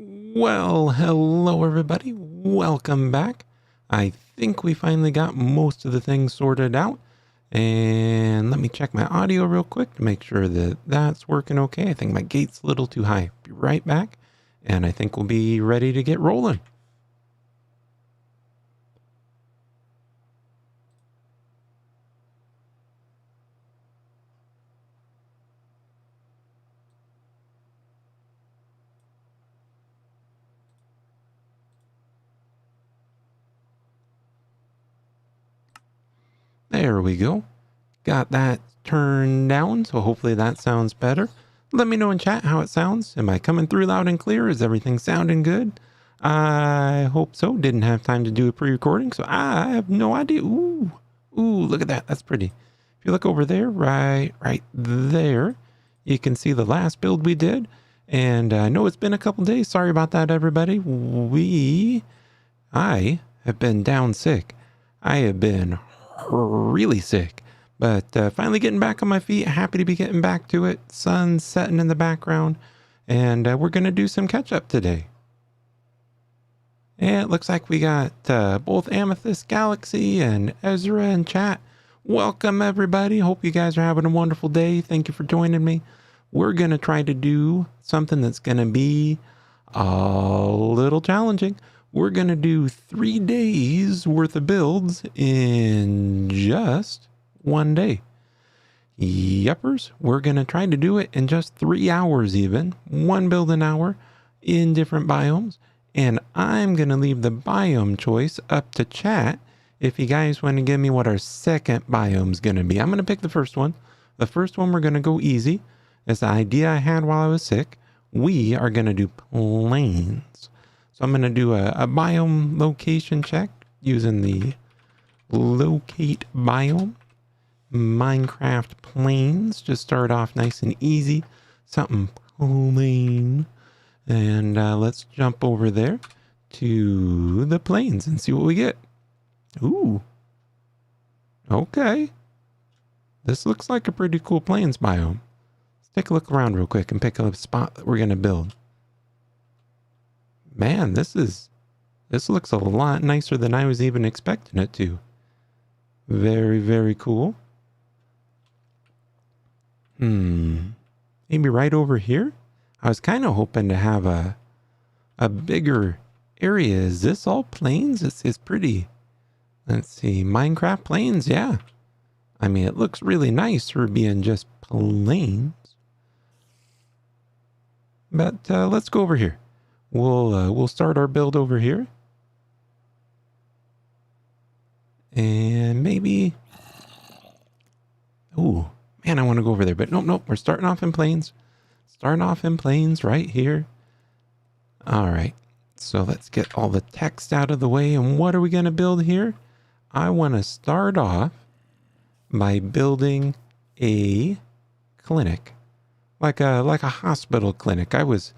Well, hello everybody. Welcome back. I think we finally got most of the things sorted out. And let me check my audio real quick to make sure that that's working okay. I think my gate's a little too high. Be right back. And I think we'll be ready to get rolling. There we go. Got that turned down, so hopefully that sounds better. Let me know in chat how it sounds. Am I coming through loud and clear? Is everything sounding good? I hope so. Didn't have time to do a pre-recording, so I have no idea. Ooh, look at that. That's pretty. If you look over there, right there, you can see the last build we did. And I know it's been a couple days. Sorry about that, everybody. I have been down sick. I have been really sick, but finally getting back on my feet. Happy to be getting back to it. Sun's setting in the background, and we're going to do some catch up today. And it looks like we got both Amethyst Galaxy and Ezra in chat. Welcome everybody. Hope you guys are having a wonderful day. Thank you for joining me. We're going to try to do something that's going to be a little challenging. We're going to do 3 days worth of builds in just one day. Yuppers, we're going to try to do it in just 3 hours even. One build an hour in different biomes. And I'm going to leave the biome choice up to chat if you guys want to give me what our second biome is going to be. I'm going to pick the first one. The first one we're going to go easy. It's the idea I had while I was sick. We are going to do plains. So I'm going to do a biome location check using the locate biome. Minecraft plains. Just start off nice and easy. Something plain. And let's jump over there to the plains and see what we get. Ooh. Okay. This looks like a pretty cool plains biome. Let's take a look around real quick and pick a spot that we're going to build. Man, this looks a lot nicer than I was even expecting it to. Very, very cool. Maybe right over here? I was kind of hoping to have a bigger area. Is this all plains? It's pretty. Let's see. Minecraft plains, yeah. I mean, it looks really nice for being just plains. But let's go over here. We'll start our build over here. And maybe... Ooh, man, I want to go over there. But nope. We're starting off in plains. Starting off in plains right here. All right. So let's get all the text out of the way. And what are we going to build here? I want to start off by building a clinic. Like a hospital clinic. I was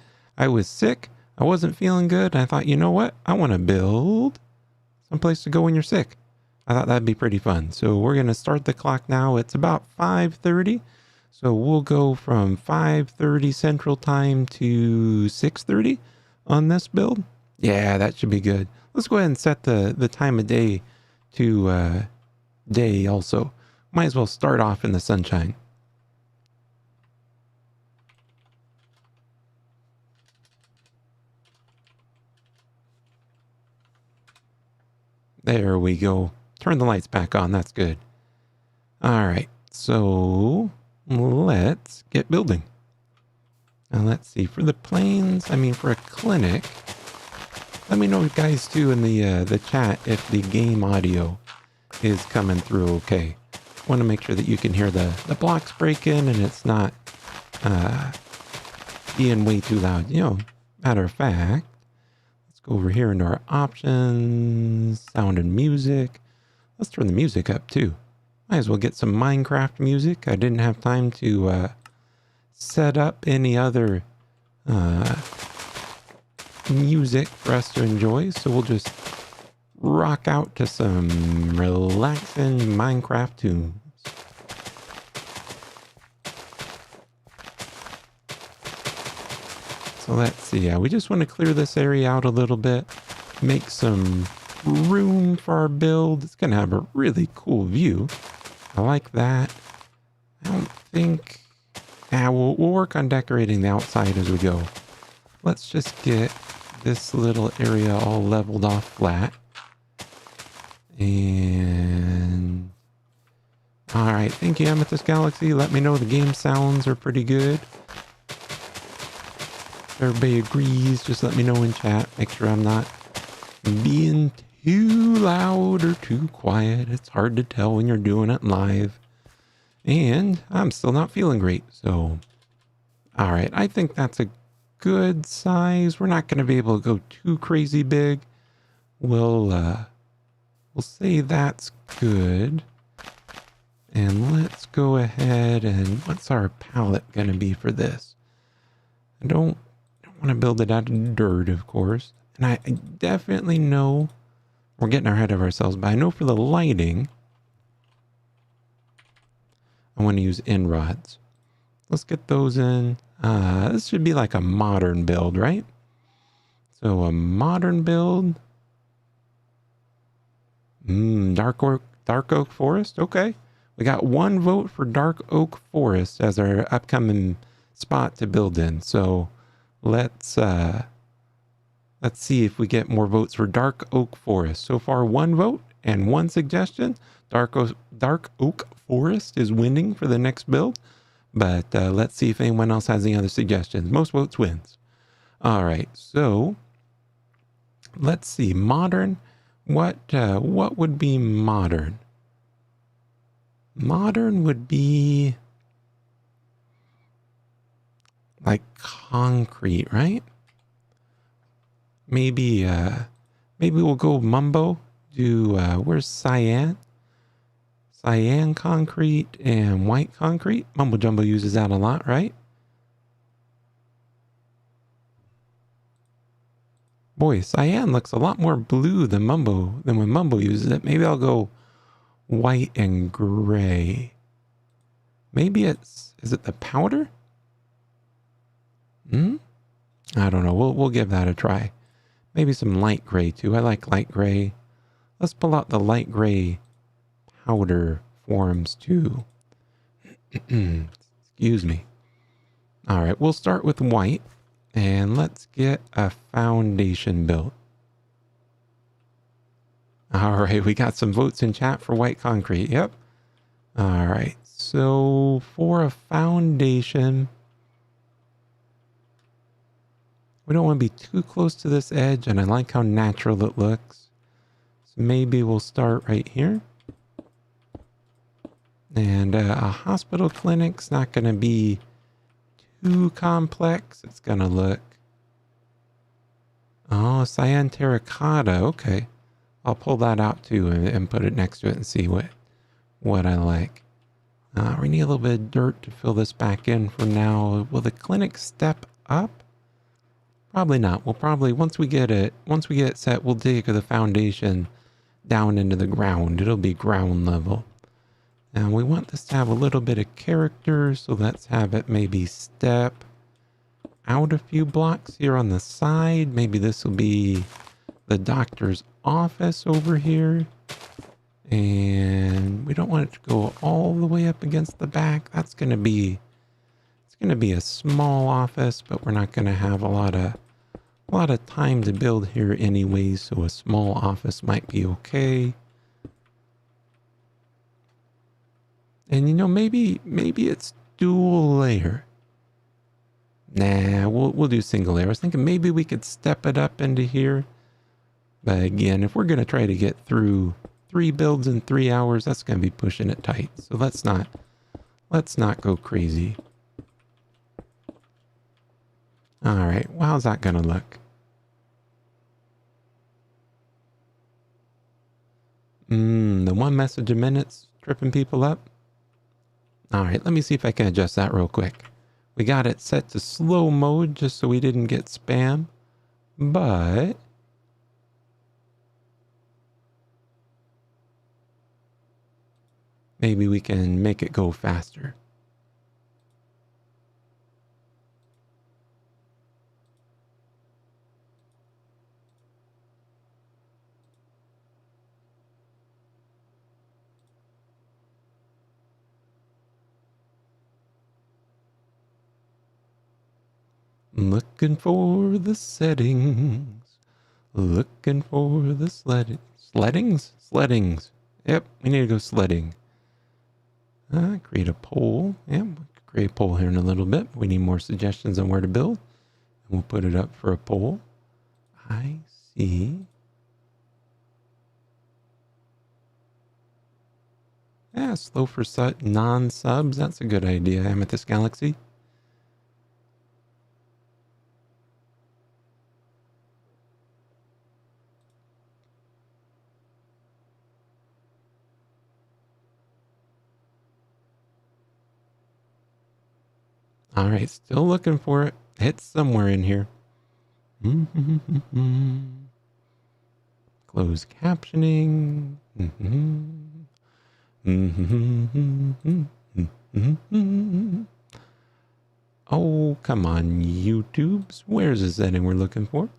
sick. I wasn't feeling good. And I thought, you know what? I want to build someplace to go when you're sick. I thought that'd be pretty fun. So we're going to start the clock now. It's about 5:30. So we'll go from 5:30 Central Time to 6:30 on this build. Yeah, that should be good. Let's go ahead and set the time of day to day also. Might as well start off in the sunshine. There we go. Turn the lights back on. That's good. All right. So let's get building. Now let's see. For the plains, for a clinic, let me know, guys, too, in the chat if the game audio is coming through okay. Want to make sure that you can hear the blocks breaking and it's not being way too loud. Matter of fact, go over here into our options, sound and music. Let's turn the music up too. Might as well get some Minecraft music. I didn't have time to set up any other music for us to enjoy. So we'll just rock out to some relaxing Minecraft tunes. So let's see. Yeah, we just want to clear this area out a little bit, make some room for our build. It's going to have a really cool view. I like that. I don't think... Yeah, we'll work on decorating the outside as we go. Let's just get this little area all leveled off flat. And... Alright, thank you, Amethyst Galaxy. Let me know the game sounds are pretty good. If everybody agrees, just let me know in chat. Make sure I'm not being too loud or too quiet. It's hard to tell when you're doing it live. And I'm still not feeling great, so... Alright, I think that's a good size. We're not going to be able to go too crazy big. We'll say that's good. And let's go ahead and... What's our palette going to be for this? I don't want to build it out of dirt, of course. And I definitely know... We're getting ahead of ourselves, but I know for the lighting... I want to use end rods. Let's get those in. This should be like a modern build, right? So a modern build. Dark oak forest. Okay. We got 1 vote for dark oak forest as our upcoming spot to build in. So let's see if we get more votes for dark oak forest. So far 1 vote and 1 suggestion. Dark oak forest is winning for the next build. But let's see if anyone else has any other suggestions. Most votes wins. All right, so let's see. Modern. What would be modern? Modern would be like concrete, right? Maybe we'll go Mumbo. Do where's cyan? Cyan concrete and white concrete. Mumbo Jumbo uses that a lot, right? Boy, cyan looks a lot more blue than when Mumbo uses it. Maybe I'll go white and gray. Maybe is it the powder? I don't know. We'll give that a try. Maybe some light gray too. I like light gray. Let's pull out the light gray powder forms too. Excuse me. All right, we'll start with white and let's get a foundation built. All right, we got some votes in chat for white concrete. Yep. All right, so for a foundation, we don't want to be too close to this edge, and I like how natural it looks. So maybe we'll start right here. And a hospital clinic's not going to be too complex. It's going to look... Oh, cyan terracotta. Okay. I'll pull that out too and put it next to it and see what I like. We need a little bit of dirt to fill this back in for now. Will the clinic step up? Probably not. We'll probably, once we get it set, we'll dig the foundation down into the ground. It'll be ground level. Now we want this to have a little bit of character, so let's have it maybe step out a few blocks here on the side. Maybe this will be the doctor's office over here. And we don't want it to go all the way up against the back. It's going to be a small office, but we're not going to have a lot of time to build here anyways, so a small office might be okay. And you know, maybe it's dual layer. Nah, we'll do single layer. I was thinking maybe we could step it up into here. But again, if we're going to try to get through 3 builds in 3 hours, that's going to be pushing it tight. So let's not go crazy. All right, well, how's that going to look? The 1 message a minute's tripping people up. All right, let me see if I can adjust that real quick. We got it set to slow mode just so we didn't get spam. But maybe we can make it go faster. Looking for the settings. Looking for the sleddings? Sleddings. Yep, we need to go sledding. Create a poll. Yep, we'll create a poll here in a little bit. We need more suggestions on where to build. And we'll put it up for a poll. I see. Yeah, slow for non-subs. That's a good idea, Amethyst Galaxy. All right, still looking for it. It's somewhere in here. Close captioning. Oh, come on, YouTubes. Where's the setting we're looking for?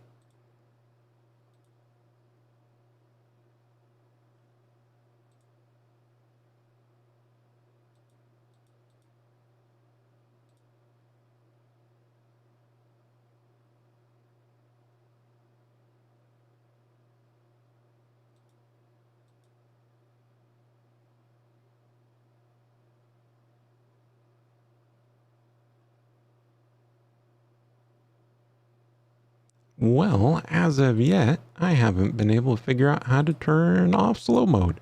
Well, as of yet, I haven't been able to figure out how to turn off slow mode.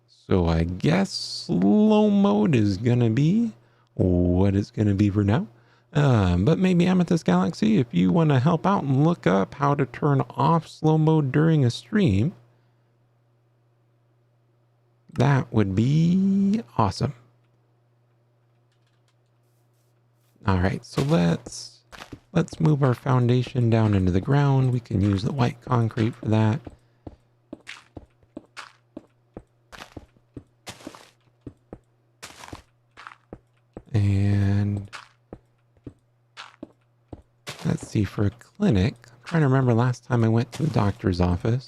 So I guess slow mode is going to be what it's going to be for now. But maybe Amethyst Galaxy, if you want to help out and look up how to turn off slow mode during a stream, that would be awesome. All right, so let's move our foundation down into the ground. We can use the white concrete for that. And let's see, for a clinic, I'm trying to remember last time I went to the doctor's office.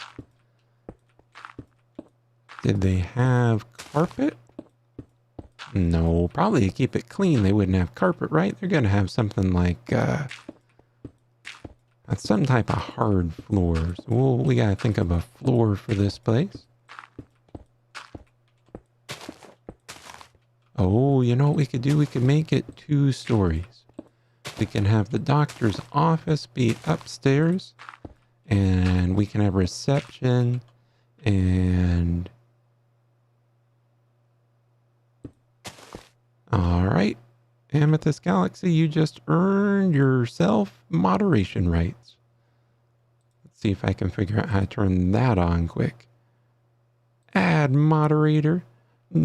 Did they have carpet? No, probably to keep it clean, they wouldn't have carpet, right? They're going to have something like some type of hard floor. So we got to think of a floor for this place. Oh, you know what we could do? We could make it 2 stories. We can have the doctor's office be upstairs, and we can have reception and... All right, Amethyst Galaxy, you just earned yourself moderation rights. Let's see if I can figure out how to turn that on quick. Add moderator.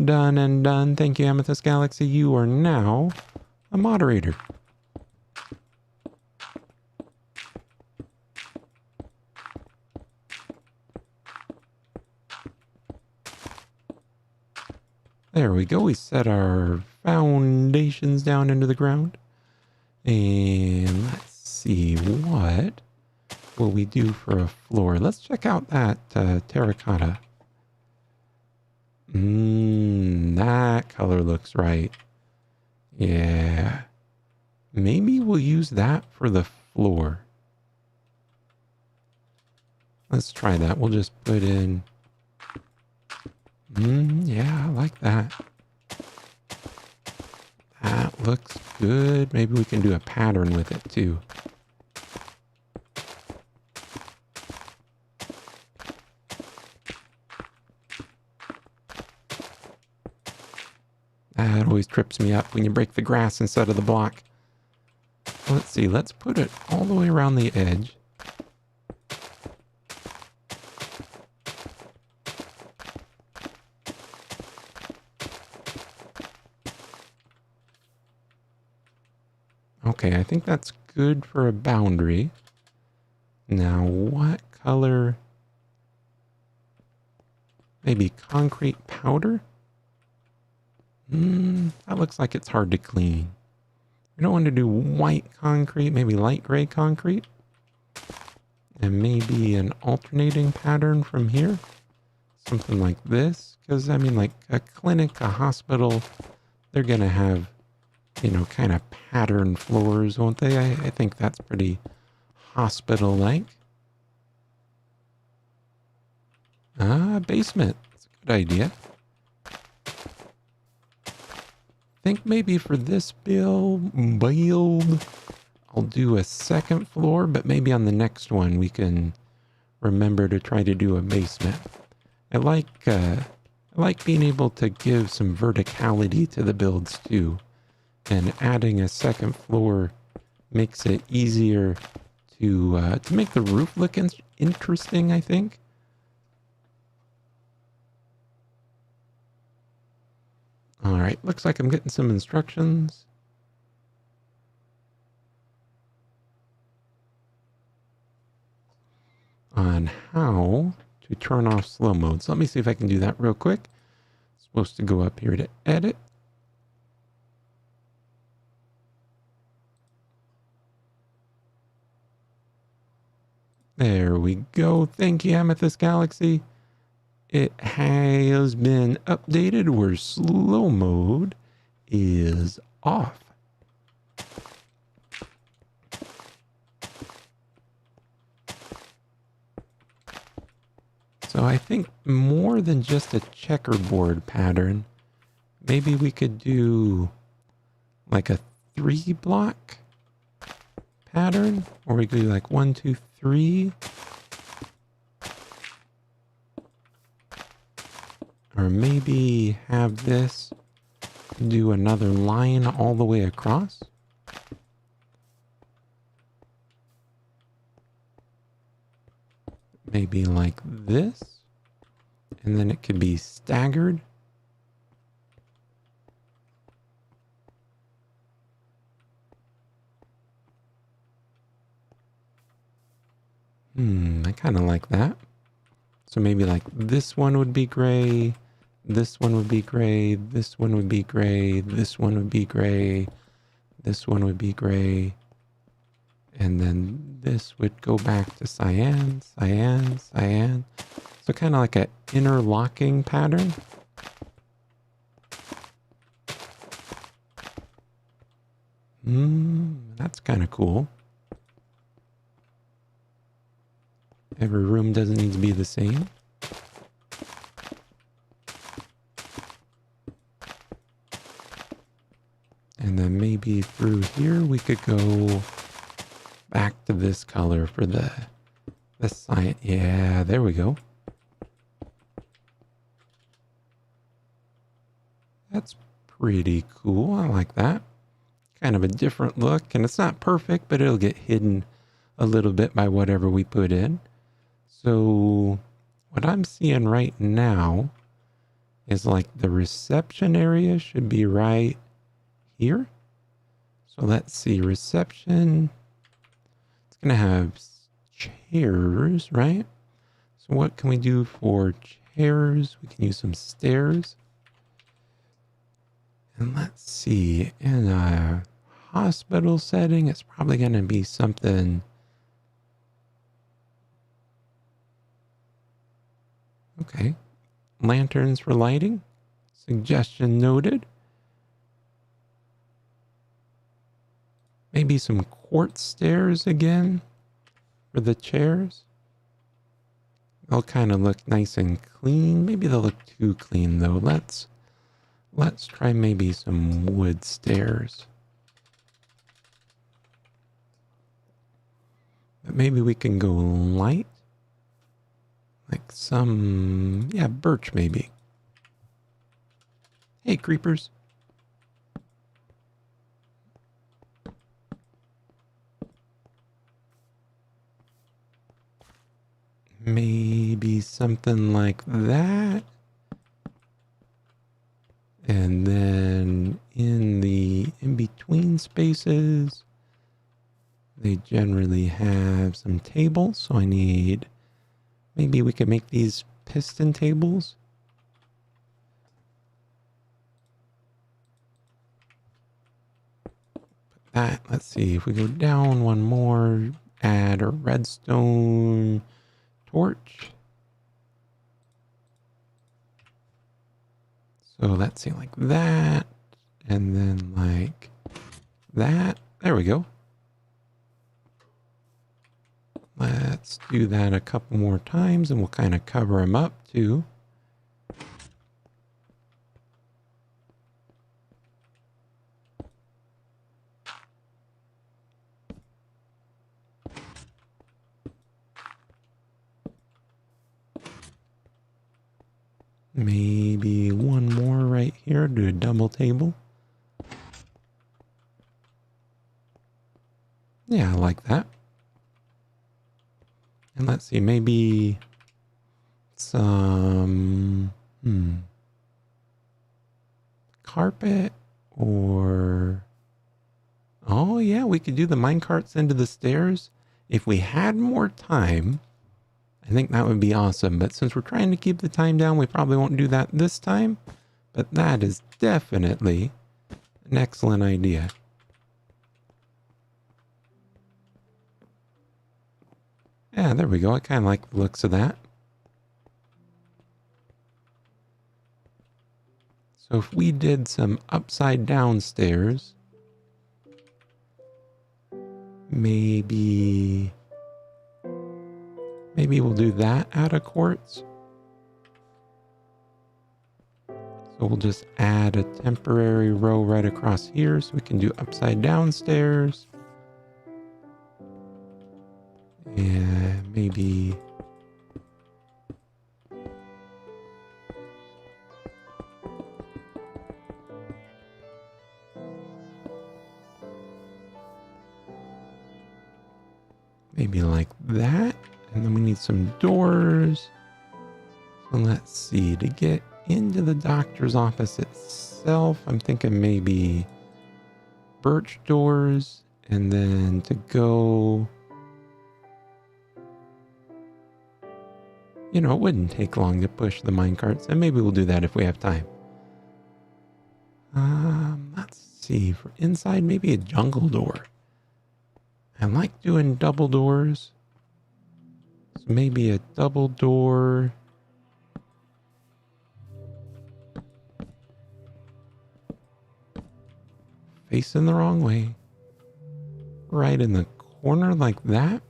Done and done. Thank you, Amethyst Galaxy. You are now a moderator. There we go. We set our foundations down into the ground. And let's see, what will we do for a floor? Let's check out that terracotta. That color looks right. Yeah. Maybe we'll use that for the floor. Let's try that. We'll just put in... yeah, I like that. That looks good. Maybe we can do a pattern with it too. That always trips me up when you break the grass instead of the block. Let's see, let's put it all the way around the edge. Okay, I think that's good for a boundary. Now, what color? Maybe concrete powder? That looks like it's hard to clean. We don't want to do white concrete, maybe light gray concrete. And maybe an alternating pattern from here. Something like this. Because, I mean, like a clinic, a hospital, they're going to have you know, kind of pattern floors, won't they? I think that's pretty hospital-like. Ah, basement. That's a good idea. Think maybe for this build, I'll do a second floor, but maybe on the next one we can remember to try to do a basement. I like being able to give some verticality to the builds too, and adding a second floor makes it easier to make the roof look interesting, I think. All right, looks like I'm getting some instructions. On how to turn off slow mode. So let me see if I can do that real quick. It's supposed to go up here to edit. There we go. Thank you, Amethyst Galaxy. It has been updated where slow mode is off. So I think more than just a checkerboard pattern, maybe we could do like a 3-block pattern, or we could do like 1, 2, 3. Or maybe have this do another line all the way across. Maybe like this. And then it could be staggered. I kind of like that. So maybe like this one would be gray. This one would be gray. This one would be gray. This one would be gray. This one would be gray. And then this would go back to cyan, cyan, cyan. So kind of like an interlocking pattern. That's kind of cool. Every room doesn't need to be the same. And then maybe through here we could go back to this color for the cyan. Yeah, there we go. That's pretty cool. I like that. Kind of a different look, and it's not perfect, but it'll get hidden a little bit by whatever we put in. So what I'm seeing right now is like the reception area should be right here. So let's see, reception. It's going to have chairs, right? So what can we do for chairs? We can use some stairs. And let's see, in a hospital setting, it's probably going to be something. Okay. Lanterns for lighting. Suggestion noted. Maybe some quartz stairs again for the chairs. They'll kind of look nice and clean. Maybe they'll look too clean though. Let's try maybe some wood stairs. But maybe we can go light. Like some, yeah, birch maybe. Hey, creepers. Maybe something like that. And then in the in-between spaces, they generally have some tables. So I need, maybe we could make these piston tables. That, let's see, if we go down one more, add a redstone torch. So let's see, like that. And then like that. There we go. Let's do that a couple more times and we'll kind of cover them up too. Maybe one more right here, do a double table. Yeah, I like that. And let's see, maybe some carpet or... Oh yeah, we could do the minecarts into the stairs. If we had more time, I think that would be awesome. But since we're trying to keep the time down, we probably won't do that this time. But that is definitely an excellent idea. Yeah, there we go. I kind of like the looks of that. So if we did some upside down stairs, maybe we'll do that out of quartz. So we'll just add a temporary row right across here so we can do upside down stairs. And maybe like that. And then we need some doors. So let's see, to get into the doctor's office itself, I'm thinking maybe birch doors, and then to go, you know, it wouldn't take long to push the minecarts, and maybe we'll do that if we have time. Let's see, for inside, maybe a jungle door. I like doing double doors. So maybe a double door. Facing the wrong way. Right in the corner like that.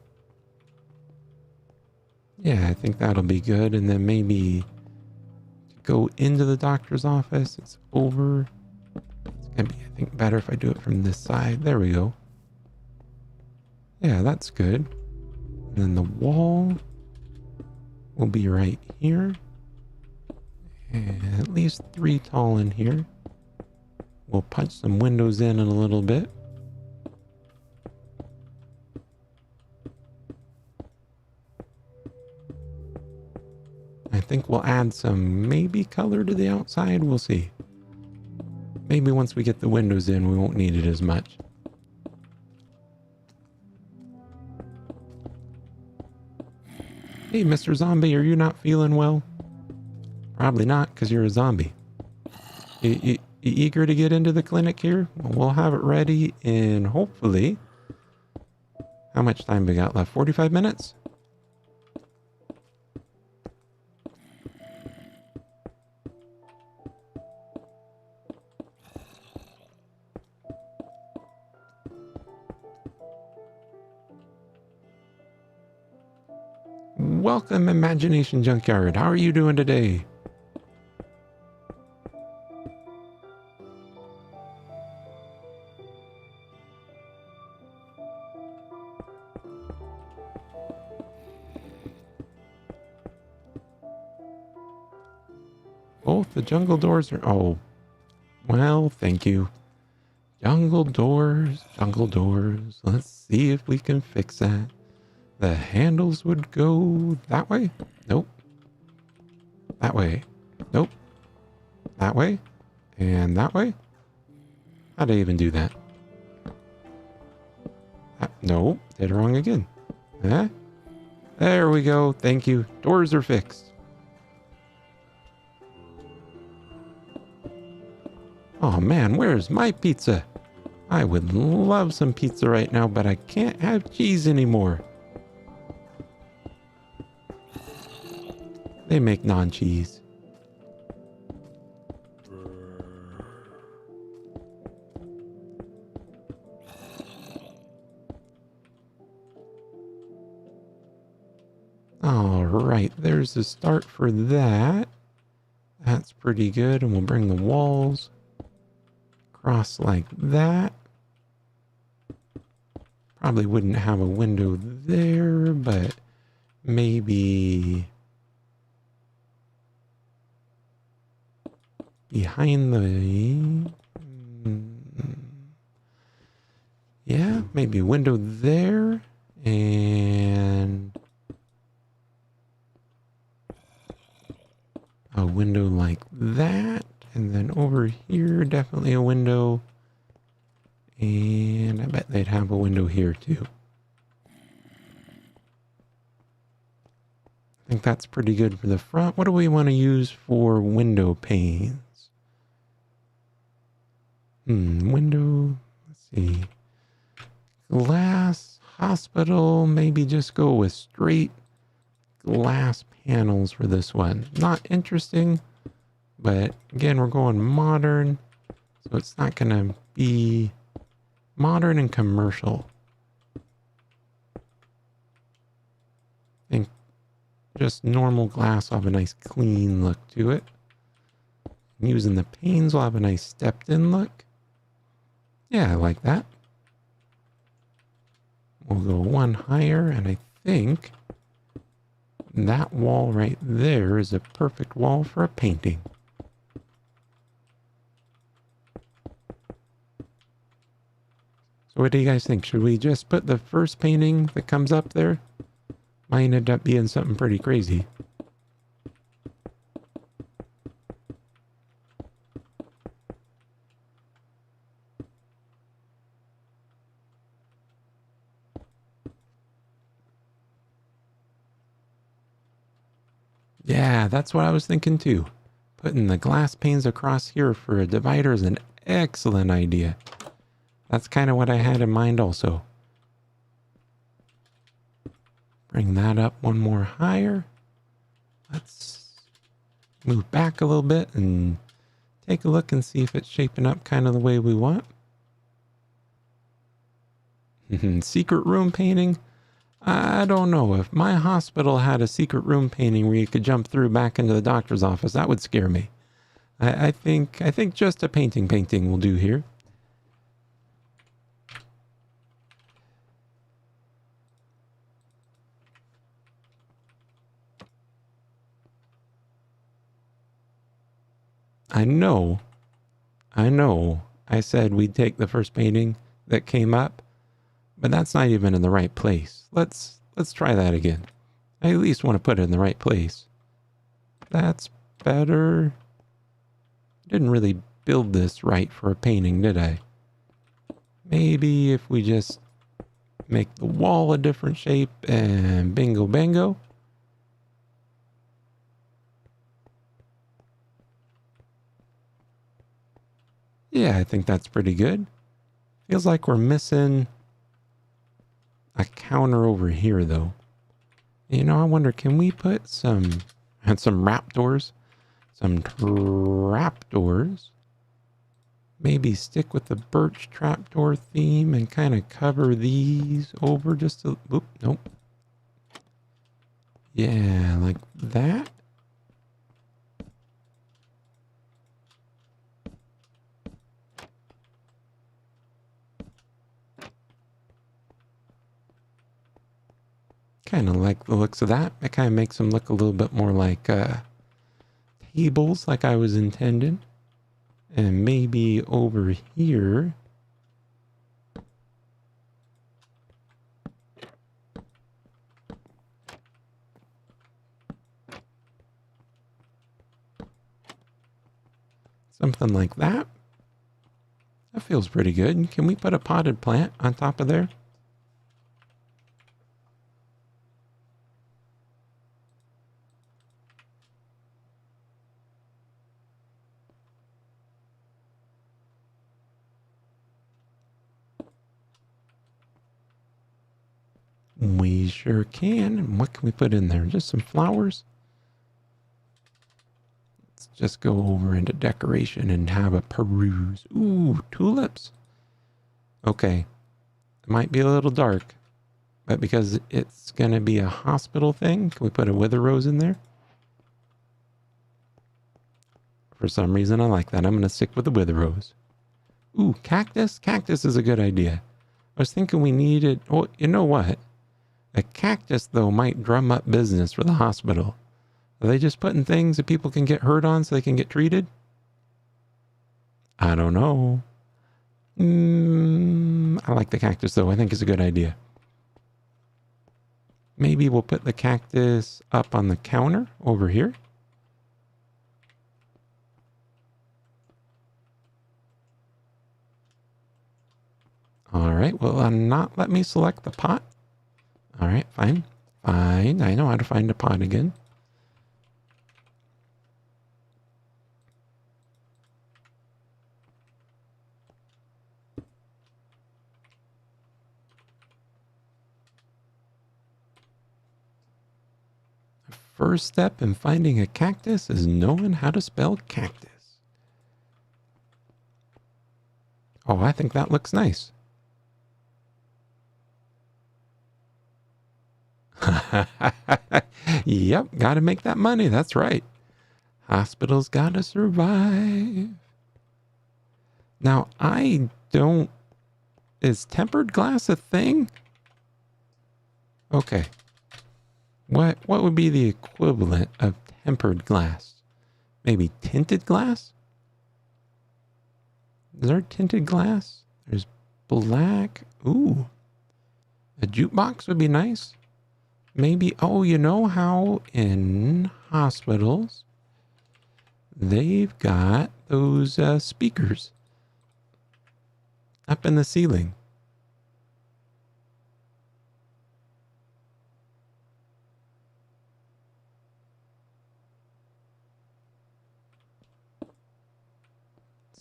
Yeah, I think that'll be good. And then maybe to go into the doctor's office, it's over. It's going to be, I think, better if I do it from this side. There we go. Yeah, that's good. And then the wall will be right here. And at least 3 tall in here. We'll punch some windows in a little bit. I think we'll add some maybe color to the outside. We'll see. Maybe once we get the windows in, we won't need it as much. Hey, Mr. Zombie, are you not feeling well? Probably not, because you're a zombie. You eager to get into the clinic here? We'll have it ready in, hopefully... How much time we got left? 45 minutes? Welcome, Imagination Junkyard. How are you doing today? Both the jungle doors are... Oh, well, thank you. Jungle doors, jungle doors. Let's see if we can fix that. The handles would go that way? Nope. That way? Nope. That way? And that way? How'd I even do that? No, did it wrong again. Eh? There we go. Thank you. Doors are fixed. Oh man, where's my pizza? I would love some pizza right now, but I can't have cheese anymore. They make non-cheese. right, there's the start for that. That's pretty good. And we'll bring the walls across like that. Probably wouldn't have a window there, but maybe behind the... yeah, maybe a window there. And a window like that. And then over here, definitely a window. And I bet they'd have a window here too. I think that's pretty good for the front. What do we want to use for window panes? Window, let's see. Glass, hospital, maybe just go with straight glass panels for this one. Not interesting, but again, we're going modern, so it's not going to be modern and commercial. I think just normal glass will have a nice clean look to it. Using the panes will have a nice stepped in look. Yeah, I like that. We'll go one higher, and I think that wall right there is a perfect wall for a painting. So what do you guys think? Should we just put the first painting that comes up there? Might end up being something pretty crazy. Yeah, that's what I was thinking too. Putting the glass panes across here for a divider is an excellent idea. That's kind of what I had in mind also. Bring that up one more higher. Let's move back a little bit and take a look and see if it's shaping up kind of the way we want. Secret room painting. I don't know. If my hospital had a secret room painting where you could jump through back into the doctor's office, that would scare me. I think just a painting will do here. I know. I said we'd take the first painting that came up, but that's not even in the right place. Let's try that again. I at least want to put it in the right place. That's better. Didn't really build this right for a painting, did I? Maybe if we just make the wall a different shape and bingo bango. Yeah, I think that's pretty good. Feels like we're missing a counter over here, though. You know, I wonder, can we put some raptors? Some trapdoors? Maybe stick with the birch trapdoor theme and kind of cover these over just a... Oop, nope. Yeah, like that. Kind of like the looks of that. It kind of makes them look a little bit more like tables, like I was intending. And maybe over here, something like that. That feels pretty good. Can we put a potted plant on top of there? We sure can. And what can we put in there? Just some flowers? Let's just go over into decoration and have a peruse. Ooh, tulips. Okay. It might be a little dark, But because it's going to be a hospital thing, can we put a wither rose in there? For some reason, I like that. I'm going to stick with the wither rose. Ooh, cactus? Cactus is a good idea. I was thinking we needed... Oh, you know what? A cactus, though, might drum up business for the hospital. Are they just putting things that people can get hurt on so they can get treated? I don't know. I like the cactus, though. I think it's a good idea. Maybe we'll put the cactus up on the counter over here. All right. Will not let me select the pot? All right. Fine. Fine. I know how to find a pot again. First step in finding a cactus is knowing how to spell cactus. Oh, I think that looks nice. Yep, gotta make that money. That's right. Hospitals gotta survive. Now, I don't... Is tempered glass a thing? Okay. What would be the equivalent of tempered glass? Maybe tinted glass? Is there tinted glass? There's black. Ooh. A jukebox would be nice. Maybe, oh, you know how in hospitals they've got those speakers up in the ceiling.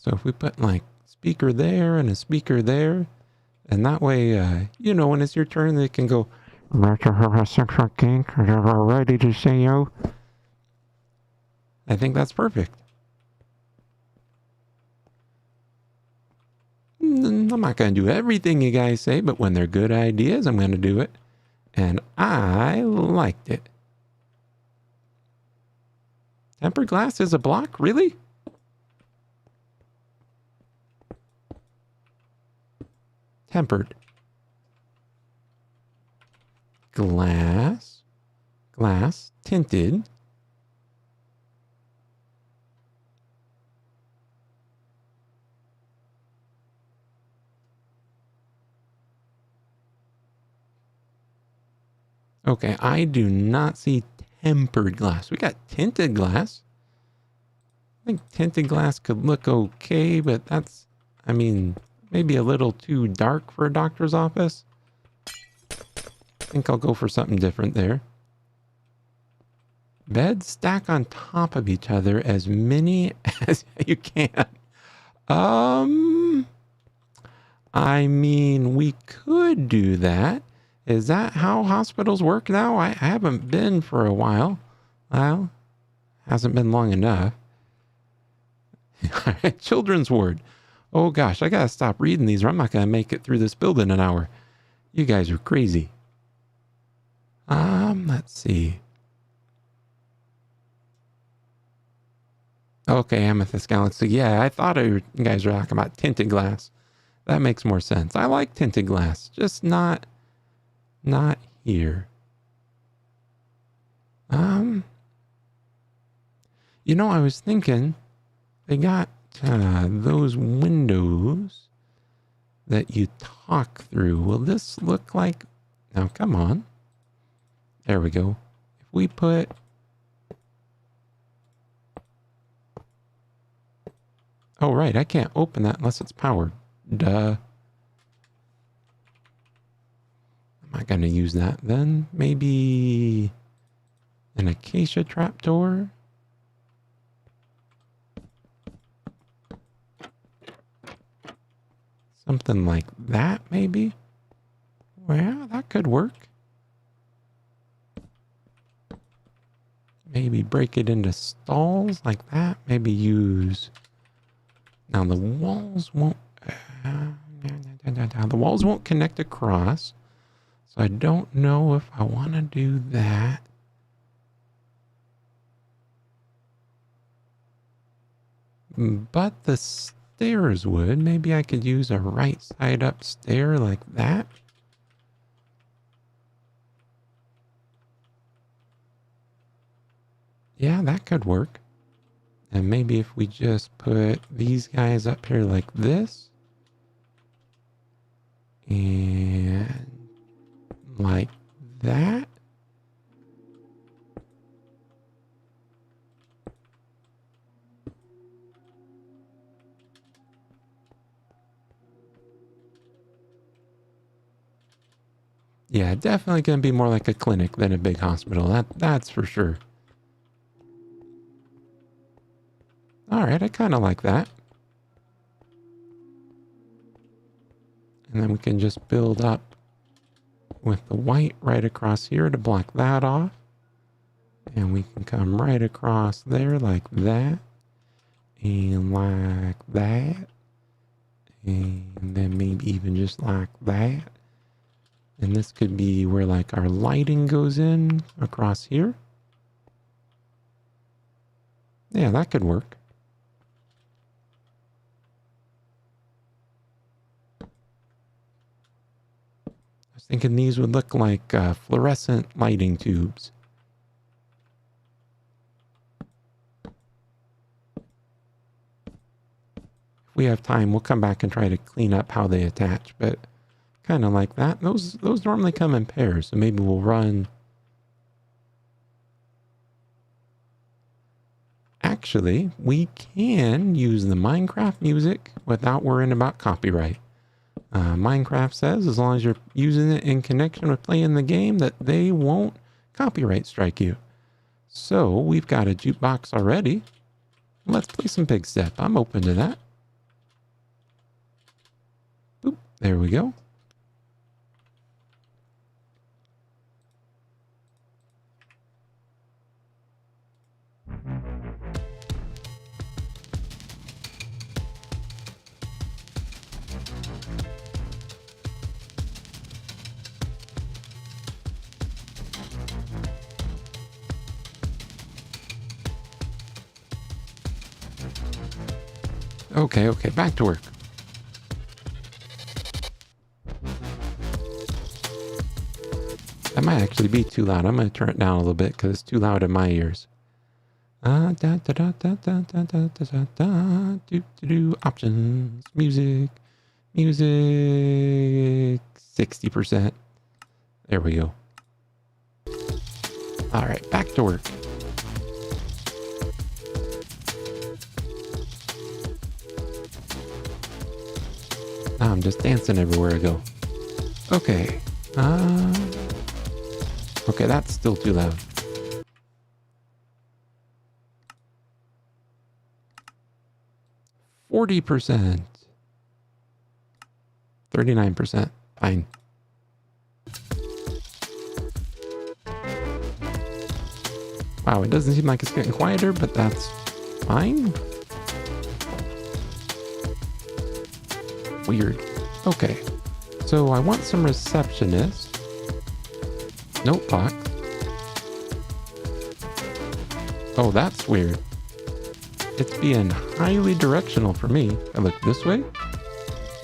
So if we put like speaker there and a speaker there, and that way, you know, when it's your turn, they can go, ready to say yo. I think that's perfect. I'm not going to do everything you guys say, but when they're good ideas, I'm going to do it. And I liked it. Tempered glass is a block? Really? Tempered. Glass. Glass. Tinted. Okay, I do not see tempered glass. We got tinted glass. I think tinted glass could look okay, but that's, I mean, maybe a little too dark for a doctor's office. I think I'll go for something different there. Beds stack on top of each other as many as you can. I mean, we could do that. Is that how hospitals work now? I haven't been for a while. Well, hasn't been long enough. Children's ward. Oh gosh, I gotta stop reading these or I'm not gonna make it through this building in an hour. You guys are crazy. Let's see. Okay, Amethyst Galaxy. Yeah, I thought you guys were talking about tinted glass. That makes more sense. I like tinted glass, just not here. You know, I was thinking they got those windows that you talk through. Will this look like... Now, come on. There we go. If we put... Oh, right. I can't open that unless it's powered. Duh. I'm not going to use that then. Maybe an acacia trapdoor. Something like that, maybe. Well, that could work. Maybe break it into stalls like that. Maybe use... Now the walls won't... the walls won't connect across. So I don't know if I want to do that. But the stairs would. Maybe I could use a right side up stair like that. Yeah, that could work. And maybe if we just put these guys up here like this. And like that. Yeah, definitely going to be more like a clinic than a big hospital. That's for sure. All right, I kind of like that. And then we can just build up with the white right across here to block that off. And we can come right across there like that. And like that. And then maybe even just like that. And this could be where like our lighting goes in across here. Yeah, that could work. I was thinking these would look like fluorescent lighting tubes. If we have time, we'll come back and try to clean up how they attach, but kind of like that. Those normally come in pairs, so maybe we'll run. Actually, we can use the Minecraft music without worrying about copyright. Minecraft says as long as you're using it in connection with playing the game that they won't copyright strike you. So we've got a jukebox already. Let's play some Pig Step. I'm open to that. Boop, there we go. Okay, back to work. That might actually be too loud. I'm going to turn it down a little bit because it's too loud in my ears. Options, music, 60%. There we go. All right, back to work. I'm just dancing everywhere I go. Okay. Okay, that's still too loud. %. 39%. Fine. Wow, it doesn't seem like it's getting quieter, but that's fine. Weird. Okay. So I want some receptionists. Note box. Oh, that's weird. It's being highly directional for me. I look this way.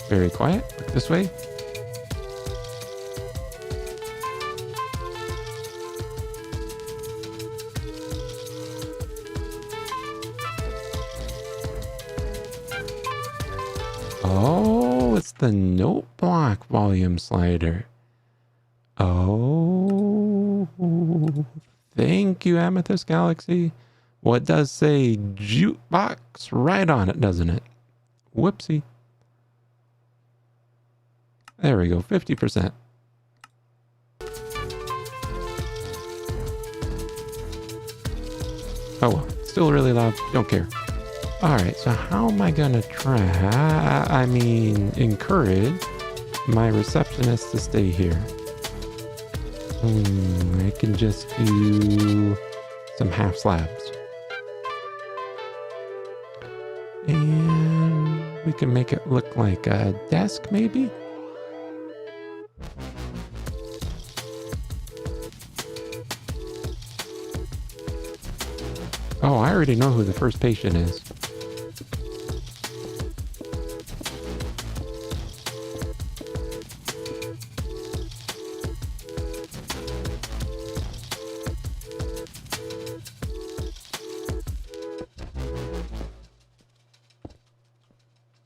Very quiet. Look this way. Oh, it's the note block volume slider. Oh, thank you, Amethyst Galaxy. Well, it does say jukebox right on it, doesn't it? Whoopsie. There we go, 50%. Oh well, still really loud, don't care. Alright, so how am I gonna encourage my receptionist to stay here? I can just do some half slabs. And we can make it look like a desk, maybe? I already know who the first patient is.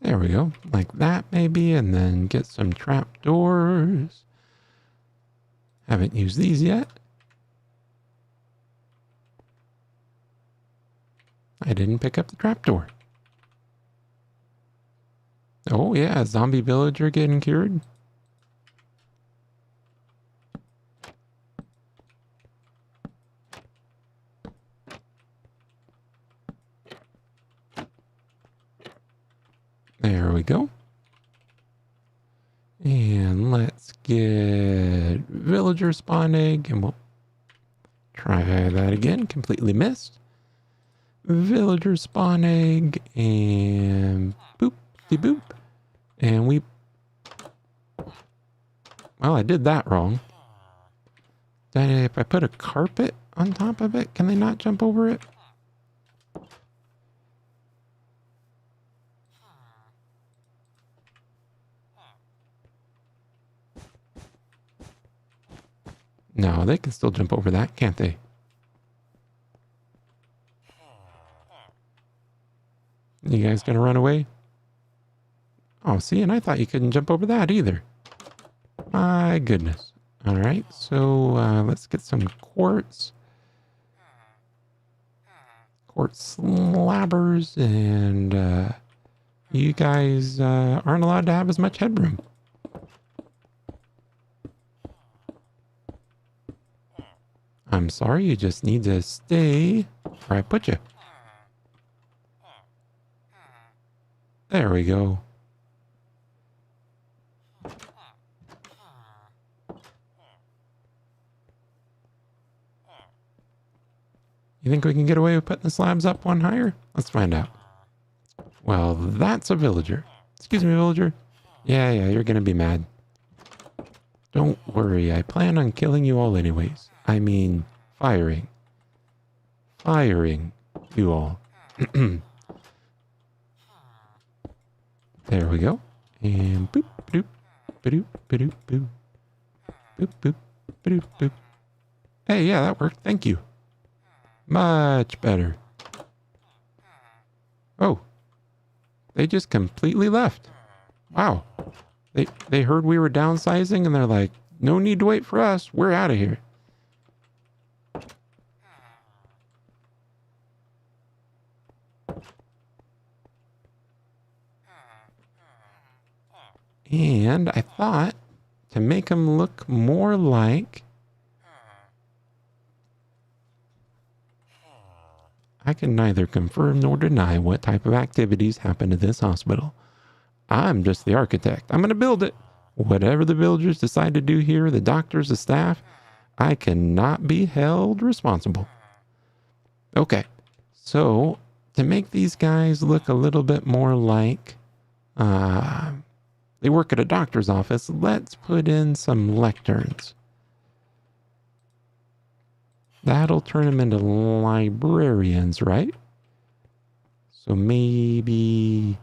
There we go, like that maybe, and then get some trapdoors. Haven't used these yet. I didn't pick up the trapdoor. Oh yeah, zombie villager getting cured. There we go. And let's get villager spawn egg, and we'll try that again. Completely missed. Villager spawn egg, and boop de boop. And we... Well, I did that wrong. If I put a carpet on top of it, can they not jump over it? No, they can still jump over that, can't they? You guys gonna run away? Oh, see, and I thought you couldn't jump over that either. My goodness. All right, so let's get some quartz. Quartz slabbers, and you guys aren't allowed to have as much headroom. I'm sorry, you just need to stay where I put you. There we go. You think we can get away with putting the slabs up one higher? Let's find out. Well, that's a villager. Excuse me, villager. Yeah, you're gonna be mad. Don't worry, I plan on killing you all anyways. I mean, firing. Firing you all. There we go. And boop, boop, boop, boop, boop, boop, boop, boop, boop. Hey, yeah, that worked. Thank you. Much better. Oh, they just completely left. Wow. They heard we were downsizing and they're like, no need to wait for us. We're out of here. And I thought to make them look more like... I can neither confirm nor deny what type of activities happen at this hospital. I'm just the architect. I'm going to build it. Whatever the villagers decide to do here, the doctors, the staff, I cannot be held responsible. Okay, so to make these guys look a little bit more like they work at a doctor's office, let's put in some lecterns. That'll turn them into librarians, right? So maybe...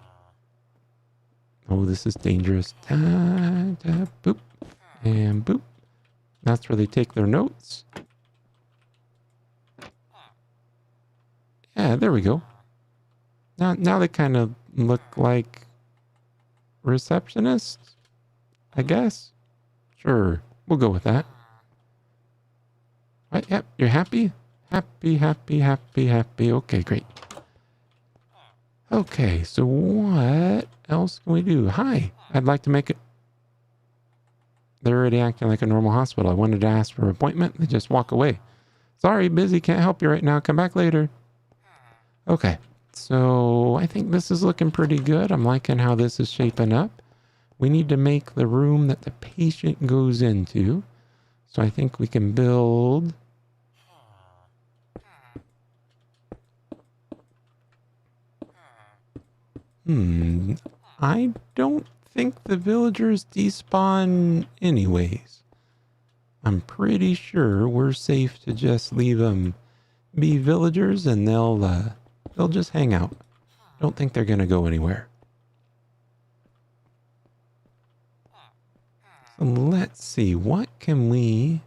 Oh, this is dangerous. Boop. And boop. That's where they take their notes. Yeah, there we go. Now they kind of look like receptionists, I guess. Sure, we'll go with that. Right, yep, you're happy? Happy. Okay, great. Okay, so what else can we do? Hi, I'd like to make it... They're already acting like a normal hospital. I wanted to ask for an appointment. They just walk away. Sorry, busy, can't help you right now. Come back later. Okay, so I think this is looking pretty good. I'm liking how this is shaping up. We need to make the room that the patient goes into. So I think we can build... I don't think the villagers despawn anyways. I'm pretty sure we're safe to just leave them be villagers, and they'll just hang out. Don't think they're gonna go anywhere. So let's see, what can we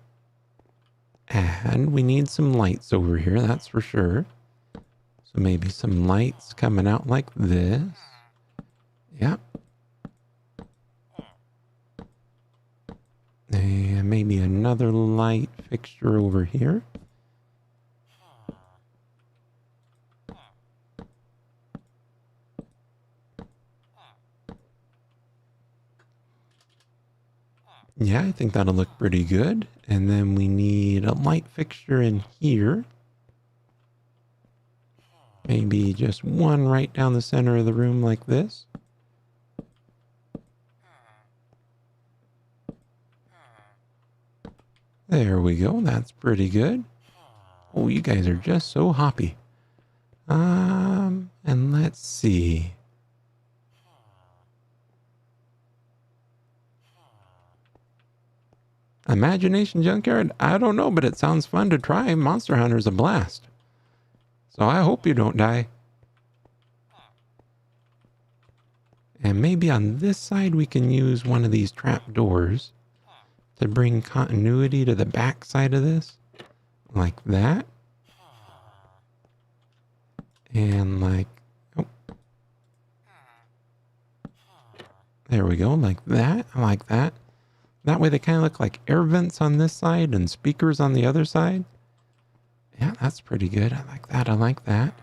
add? We need some lights over here, that's for sure. So maybe some lights coming out like this. Yep. And maybe another light fixture over here. Yeah, I think that'll look pretty good. And then we need a light fixture in here. Maybe just one right down the center of the room like this. There we go. That's pretty good. Oh, you guys are just so hoppy. And let's see. Imagination Junkyard? I don't know, but it sounds fun to try. Monster Hunter's a blast. So I hope you don't die. And maybe on this side we can use one of these trap doors to bring continuity to the back side of this. Like that. And like... Oh. There we go, like that. I like that. That way they kind of look like air vents on this side and speakers on the other side. Yeah, that's pretty good. I like that. I like that.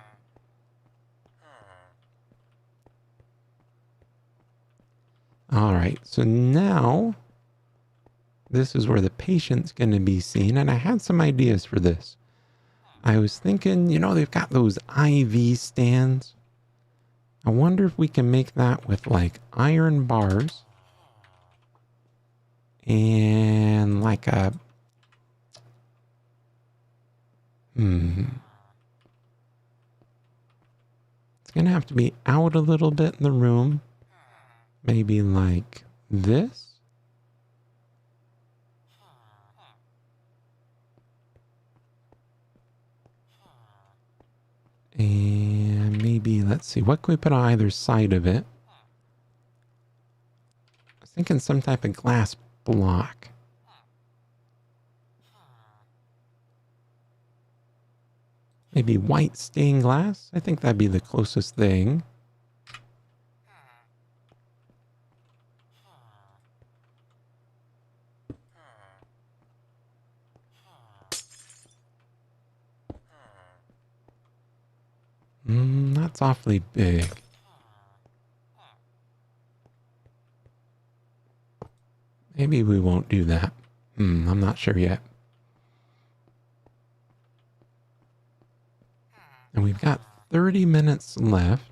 All right. So now this is where the patient's going to be seen. And I had some ideas for this. I was thinking, you know, they've got those IV stands. I wonder if we can make that with like iron bars. And like a... It's going to have to be out a little bit in the room. Maybe like this. And maybe, let's see, what can we put on either side of it? I was thinking some type of glass block. Maybe white stained glass. I think that'd be the closest thing. That's awfully big. Maybe we won't do that. I'm not sure yet. And we've got 30 minutes left.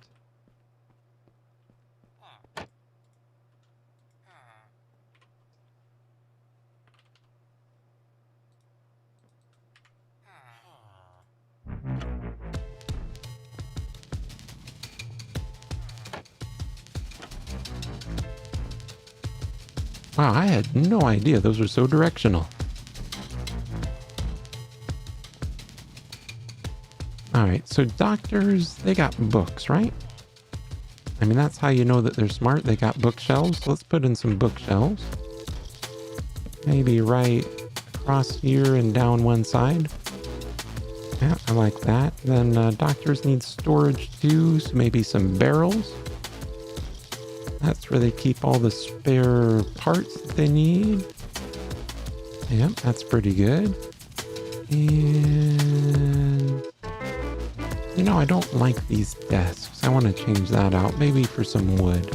Wow, I had no idea those were so directional. Alright, so doctors, they got books, right? I mean, that's how you know that they're smart. They got bookshelves. So let's put in some bookshelves. Maybe right across here and down one side. Yeah, I like that. Then doctors need storage too, so maybe some barrels. That's where they keep all the spare parts that they need. Yep, that's pretty good. And... you know, I don't like these desks. I want to change that out. Maybe for some wood.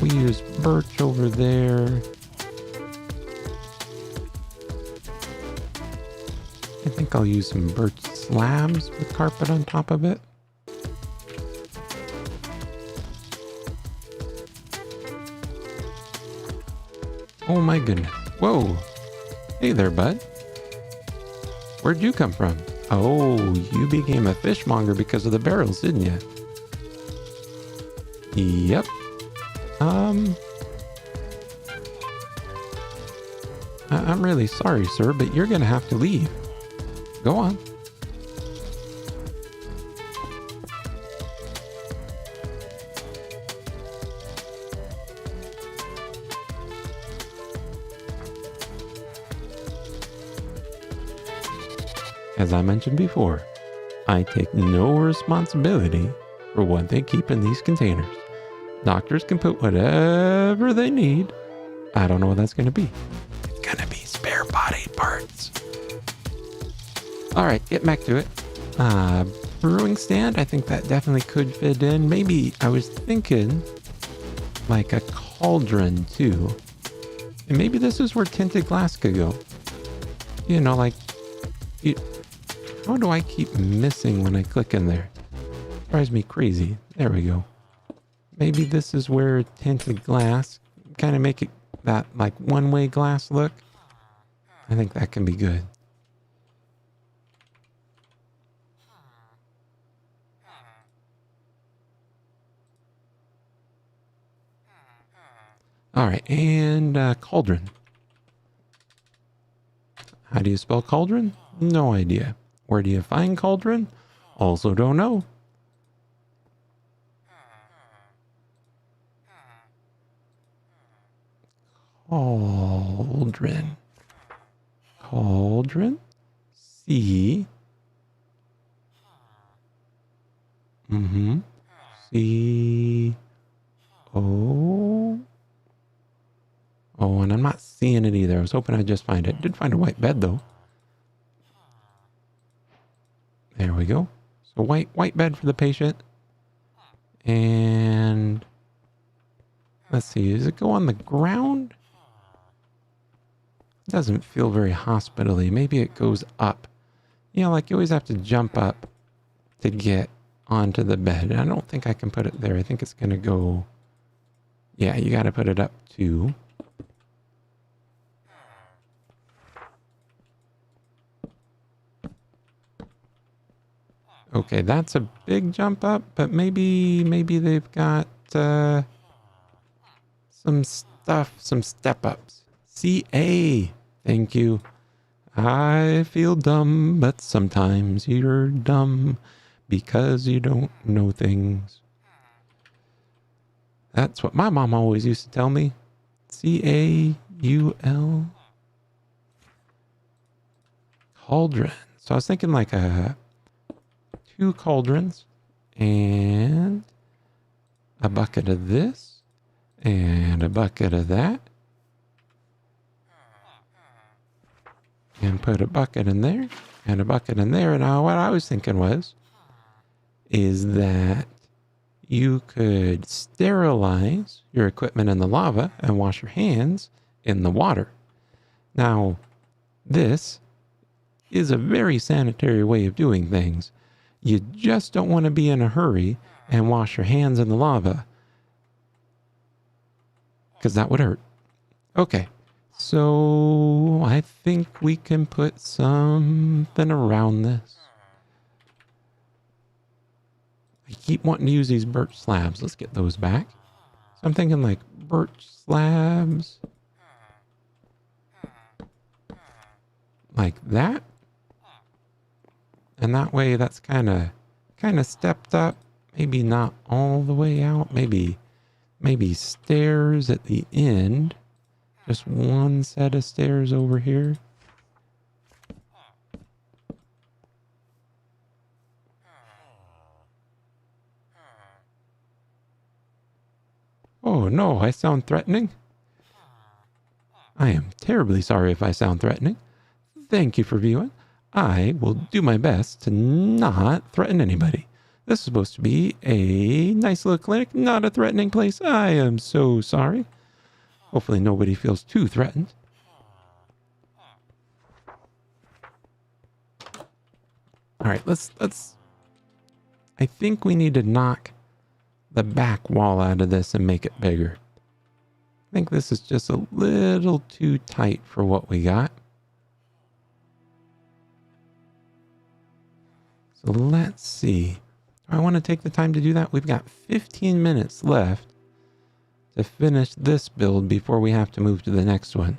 We use birch over there. I think I'll use some birch slabs with carpet on top of it. Oh my goodness. Whoa. Hey there, bud. Where'd you come from? Oh, you became a fishmonger because of the barrels, didn't you? Yep. I'm really sorry, sir, but you're gonna have to leave. Go on. As I mentioned before, I take no responsibility for what they keep in these containers. Doctors can put whatever they need. I don't know what that's going to be. It's going to be spare body parts. All right, get back to it. Brewing stand, I think that definitely could fit in. Maybe I was thinking like a cauldron too. And maybe this is where tinted glass could go. You know, like, how do I keep missing when I click in there? Drives me crazy. There we go. Maybe this is where tinted glass, kind of make it that like one-way glass look. I think that can be good. All right, and cauldron. How do you spell cauldron? No idea. Where do you find cauldron? Also don't know. Cauldron. Cauldron. C. C. O. Oh, and I'm not seeing it either. I was hoping I'd just find it. Did find a white bed though. There we go. So white bed for the patient. And let's see, does it go on the ground? It doesn't feel very hospital-y. Maybe it goes up. You know, like you always have to jump up to get onto the bed. I don't think I can put it there. I think it's going to go... Yeah, you got to put it up too. Okay, that's a big jump up, but maybe they've got some stuff, some step ups. CA, thank you. I feel dumb, but sometimes you're dumb because you don't know things. That's what my mom always used to tell me. CAUL. Cauldron. So I was thinking like 2 cauldrons and a bucket of this and a bucket of that. And put a bucket in there and a bucket in there. And now what I was thinking is that you could sterilize your equipment in the lava and wash your hands in the water. Now, this is a very sanitary way of doing things. You just don't want to be in a hurry and wash your hands in the lava, because that would hurt. Okay, so I think we can put something around this. I keep wanting to use these birch slabs. Let's get those back. So I'm thinking like birch slabs. Like that. And that way that's kind of stepped up. Maybe not all the way out. Maybe stairs at the end. Just one set of stairs over here. Oh no, I sound threatening. I am terribly sorry if I sound threatening. Thank you for viewing. I will do my best to not threaten anybody. This is supposed to be a nice little clinic, not a threatening place. I am so sorry. Hopefully nobody feels too threatened. All right, let's I think we need to knock the back wall out of this and make it bigger. I think this is just a little too tight for what we got. So let's see. Do I want to take the time to do that? We've got 15 minutes left to finish this build before we have to move to the next one.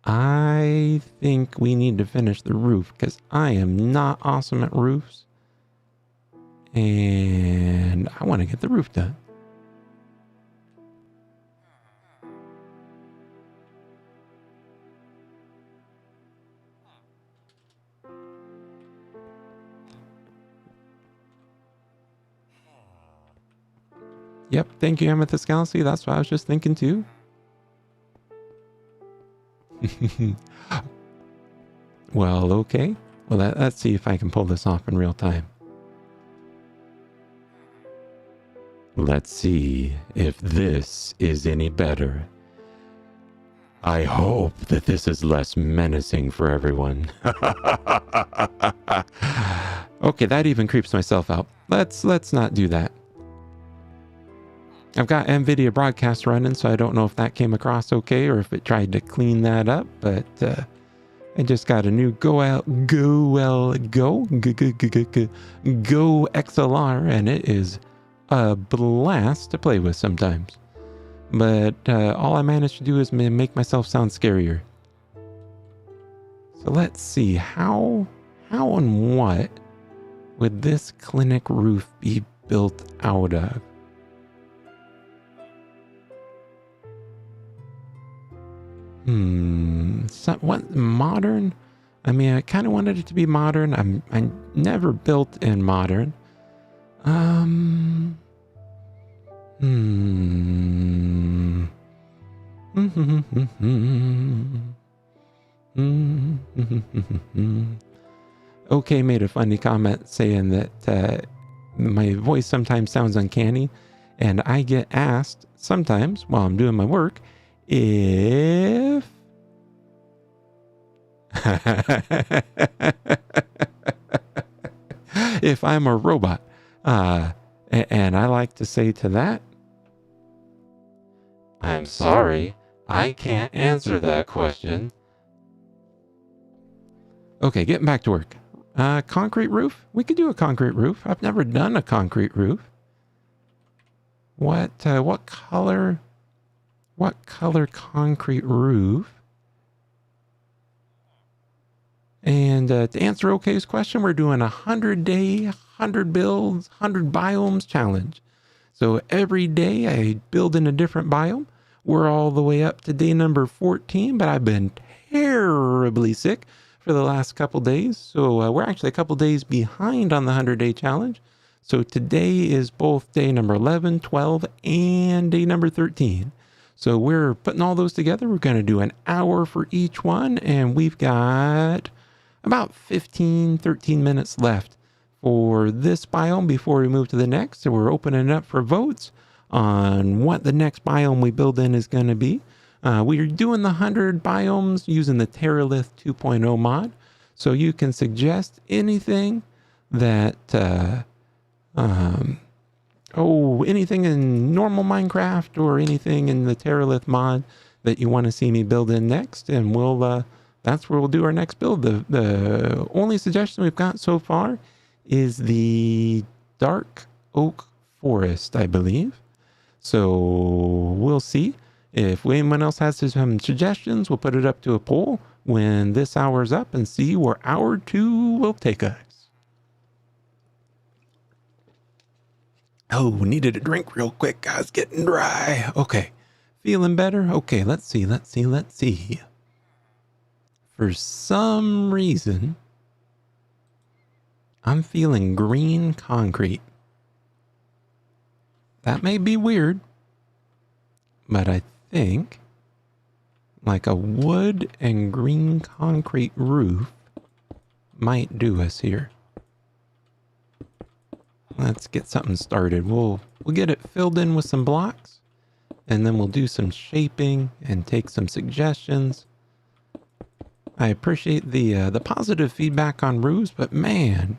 I think we need to finish the roof because I am not awesome at roofs. And I want to get the roof done. Yep, thank you, Amethyst Galaxy. That's what I was just thinking too. Well, okay. Well, let's see if I can pull this off in real time. Let's see if this is any better. I hope that this is less menacing for everyone. Okay, that even creeps myself out. Let's not do that. I've got NVIDIA broadcast running, so I don't know if that came across okay or if it tried to clean that up, but I just got a new Go XLR, and it is a blast to play with sometimes. But all I managed to do is make myself sound scarier. So let's see, how and what would this clinic roof be built out of? What modern? I mean, I kind of wanted it to be modern. I never built in modern. Okay, made a funny comment saying that my voice sometimes sounds uncanny, and I get asked sometimes while I'm doing my work if if I'm a robot. And I like to say to that, I'm sorry, I can't answer that question. Okay, getting back to work. Concrete roof? We could do a concrete roof. I've never done a concrete roof. What color concrete roof? And to answer OK's question, we're doing a 100-day, 100 builds, 100 biomes challenge. So every day I build in a different biome. We're all the way up to day number 14, but I've been terribly sick for the last couple days. So we're actually a couple days behind on the 100-day challenge. So today is both day number 11, 12, and day number 13. So we're putting all those together. We're going to do an hour for each one, and we've got about 13 minutes left for this biome before we move to the next. So we're opening it up for votes on what the next biome we build in is going to be. We are doing the 100 biomes using the Terralith 2.0 mod. So you can suggest anything that, anything in normal Minecraft or anything in the Terralith mod that you want to see me build in next. And that's where we'll do our next build. The only suggestion we've got so far is the dark oak forest, I believe. So we'll see. If anyone else has some suggestions, we'll put it up to a poll when this hour's up and see where hour 2 will take us. Oh, needed a drink real quick, guys. Getting dry. Okay. Feeling better? Okay, let's see. For some reason, I'm feeling green concrete. That may be weird, but I think like a wood and green concrete roof might do us here. Let's get something started. We'll get it filled in with some blocks, and then we'll do some shaping and take some suggestions. I appreciate the positive feedback on roofs, but man.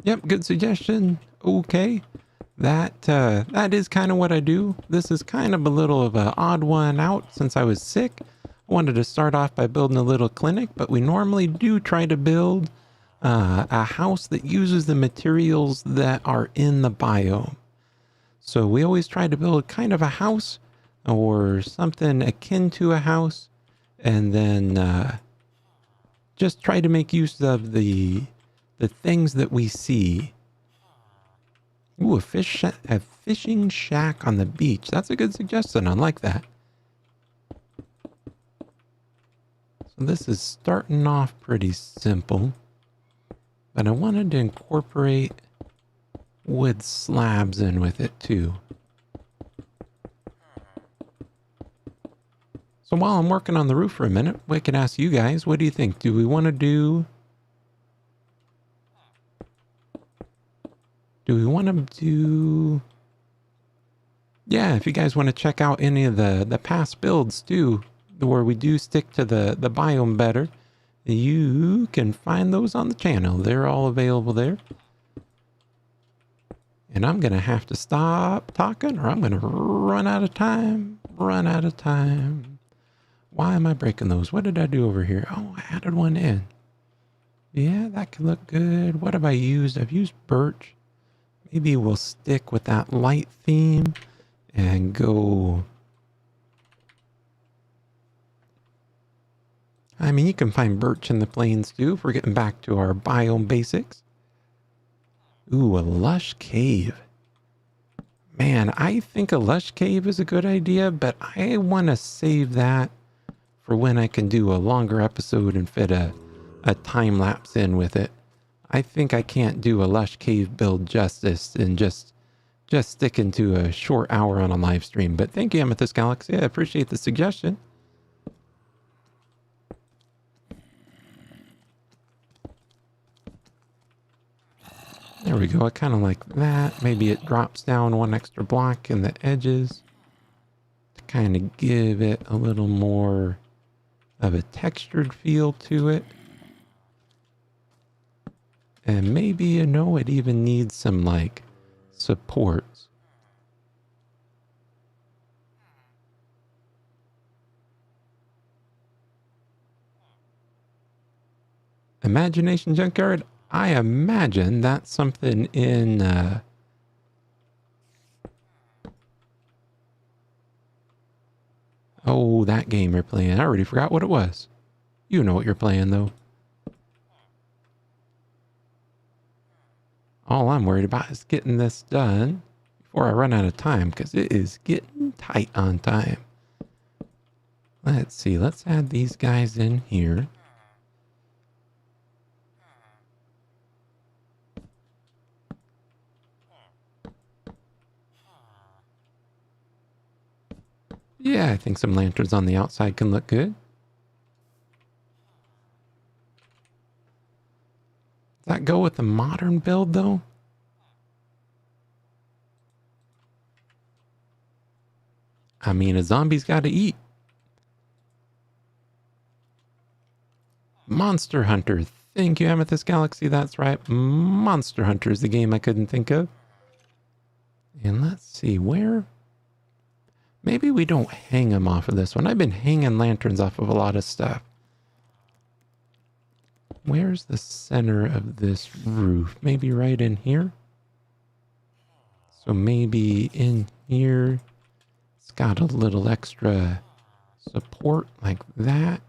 Yep, good suggestion. Okay. That is kind of what I do. This is kind of a little of an odd one out since I was sick. I wanted to start off by building a little clinic, but we normally do try to build a house that uses the materials that are in the biome. So we always try to build kind of a house or something akin to a house, and then just try to make use of the things that we see. Ooh, a fishing shack on the beach. That's a good suggestion. I like that. So So this is starting off pretty simple, but I wanted to incorporate wood slabs in with it too. So while I'm working on the roof for a minute, we could ask you guys, what do you think? Do we want to do... Yeah, if you guys want to check out any of the past builds too, where we do stick to the biome better, you can find those on the channel. They're all available there. And I'm going to have to stop talking or I'm going to run out of time. Why am I breaking those? What did I do over here? Oh, I added one in. Yeah, that could look good. What have I used? I've used birch. Maybe we'll stick with that light theme and go... I mean, you can find birch in the plains too if we're getting back to our biome basics. Ooh, a lush cave. Man, I think a lush cave is a good idea, but I want to save that for when I can do a longer episode and fit a time lapse in with it. I think I can't do a lush cave build justice and just sticking to a short hour on a live stream. But thank you, Amethyst Galaxy. I appreciate the suggestion. There we go. I kind of like that. Maybe it drops down one extra block in the edges to kind of give it a little more of a textured feel to it. And maybe, you know, it even needs some like supports. Imagination Junkyard? I imagine that's something in oh, that game you're playing. I already forgot what it was. You know what you're playing though. All I'm worried about is getting this done before I run out of time, because it is getting tight on time. Let's see. Let's add these guys in here. Yeah, I think some lanterns on the outside can look good. Does that go with the modern build, though? I mean, a zombie's got to eat. Monster Hunter. Thank you, Amethyst Galaxy. That's right. Monster Hunter is the game I couldn't think of. And let's see, where... Maybe we don't hang them off of this one. I've been hanging lanterns off of a lot of stuff. Where's the center of this roof? Maybe right in here? So maybe in here, it's got a little extra support like that.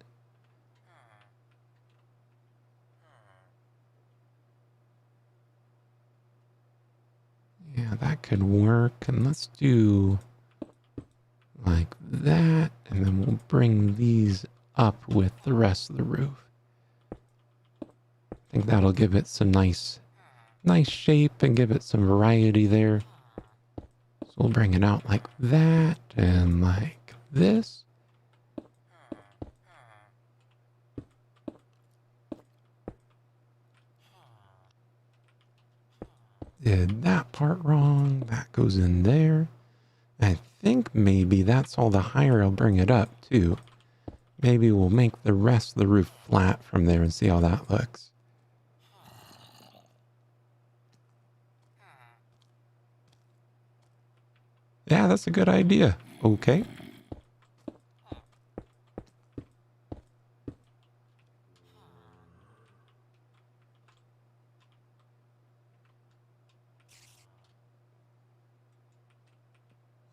Yeah, that could work. And let's do like that. And then we'll bring these up with the rest of the roof. I think that'll give it some nice shape and give it some variety there. So we'll bring it out like that and like this. Did that part wrong. That goes in there. I think maybe that's all the higher I'll bring it up too. Maybe we'll make the rest of the roof flat from there and see how that looks. Yeah, that's a good idea. Okay.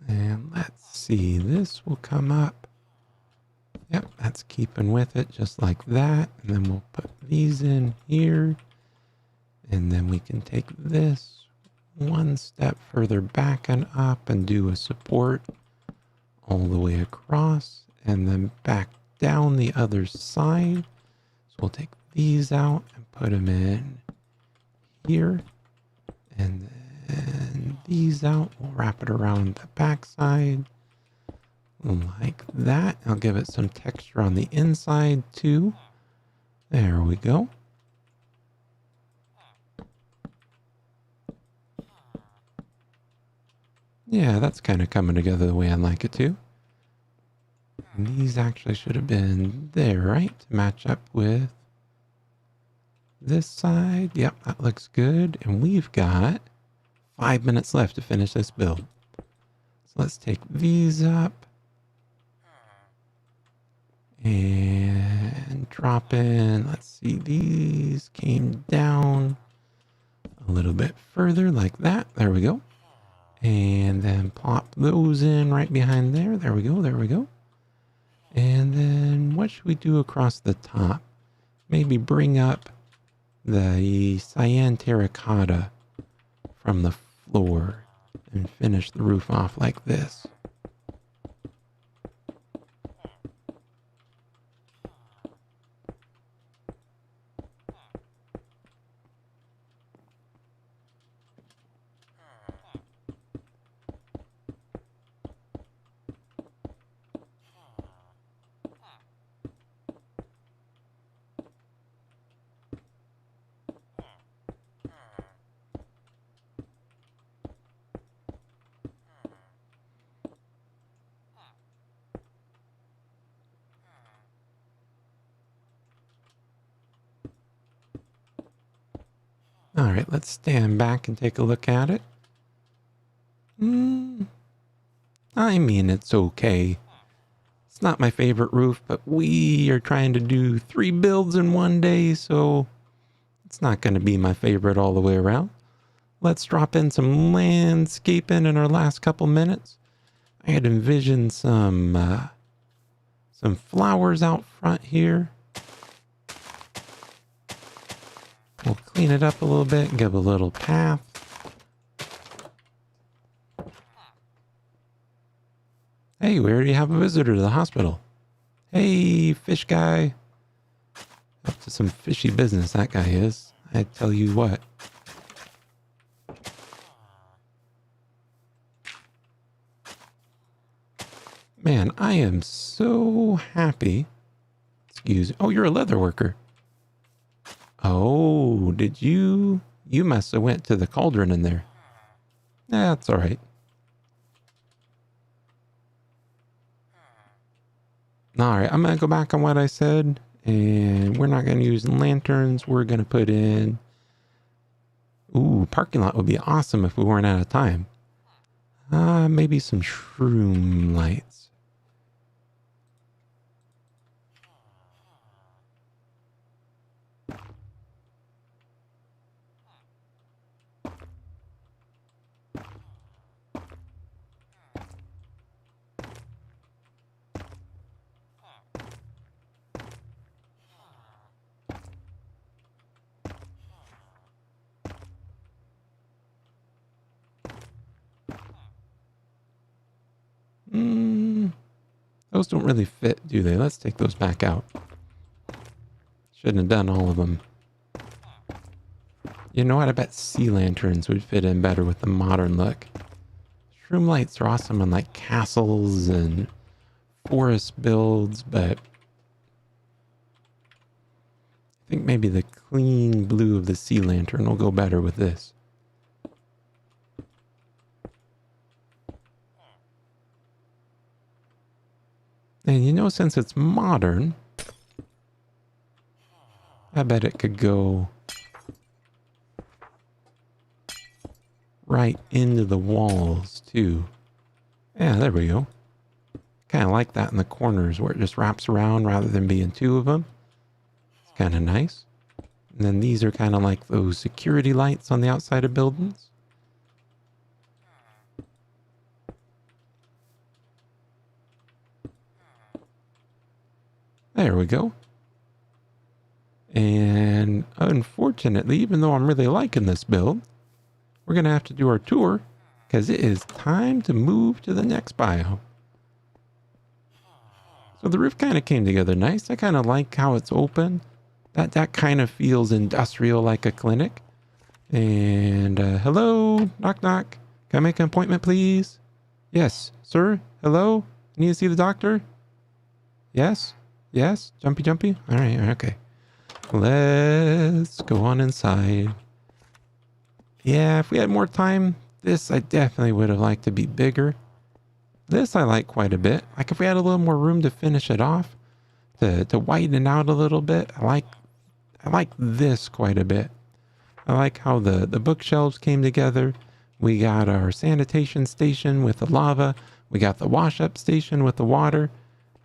And let's see, this will come up. Yep, that's keeping with it just like that. And then we'll put these in here. And then we can take this one step further back and up and do a support all the way across and then back down the other side. So we'll take these out and put them in here. And then these out. We'll wrap it around the back side like that. I'll give it some texture on the inside too. There we go. Yeah, that's kind of coming together the way I like it to. And these actually should have been there, right? To match up with this side. Yep, that looks good. And we've got 5 minutes left to finish this build. So let's take these up. And drop in. Let's see, these came down a little bit further like that. There we go. And then plop those in right behind there. There we go. There we go. And then what should we do across the top? Maybe bring up the cyan terracotta from the floor and finish the roof off like this. All right, let's stand back and take a look at it. I mean, it's okay. It's not my favorite roof, but we are trying to do 3 builds in one day, so it's not going to be my favorite all the way around. Let's drop in some landscaping in our last couple minutes. I had envisioned some flowers out front here. We'll clean it up a little bit and give a little path. Hey, we already have a visitor to the hospital. Hey, fish guy. Up to some fishy business, that guy is. I tell you what. Man, I am so happy. Excuse me. Oh, you're a leather worker. Oh, did you? You must have went to the cauldron in there. That's all right. All right, I'm going to go back on what I said. And we're not going to use lanterns. We're going to put in... Ooh, parking lot would be awesome if we weren't out of time. Maybe some shroom lights. Those don't really fit, do they? Let's take those back out. Shouldn't have done all of them. You know what? I bet sea lanterns would fit in better with the modern look. Shroom lights are awesome on like castles and forest builds, but I think maybe the clean blue of the sea lantern will go better with this. And you know, since it's modern, I bet it could go right into the walls too. Yeah, there we go. Kind of like that in the corners where it just wraps around rather than being 2 of them. It's kind of nice. And then these are kind of like those security lights on the outside of buildings. There we go. And unfortunately, even though I'm really liking this build, we're going to have to do our tour because it is time to move to the next biome. So the roof kind of came together nice. I kind of like how it's open. That kind of feels industrial, like a clinic. And hello, knock knock. Can I make an appointment, please? Yes, sir. Hello. Need to see the doctor? Yes. Yes. Jumpy, jumpy. All right. Okay. Let's go on inside. Yeah, if we had more time, this I definitely would have liked to be bigger. This I like quite a bit. Like if we had a little more room to finish it off, to widen out a little bit. I like this quite a bit. I like how the bookshelves came together. We got our sanitation station with the lava. We got the wash up station with the water.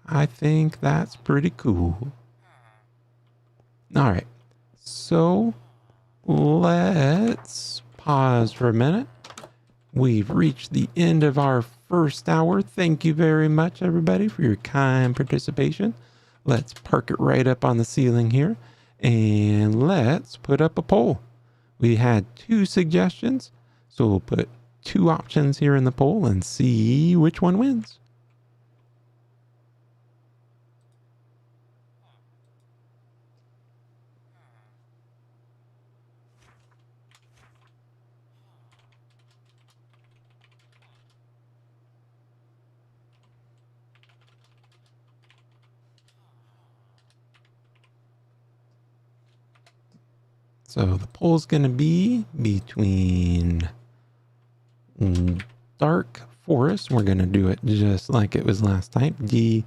I think that's pretty cool. All right. So let's pause for a minute. We've reached the end of our first hour. Thank you very much, everybody, for your kind participation. Let's park it right up on the ceiling here. And let's put up a poll. We had 2 suggestions. So we'll put 2 options here in the poll and see which one wins. So the poll is going to be between dark forest. We're going to do it just like it was last time. D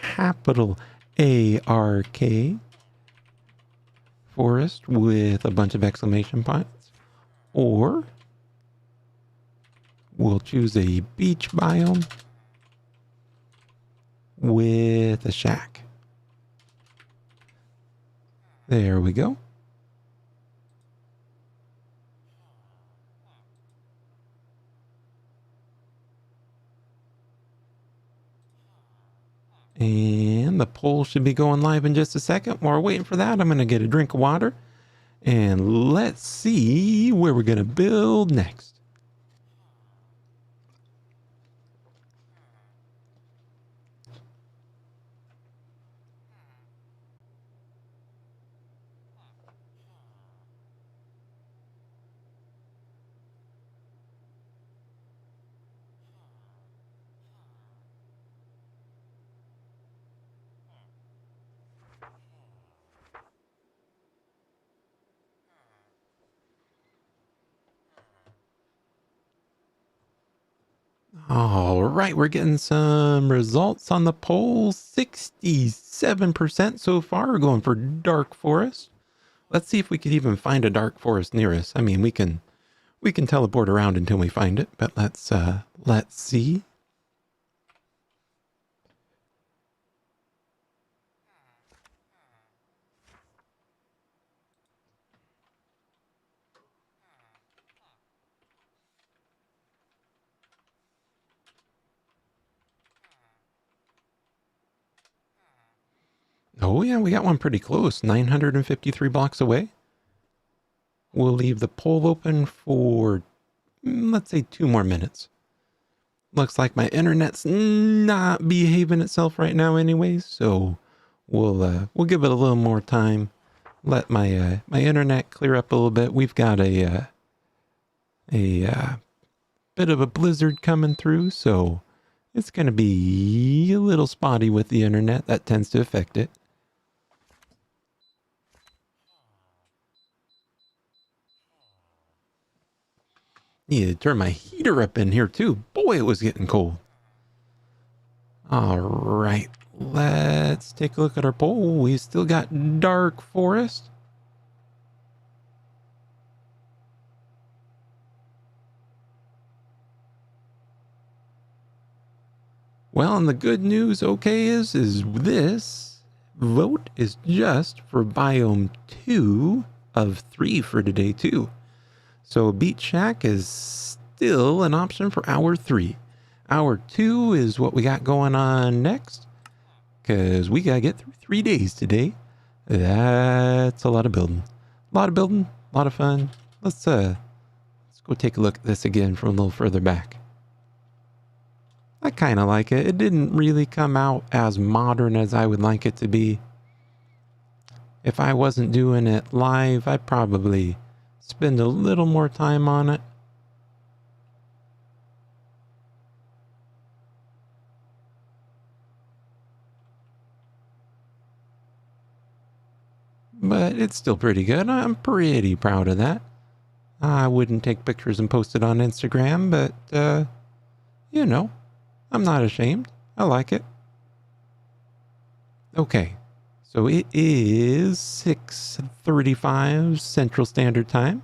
capital ARK forest with a bunch of exclamation points. Or we'll choose a beach biome with a shack. There we go. And the poll should be going live in just a second. While we're waiting for that, I'm going to get a drink of water. And let's see where we're going to build next. All right, we're getting some results on the poll. 67% so far are going for dark forest. Let's see if we could even find a dark forest near us. I mean, we can teleport around until we find it, but let's see. Oh yeah, we got one pretty close, 953 blocks away. We'll leave the poll open for, let's say, 2 more minutes. Looks like my internet's not behaving itself right now anyways, so we'll give it a little more time. Let my my internet clear up a little bit. We've got a bit of a blizzard coming through, so it's going to be a little spotty with the internet. That tends to affect it. Need to turn my heater up in here too. Boy, it was getting cold. All right, let's take a look at our poll. We still got dark forest. Well, and the good news, okay, is this vote is just for biome 2 of 3 for today too. So Beach Shack is still an option for hour 3. Hour 2 is what we got going on next, because we got to get through 3 days today. That's a lot of building. A lot of fun. Let's go take a look at this again from a little further back. I kind of like it. It didn't really come out as modern as I would like it to be. If I wasn't doing it live, I'd probably spend a little more time on it. But it's still pretty good. I'm pretty proud of that. I wouldn't take pictures and post it on Instagram, but, you know, I'm not ashamed. I like it. Okay, so it is 6:35 Central Standard Time.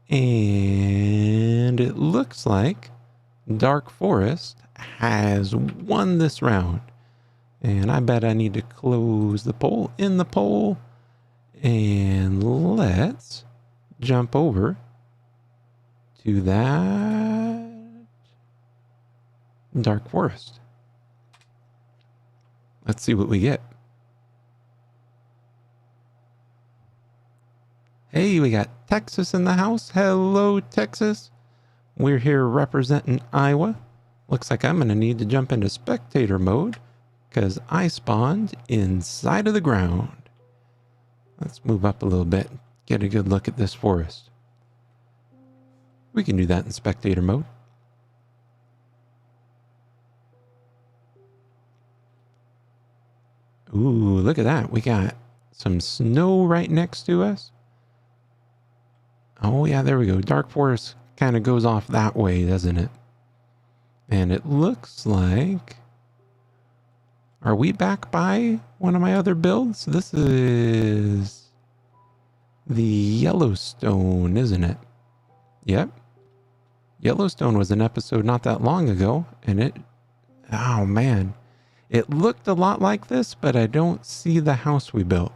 And it looks like Dark Forest has won this round. And I bet I need to close the poll in the poll. And let's jump over to that Dark Forest. Let's see what we get. Hey, we got Texas in the house. Hello, Texas. We're here representing Iowa. Looks like I'm going to need to jump into spectator mode because I spawned inside of the ground. Let's move up a little bit, get a good look at this forest. We can do that in spectator mode. Ooh, look at that. We got some snow right next to us. Oh yeah, there we go. Dark Forest kind of goes off that way, doesn't it? And it looks like... Are we back by one of my other builds? This is the Yellowstone, isn't it? Yep. Yellowstone was an episode not that long ago, and it... Oh man. It looked a lot like this, but I don't see the house we built.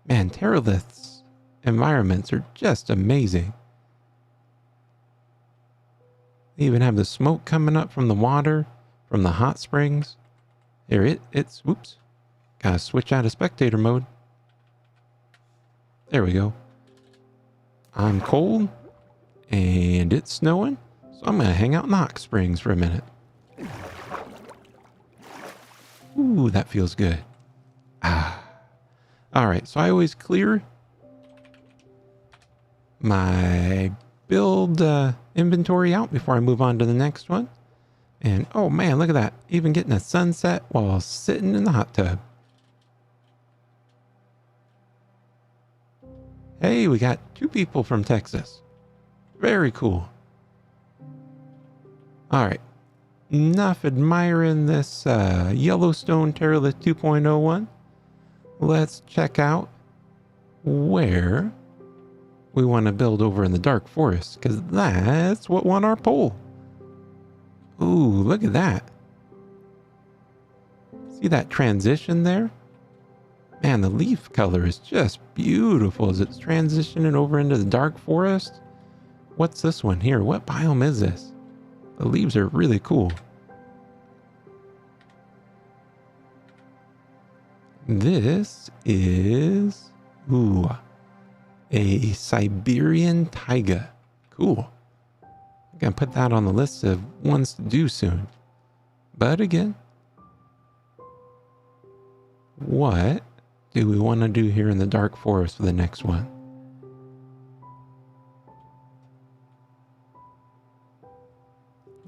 Man, Terralith's environments are just amazing. They even have the smoke coming up from the water, from the hot springs. Here, it's, whoops. Gotta switch out of spectator mode. There we go. I'm cold, and it's snowing, so I'm gonna hang out in hot springs for a minute. Ooh, that feels good. Ah. Alright, so I always clear my build inventory out before I move on to the next one. And oh man, look at that. Even getting a sunset while sitting in the hot tub. Hey, we got 2 people from Texas. Very cool. Alright. Enough admiring this Yellowstone Terralith 2.01. Let's check out where we want to build over in the Dark Forest, because that's what won our poll. Ooh, look at that. See that transition there? Man, the leaf color is just beautiful as it's transitioning over into the Dark Forest. What's this one here? What biome is this? The leaves are really cool. This is, ooh, a Siberian taiga. Cool. I'm going to put that on the list of ones to do soon. But again, what do we want to do here in the Dark Forest for the next one?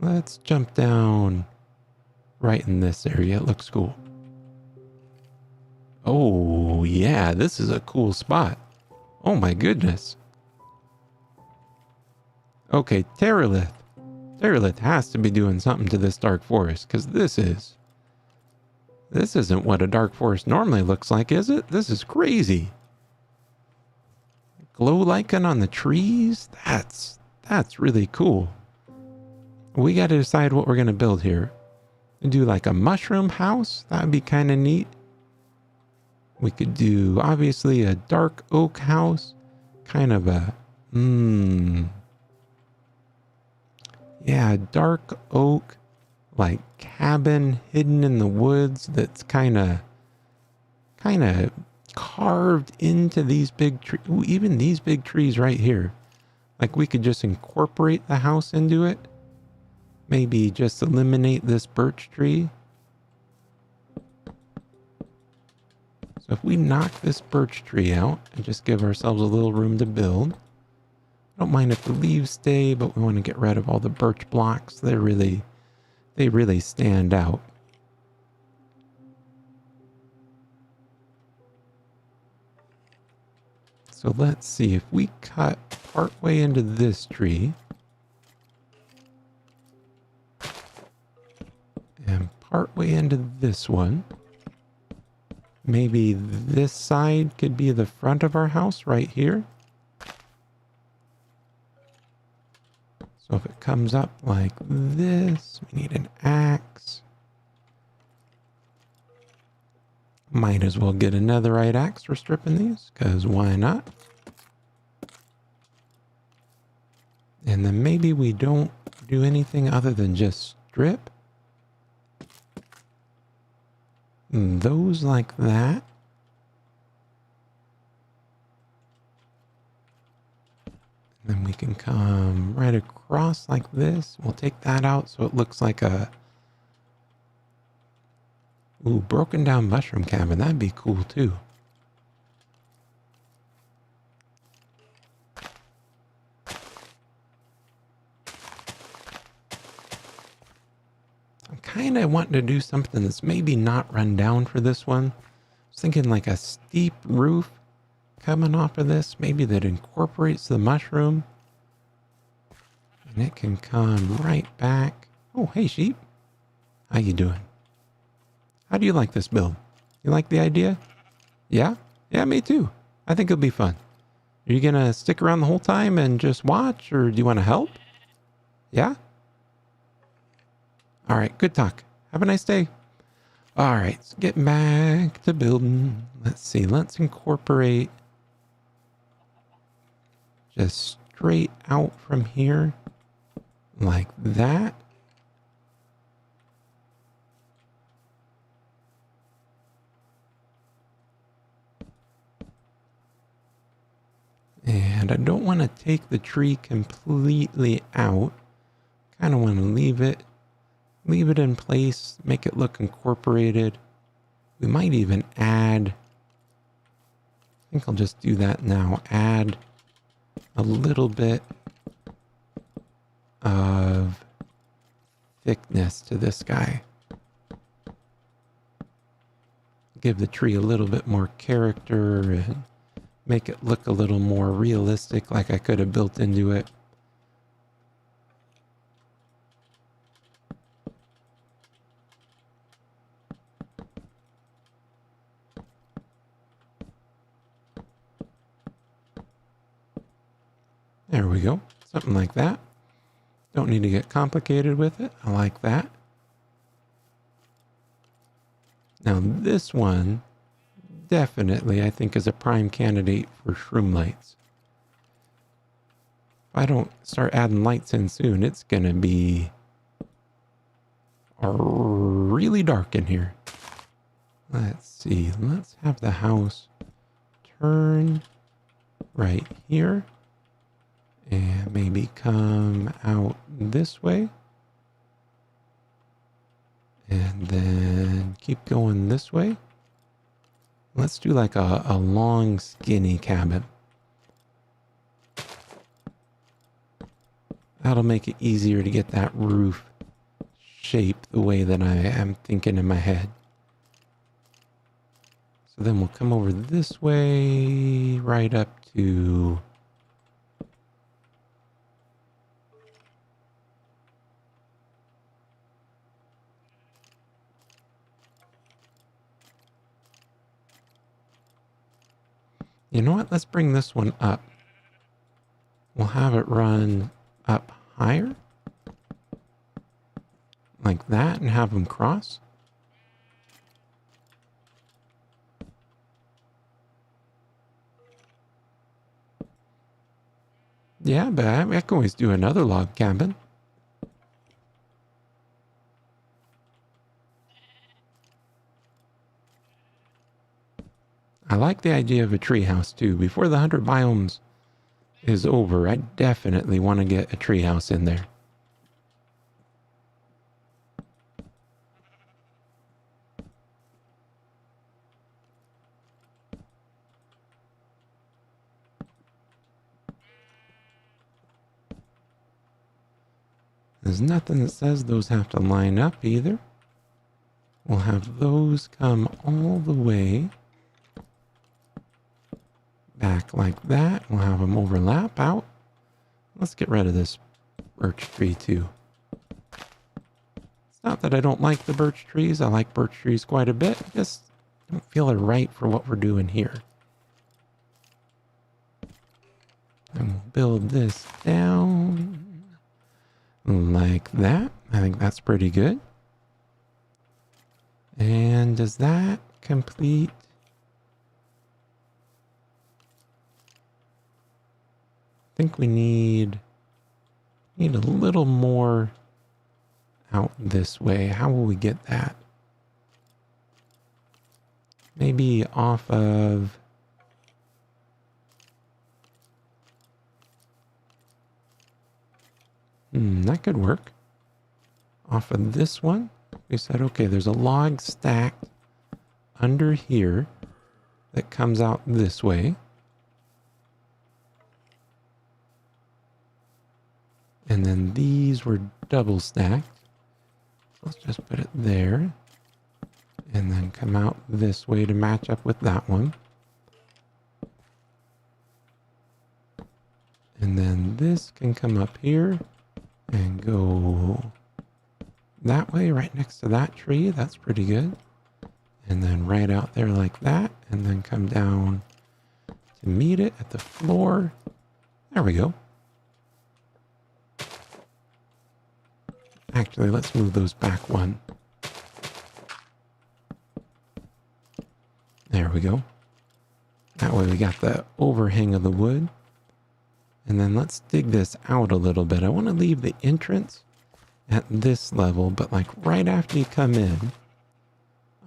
Let's jump down right in this area. It looks cool. Oh, yeah, this is a cool spot. Oh my goodness. Okay, Terralith. Terralith has to be doing something to this Dark Forest, because this isn't what a Dark Forest normally looks like, is it? This is crazy. Glow lichen on the trees? That's really cool. We got to decide what we're going to build here. Do like a mushroom house? That would be kind of neat. We could do, obviously, a dark oak house. Kind of a, yeah, dark oak, like cabin hidden in the woods that's kind of carved into these big trees. Even these big trees right here. Like we could just incorporate the house into it. Maybe just eliminate this birch tree. So if we knock this birch tree out and just give ourselves a little room to build. I don't mind if the leaves stay, but we want to get rid of all the birch blocks. They really stand out. So let's see if we cut partway into this tree and partway into this one. Maybe this side could be the front of our house right here. So if it comes up like this, we need an axe. Might as well get a netherite axe for stripping these, because why not? And then maybe we don't do anything other than just strip those like that. And then we can come right across like this. We'll take that out so it looks like a broken down mushroom cabin. That'd be cool too. I'm kind of wanting to do something that's maybe not run down for this one. I was thinking like a steep roof coming off of this. Maybe that incorporates the mushroom. And it can come right back. Oh, hey sheep. How you doing? How do you like this build? You like the idea? Yeah? Yeah, me too. I think it'll be fun. Are you gonna stick around the whole time and just watch, or do you want to help? Yeah? All right, good talk. Have a nice day. All right, let's get back to building. Let's see, let's incorporate just straight out from here like that. And I don't want to take the tree completely out. Kind of want to leave it in place, make it look incorporated. We might even add, I think I'll just do that now, add a little bit of thickness to this guy. Give the tree a little bit more character and make it look a little more realistic, like I could have built into it. There we go. Something like that. Don't need to get complicated with it. I like that. Now this one definitely I think is a prime candidate for shroom lights. If I don't start adding lights in soon, it's gonna be really dark in here. Let's see. Let's have the house turn right here. And maybe come out this way. And then keep going this way. Let's do like a long, skinny cabin. That'll make it easier to get that roof shaped the way that I am thinking in my head. So then we'll come over this way, right up to... You know what? Let's bring this one up. We'll have it run up higher. Like that, and have them cross. Yeah, but I can always do another log cabin. I like the idea of a tree house too. Before the 100 biomes is over, I definitely want to get a treehouse in there. There's nothing that says those have to line up either. We'll have those come all the way back like that. We'll have them overlap out. Let's get rid of this birch tree too. It's not that I don't like the birch trees. I like birch trees quite a bit. I just don't feel they're right for what we're doing here. And we'll build this down like that. I think that's pretty good. And does that complete? I think we need a little more out this way. How will we get that? Maybe off of... that could work. Off of this one, we said, okay, there's a log stacked under here that comes out this way. And then these were double stacked. Let's just put it there. And then come out this way to match up with that one. And then this can come up here and go that way, right next to that tree. That's pretty good. And then right out there like that. And then come down to meet it at the floor. There we go. Actually, let's move those back one. There we go. That way we got the overhang of the wood. And then let's dig this out a little bit. I want to leave the entrance at this level, but like right after you come in,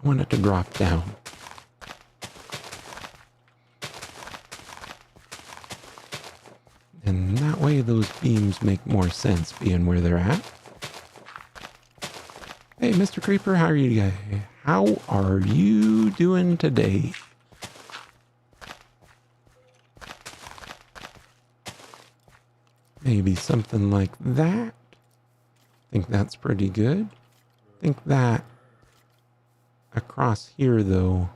I want it to drop down. And that way those beams make more sense being where they're at. Hey, Mr. Creeper, how are you guys? How are you doing today? Maybe something like that. I think that's pretty good. I think that across here, though,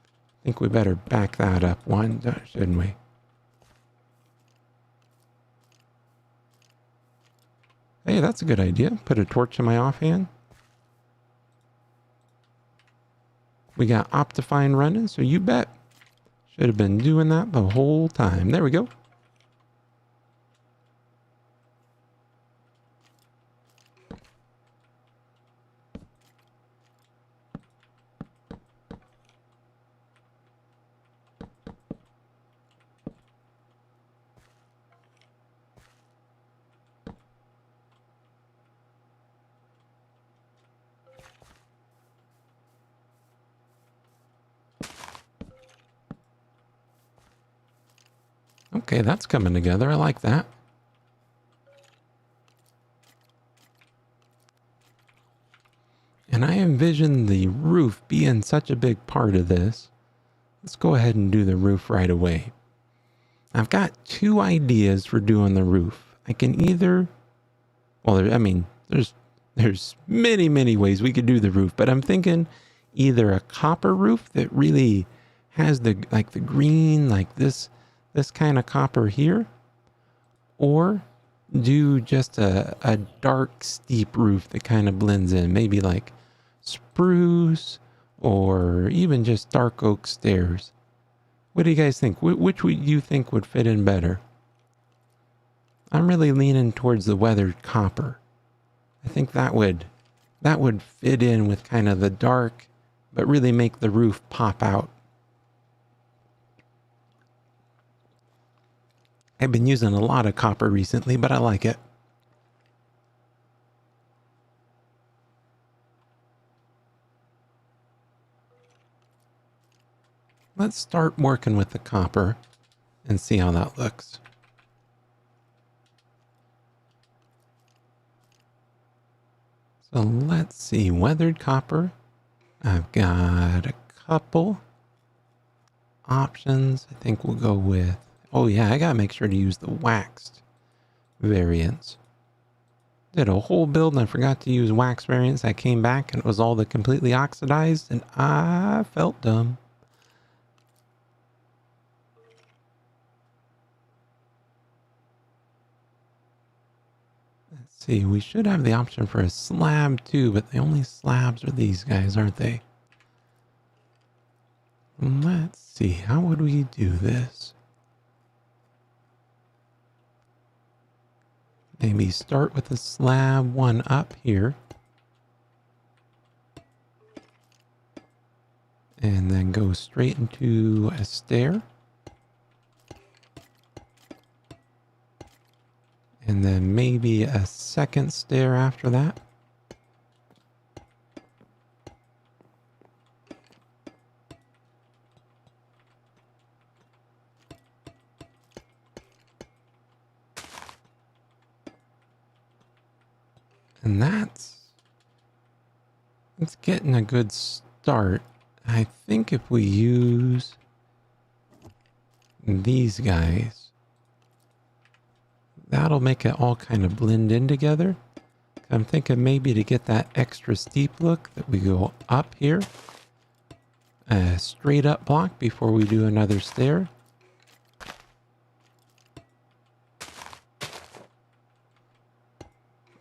I think we better back that up one, shouldn't we? Hey, that's a good idea. Put a torch in my offhand. We got Optifine running, so you bet. Should have been doing that the whole time. There we go. Okay, that's coming together. I like that. And I envision the roof being such a big part of this. Let's go ahead and do the roof right away. I've got two ideas for doing the roof. I can either, well, there's many ways we could do the roof, but I'm thinking either a copper roof that really has the green, like this kind of copper here, or do just a dark steep roof that kind of blends in, maybe like spruce or even just dark oak stairs. What do you guys think? Which would you think would fit in better? I'm really leaning towards the weathered copper. I think that would fit in with kind of the dark, but really make the roof pop out. I've been using a lot of copper recently, but I like it. Let's start working with the copper and see how that looks. So let's see, weathered copper. I've got a couple options. I think we'll go with, oh yeah, I gotta make sure to use the waxed variants. Did a whole build and I forgot to use wax variants. I came back and it was all the completely oxidized and I felt dumb. Let's see, we should have the option for a slab too, but the only slabs are these guys, aren't they? Let's see, how would we do this? Maybe start with a slab one up here. And then go straight into a stair. And then maybe a second stair after that. And it's getting a good start. I think if we use these guys, that'll make it all kind of blend in together. I'm thinking maybe to get that extra steep look that we go up here, a straight up block before we do another stair.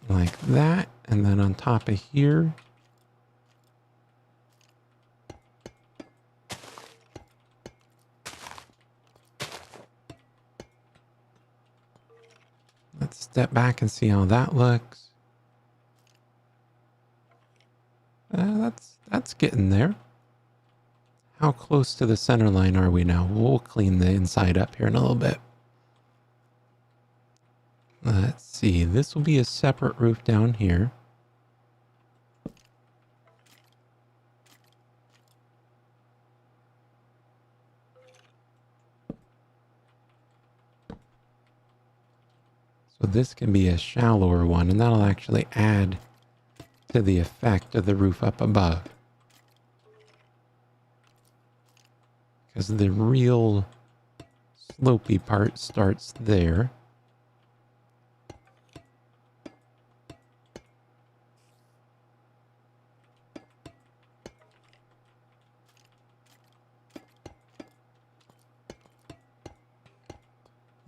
Like that, and then on top of here, let's step back and see how that looks. That's getting there. How close to the center line are we now? We'll clean the inside up here in a little bit. Let's see, this will be a separate roof down here. So this can be a shallower one, and that'll actually add to the effect of the roof up above. Because the real slopey part starts there.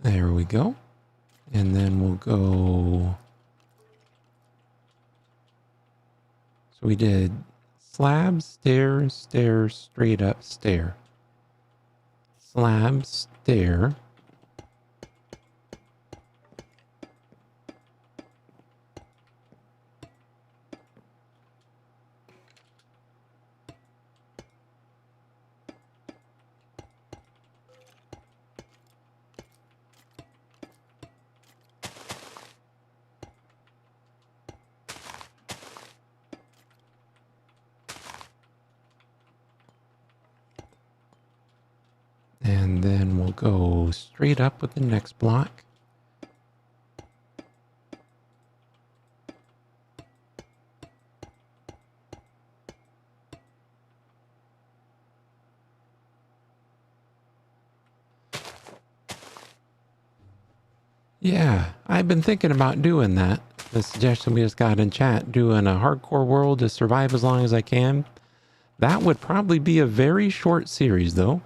There we go. And then we'll go. So we did slab, stair, stair, straight up, stair. Slab, stair. And then we'll go straight up with the next block. Yeah, I've been thinking about doing that. The suggestion we just got in chat, doing a hardcore world to survive as long as I can. That would probably be a very short series though.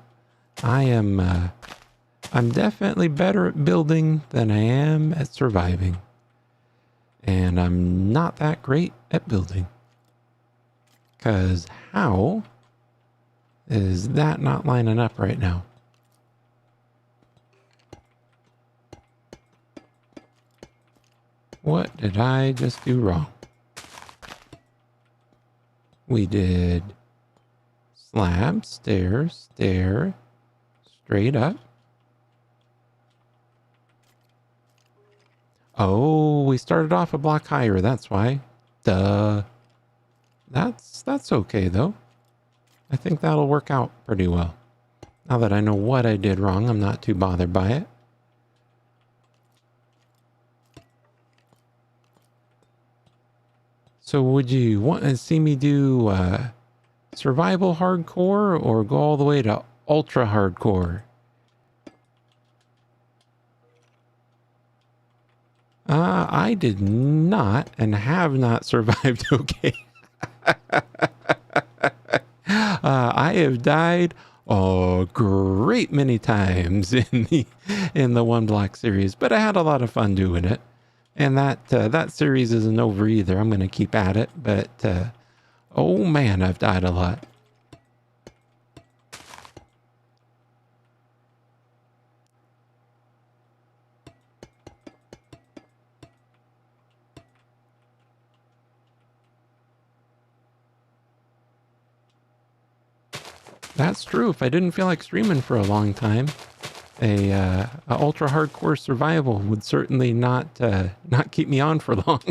I'm definitely better at building than I am at surviving. And I'm not that great at building. 'Cause how is that not lining up right now? What did I just do wrong? We did slab, stair, stair, straight up. Oh, we started off a block higher, that's why. Duh. That's okay though. I think that'll work out pretty well. Now that I know what I did wrong, I'm not too bothered by it. So would you want to see me do survival hardcore or go all the way to ultra hardcore? I did not and have not survived okay. I have died a great many times in the One Block series, but I had a lot of fun doing it. And that series isn't over either. I'm going to keep at it, but oh man, I've died a lot. That's true. If I didn't feel like streaming for a long time, a ultra hardcore survival would certainly not keep me on for long.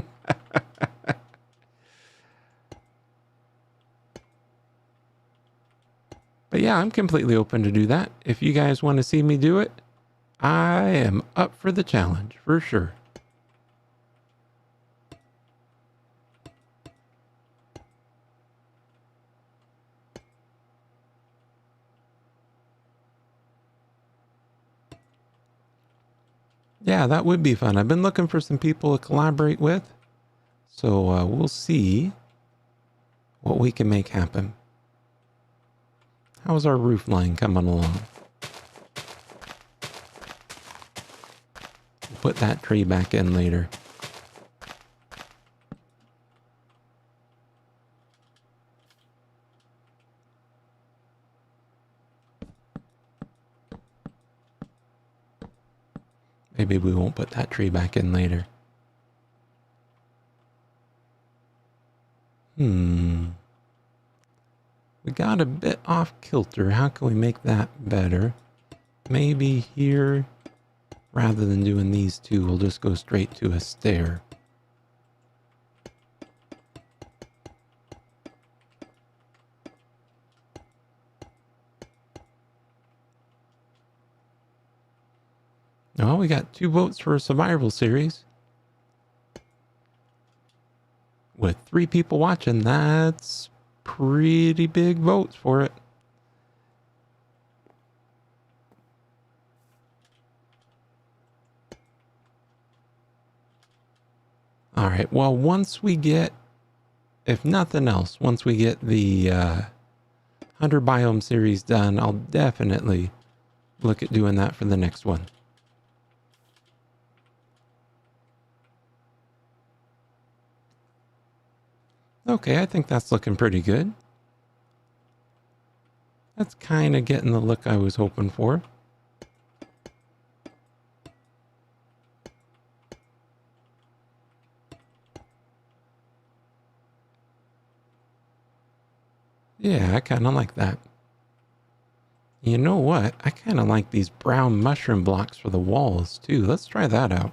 But yeah, I'm completely open to do that. If you guys want to see me do it, I am up for the challenge for sure. Yeah, that would be fun. I've been looking for some people to collaborate with. So we'll see what we can make happen. How's our roof line coming along? We'll put that tree back in later. Maybe we won't put that tree back in later. We got a bit off kilter. How can we make that better? Maybe here, rather than doing these two, we'll just go straight to a stair. Well, we got 2 votes for a survival series. With 3 people watching, that's pretty big votes for it. All right, well, once we get, if nothing else, once we get the 100 biome series done, I'll definitely look at doing that for the next one. Okay, I think that's looking pretty good. That's kind of getting the look I was hoping for. Yeah, I kind of like that. You know what? I kind of like these brown mushroom blocks for the walls too. Let's try that out.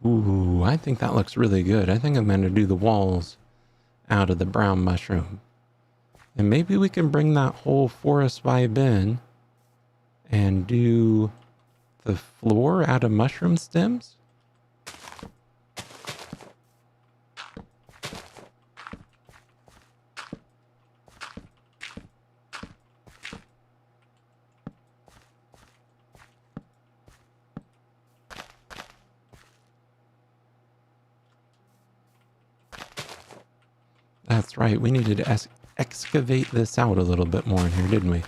Ooh, I think that looks really good. I think I'm going to do the walls out of the brown mushroom. And maybe we can bring that whole forest vibe in and do the floor out of mushroom stems. That's right. We needed to excavate this out a little bit more in here, didn't we?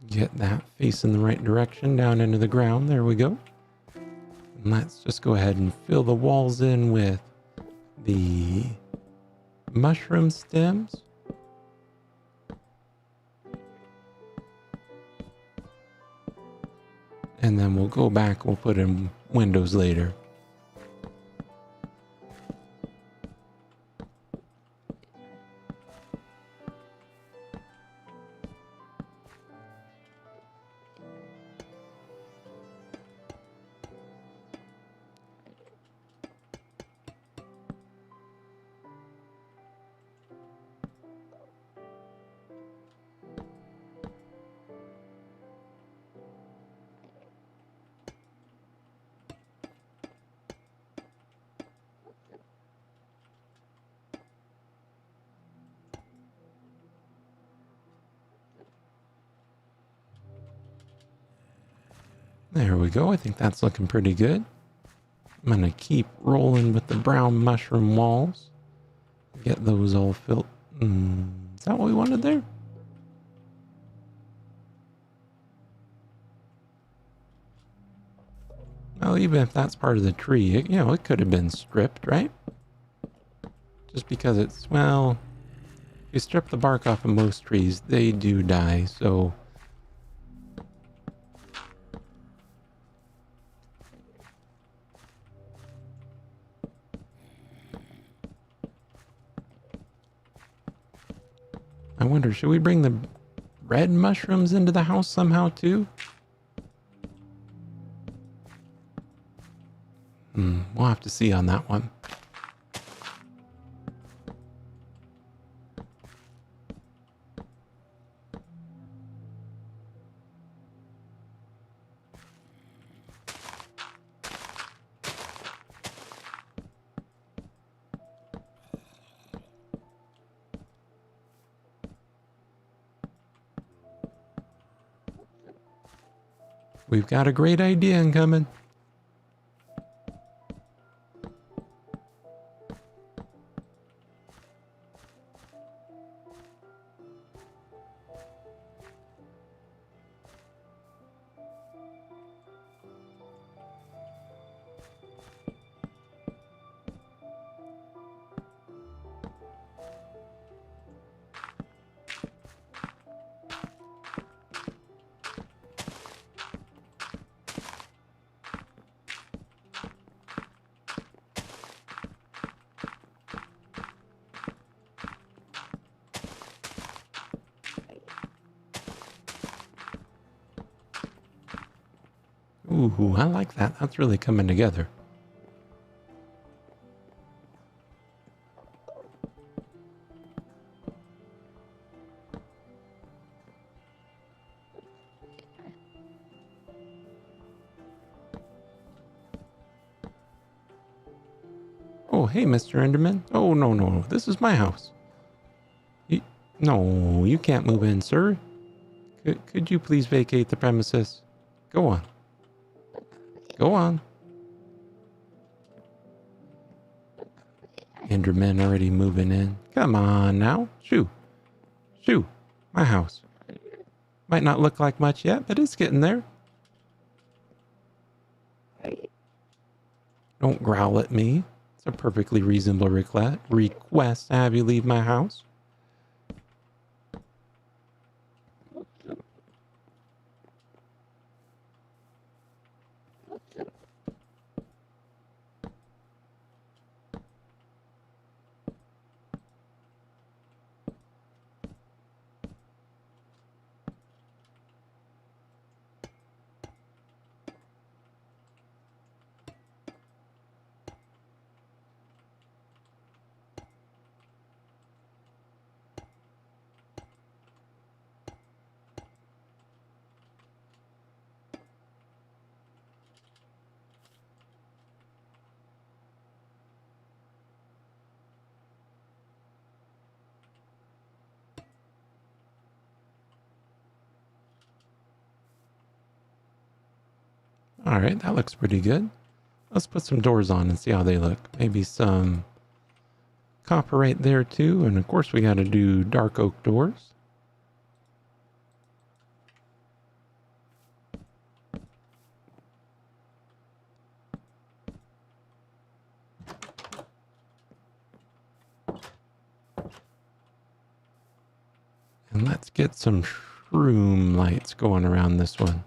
Get that facing the right direction down into the ground. There we go. And let's just go ahead and fill the walls in with the mushroom stems. And then we'll go back, we'll put in windows later. There we go. I think that's looking pretty good. I'm going to keep rolling with the brown mushroom walls. Get those all filled. Is that what we wanted there? Well, even if that's part of the tree, it could have been stripped, right? Just because it's, well, if you strip the bark off of most trees, they do die, so... I wonder, should we bring the red mushrooms into the house somehow too? We'll have to see on that one. We've got a great idea incoming. Ooh, I like that. That's really coming together. Oh, hey, Mr. Enderman. Oh, no, no. This is my house. No, you can't move in, sir. Could you please vacate the premises? Go on. Go on. Enderman already moving in. Come on now. Shoo. Shoo. My house. Might not look like much yet, but it's getting there. Don't growl at me. It's a perfectly reasonable request to have you leave my house. All right, that looks pretty good. Let's put some doors on and see how they look. Maybe some copper right there too. And of course we got to do dark oak doors. Let's get some shroom lights going around this one.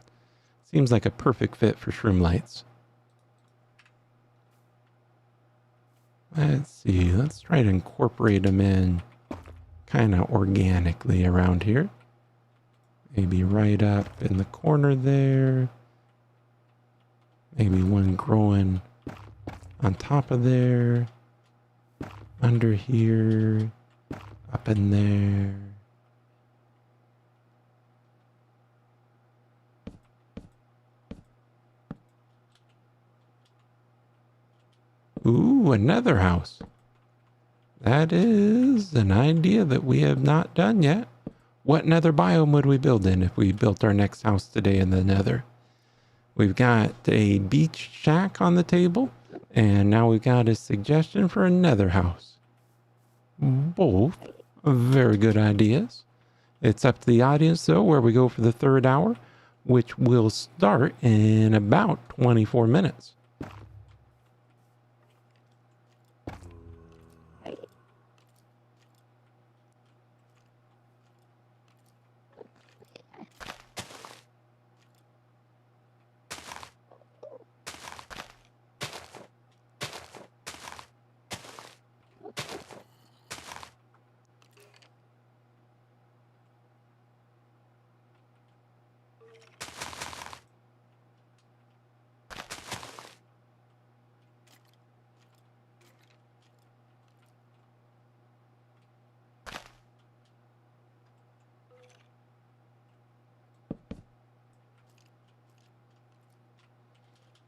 Seems like a perfect fit for shroom lights. Let's see. Let's try to incorporate them in kind of organically around here. Maybe right up in the corner there. Maybe one growing on top of there. Under here. Up in there. Ooh, another house. That is an idea that we have not done yet. What nether biome would we build in if we built our next house today in the nether? We've got a beach shack on the table, and now we've got a suggestion for a nether house. Both very good ideas. It's up to the audience, though, where we go for the third hour, which will start in about 24 minutes.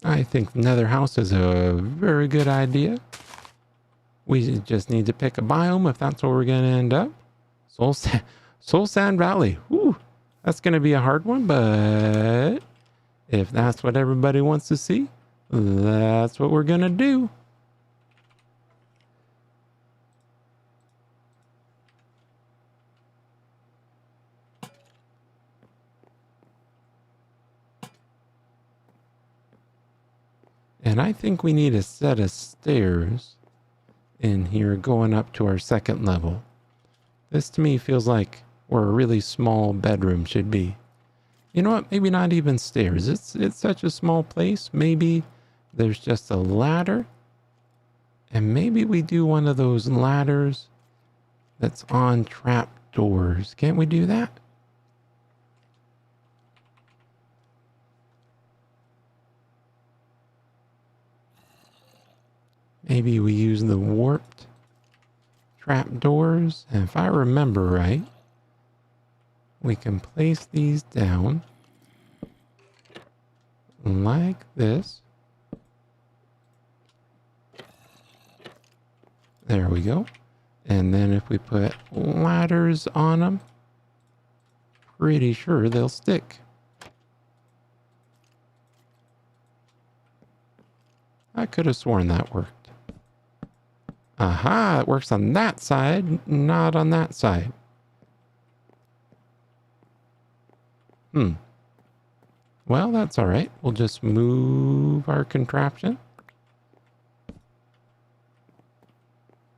I think nether house is a very good idea. We just need to pick a biome if that's where we're going to end up. Soul Sand Valley. Whew, that's going to be a hard one, but if that's what everybody wants to see, that's what we're going to do. And I think we need a set of stairs in here going up to our second level. This to me feels like where a really small bedroom should be. You know what? Maybe not even stairs. It's such a small place. Maybe there's just a ladder. And maybe we do one of those ladders that's on trap doors. Can't we do that? Maybe we use the warped trap doors. And if I remember right, we can place these down like this. There we go. And then if we put ladders on them, pretty sure they'll stick. I could have sworn that worked. Aha, it works on that side, not on that side. Well, that's all right. We'll just move our contraption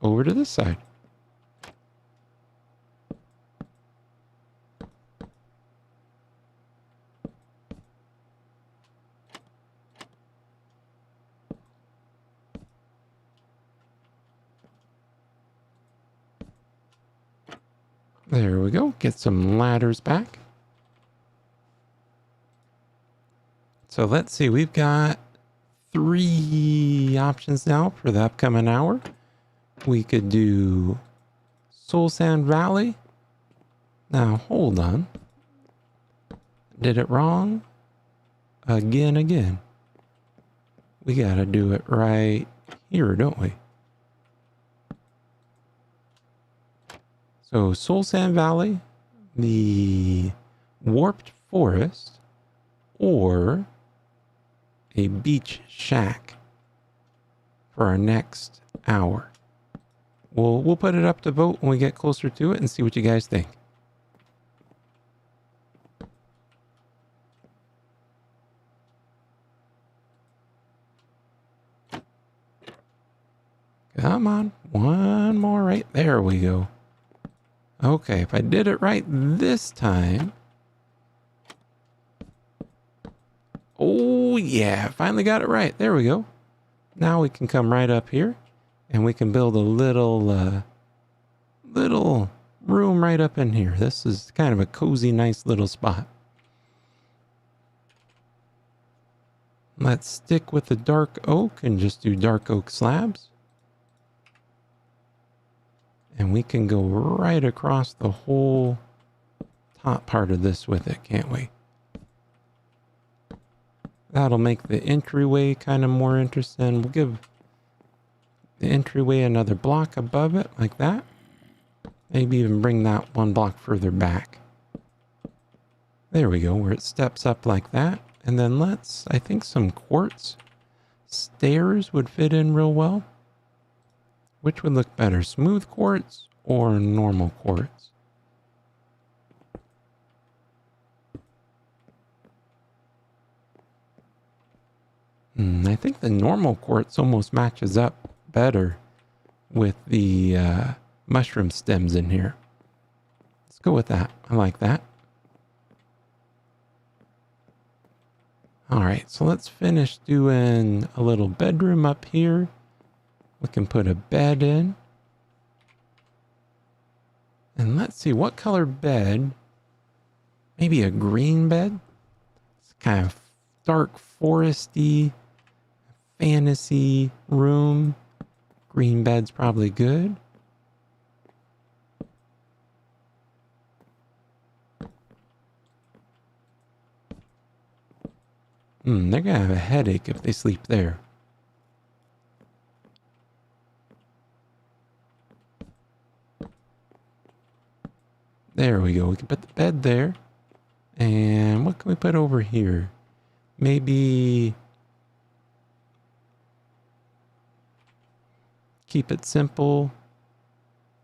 over to this side. There we go. Get some ladders back. So let's see. We've got 3 options now for the upcoming hour. We could do Soul Sand Valley. Now, hold on. Did it wrong? Again. We gotta do it right here, don't we? So Soul Sand Valley, the Warped Forest, or a beach shack for our next hour. We'll put it up to vote when we get closer to it and see what you guys think. Come on, one more right there we go. Okay, if I did it right this time. Oh yeah, finally got it right. There we go. Now we can come right up here and we can build a little room right up in here. This is kind of a cozy, nice little spot. Let's stick with the dark oak and just do dark oak slabs. And we can go right across the whole top part of this with it, can't we? That'll make the entryway kind of more interesting. We'll give the entryway another block above it, like that. Maybe even bring that one block further back. There we go, where it steps up like that. And then I think some quartz stairs would fit in real well. Which would look better, smooth quartz or normal quartz? I think the normal quartz almost matches up better with the mushroom stems in here. Let's go with that. I like that. All right, so let's finish doing a little bedroom up here. We can put a bed in. And let's see, what color bed? Maybe a green bed? It's kind of dark foresty, fantasy room. Green bed's probably good. They're gonna have a headache if they sleep there. There we go. We can put the bed there. And what can we put over here? Maybe keep it simple.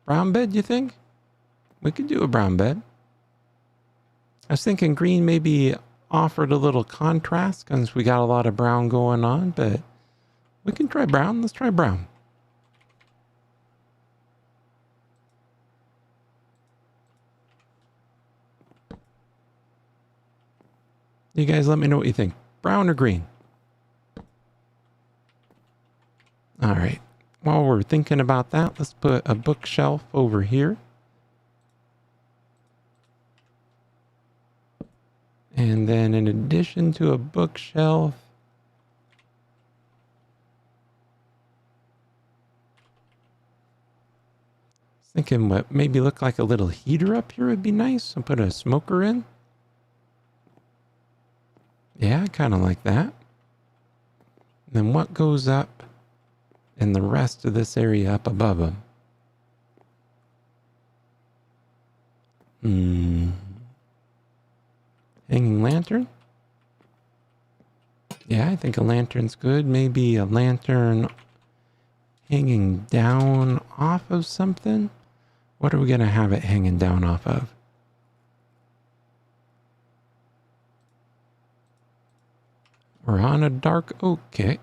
Brown bed, you think? We could do a brown bed. I was thinking green maybe offered a little contrast because we got a lot of brown going on, but we can try brown. Let's try brown. You guys let me know what you think. Brown or green? All right. While we're thinking about that, let's put a bookshelf over here. And then in addition to a bookshelf, thinking what maybe look like a little heater up here would be nice. I'll put a smoker in. Yeah, I kind of like that. And then what goes up in the rest of this area up above them? Hanging lantern? Yeah, I think a lantern's good. Maybe a lantern hanging down off of something. What are we going to have it hanging down off of? We're on a dark oak kick.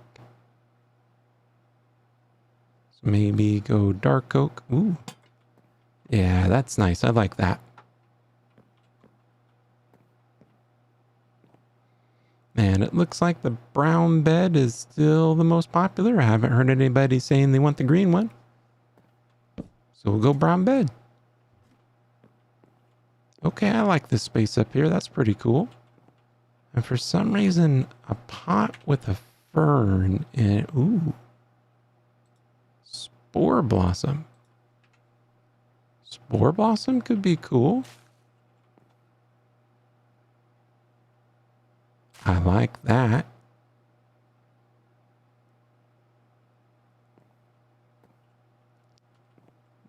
So maybe go dark oak. Ooh. Yeah, that's nice. I like that. And it looks like the brown bed is still the most popular. I haven't heard anybody saying they want the green one. So we'll go brown bed. Okay, I like this space up here. That's pretty cool. And for some reason, a pot with a fern in it. Ooh. Spore blossom. Spore blossom could be cool. I like that.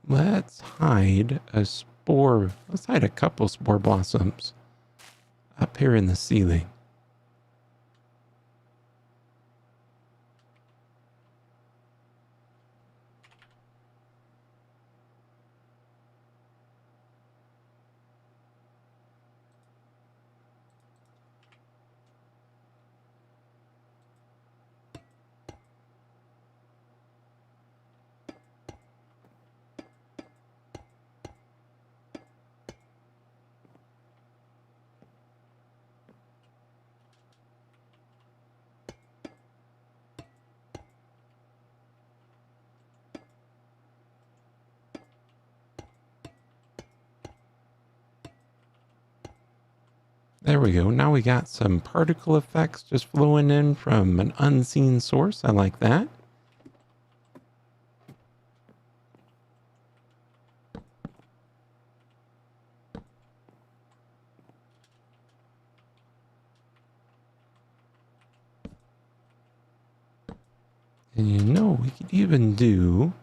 Let's hide a spore. Let's hide a couple spore blossoms up here in the ceiling. There we go. Now we got some particle effects just flowing in from an unseen source. I like that. And you know, we could even do...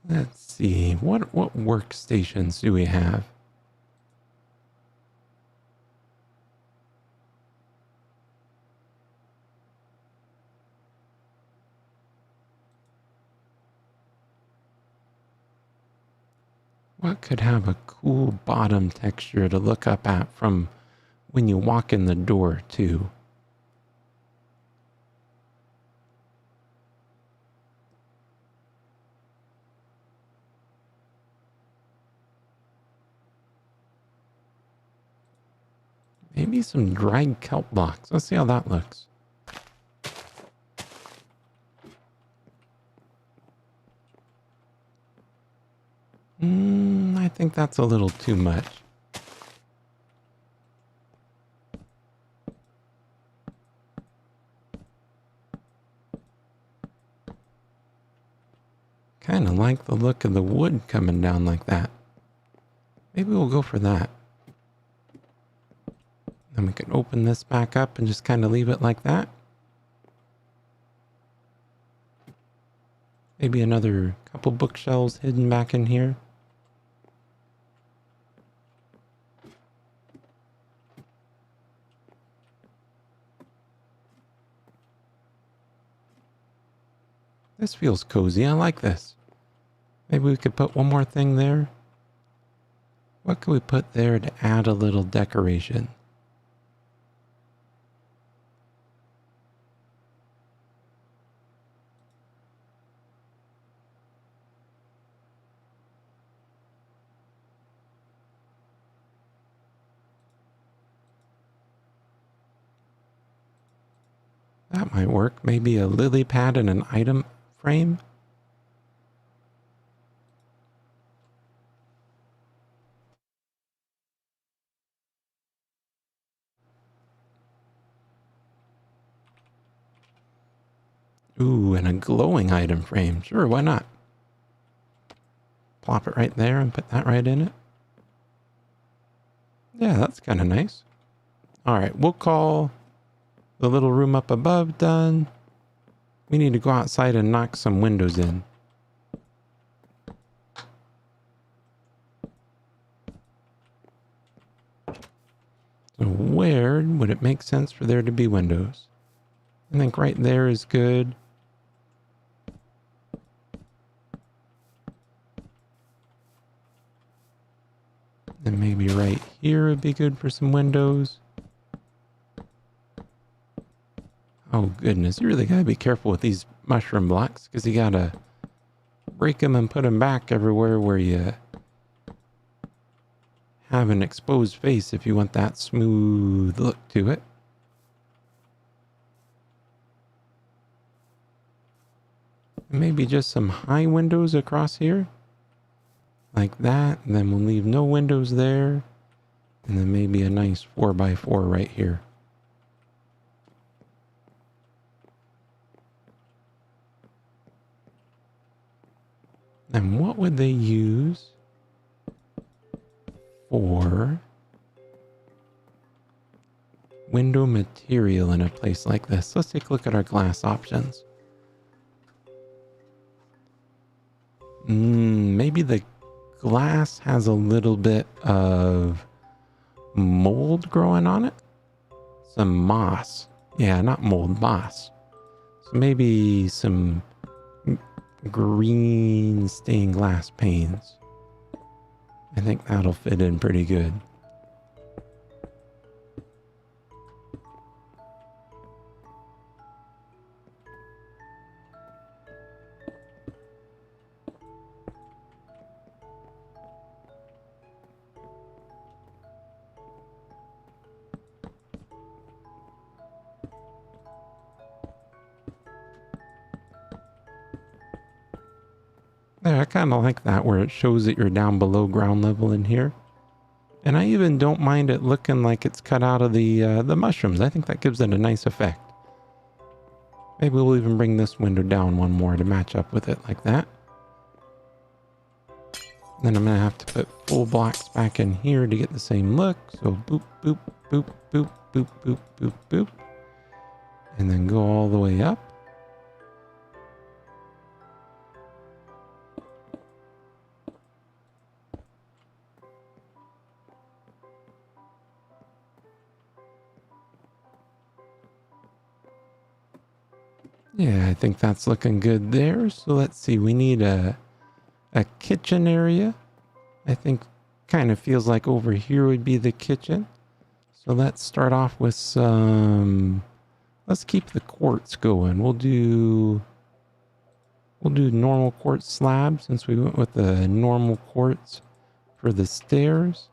Let's see, what workstations do we have? What could have a cool bottom texture to look up at from when you walk in the door too? Maybe some dried kelp blocks. Let's see how that looks. I think that's a little too much. Kind of like the look of the wood coming down like that. Maybe we'll go for that. Then we can open this back up and just kind of leave it like that. Maybe another couple bookshelves hidden back in here. This feels cozy. I like this. Maybe we could put one more thing there. What could we put there to add a little decoration? That might work. Maybe a lily pad and an item frame. Ooh, and a glowing item frame. Sure, why not? Plop it right there and put that right in it. Yeah, that's kind of nice. All right, we'll call the little room up above done. We need to go outside and knock some windows in. So where would it make sense for there to be windows? I think right there is good. And maybe right here would be good for some windows. Oh goodness, you really gotta be careful with these mushroom blocks because you gotta break them and put them back everywhere where you have an exposed face if you want that smooth look to it. Maybe just some high windows across here. Like that, and then we'll leave no windows there. And then maybe a nice 4x4 right here. And what would they use for window material in a place like this? Let's take a look at our glass options. Maybe the glass has a little bit of mold growing on it. Some moss. Yeah, not mold, moss. So maybe some green stained glass panes. I think that'll fit in pretty good. There, Yeah, I kind of like that where it shows that you're down below ground level in here. And I even don't mind it looking like it's cut out of the mushrooms. I think that gives it a nice effect. Maybe we'll even bring this window down one more to match up with it like that. Then I'm going to have to put full blocks back in here to get the same look. So boop, boop, boop, boop, boop, boop, boop, boop. And then go all the way up. Yeah, I think that's looking good there. So let's see, we need a kitchen area. I think kind of feels like over here would be the kitchen. So let's start off with some, let's keep the quartz going. We'll do normal quartz slab since we went with the normal quartz for the stairs.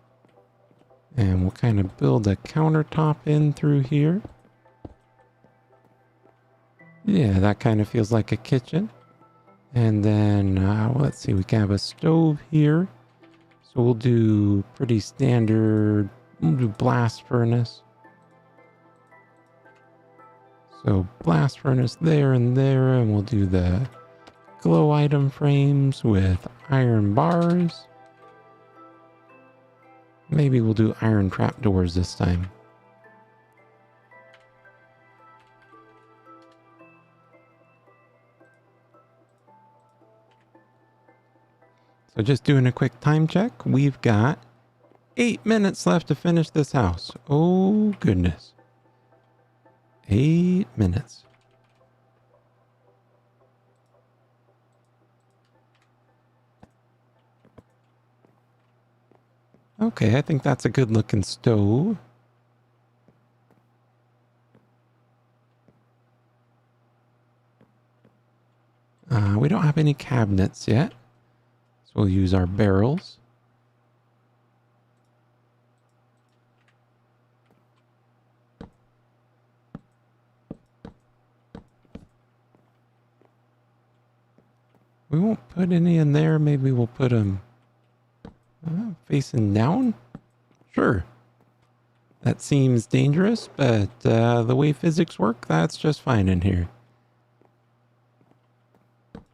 And we'll kind of build a countertop in through here. Yeah, that kind of feels like a kitchen. And then, let's see, we can have a stove here. So we'll do pretty standard, we'll do blast furnace. So blast furnace there, and we'll do the glow item frames with iron bars. Maybe we'll do iron trapdoors this time. So just doing a quick time check. We've got 8 minutes left to finish this house. Oh, goodness. 8 minutes. Okay, I think that's a good looking stove. We don't have any cabinets yet. So we'll use our barrels. We won't put any in there. Maybe we'll put them facing down. Sure. That seems dangerous, but the way physics work, that's just fine in here.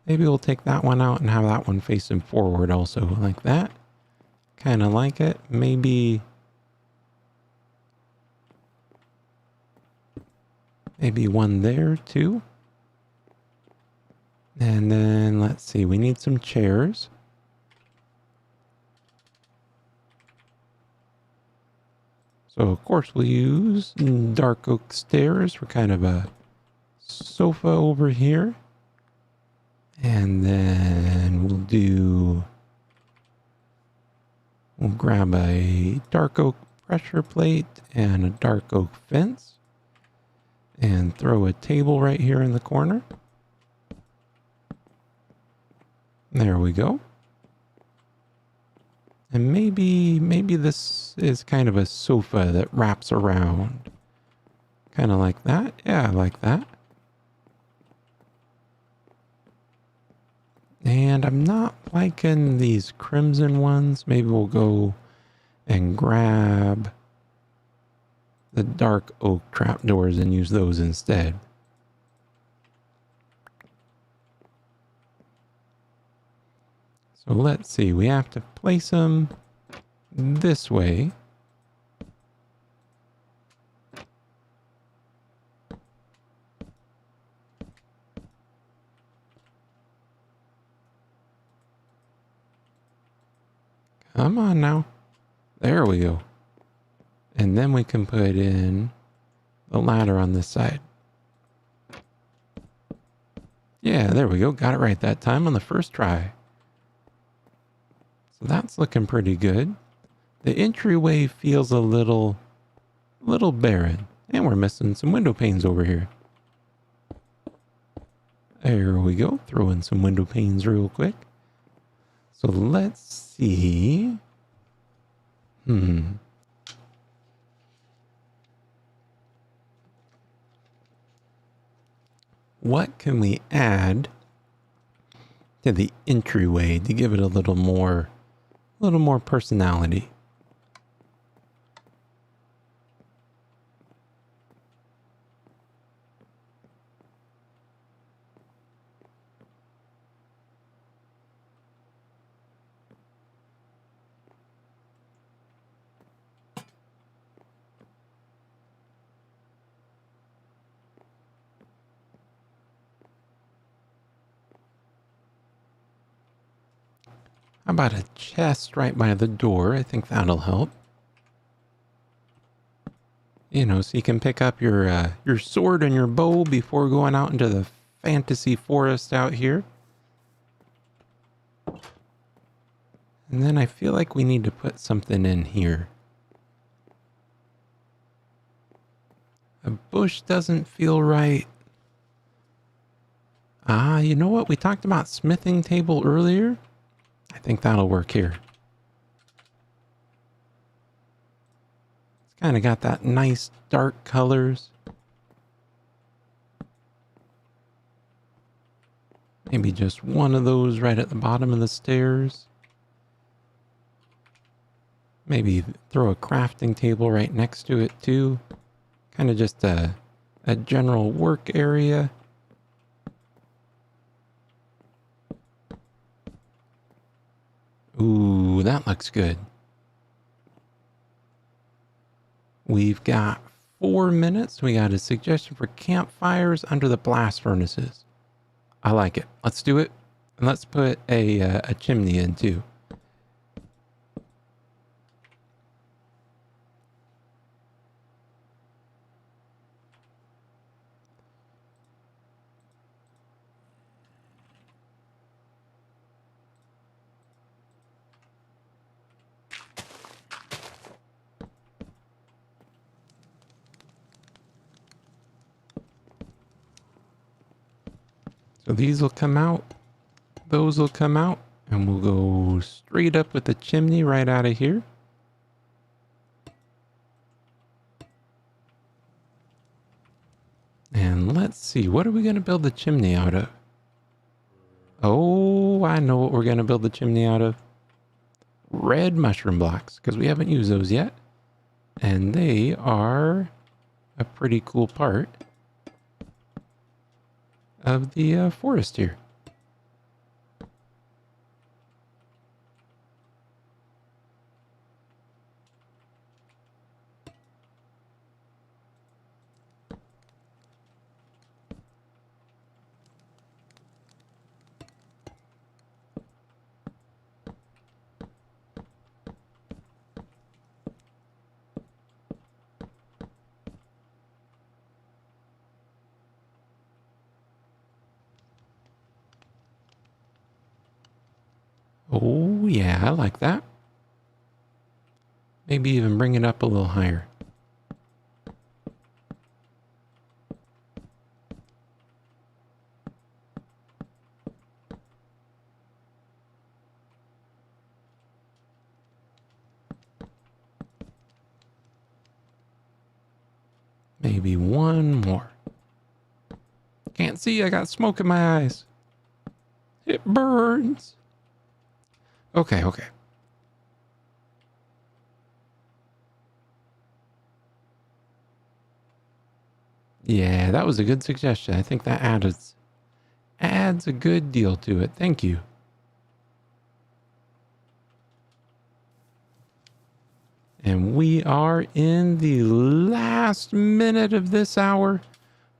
Maybe we'll take that one out and have that one facing forward also, like that. Kind of like it. Maybe one there too. And then let's see, we need some chairs. So of course we'll use dark oak stairs for kind of a sofa over here. And then we'll grab a dark oak pressure plate and a dark oak fence and throw a table right here in the corner. There we go. And maybe this is kind of a sofa that wraps around. Kind of like that. Yeah, like that. And I'm not liking these crimson ones. Maybe we'll go and grab the dark oak trapdoors and use those instead. So let's see, we have to place them this way. Come on now. There we go. And then we can put in the ladder on this side. Yeah, there we go. Got it right that time on the first try. So that's looking pretty good. The entryway feels a little barren. And we're missing some window panes over here. There we go. Throw in some window panes real quick. So let's see. What can we add to the entryway to give it a little more personality. How about a chest right by the door? I think that'll help. You know, so you can pick up your sword and your bow before going out into the fantasy forest out here. And then I feel like we need to put something in here. A bush doesn't feel right. Ah, you know what? We talked about smithing table earlier. I think that'll work here. It's kind of got that nice dark colors. Maybe just one of those right at the bottom of the stairs. Maybe throw a crafting table right next to it too. Kind of just a general work area. Ooh, that looks good. We've got 4 minutes. We got a suggestion for campfires under the blast furnaces. I like it. Let's do it. And let's put a chimney in too. So these will come out, those will come out, and we'll go straight up with the chimney right out of here. And let's see, what are we going to build the chimney out of? Oh, I know what we're going to build the chimney out of. Red mushroom blocks, because we haven't used those yet. And they are a pretty cool part of the forest here. Oh yeah, I like that. Maybe even bring it up a little higher. Maybe one more. Can't see, I got smoke in my eyes. It burns. Okay, okay. Yeah, that was a good suggestion. I think that adds a good deal to it. Thank you. And we are in the last minute of this hour.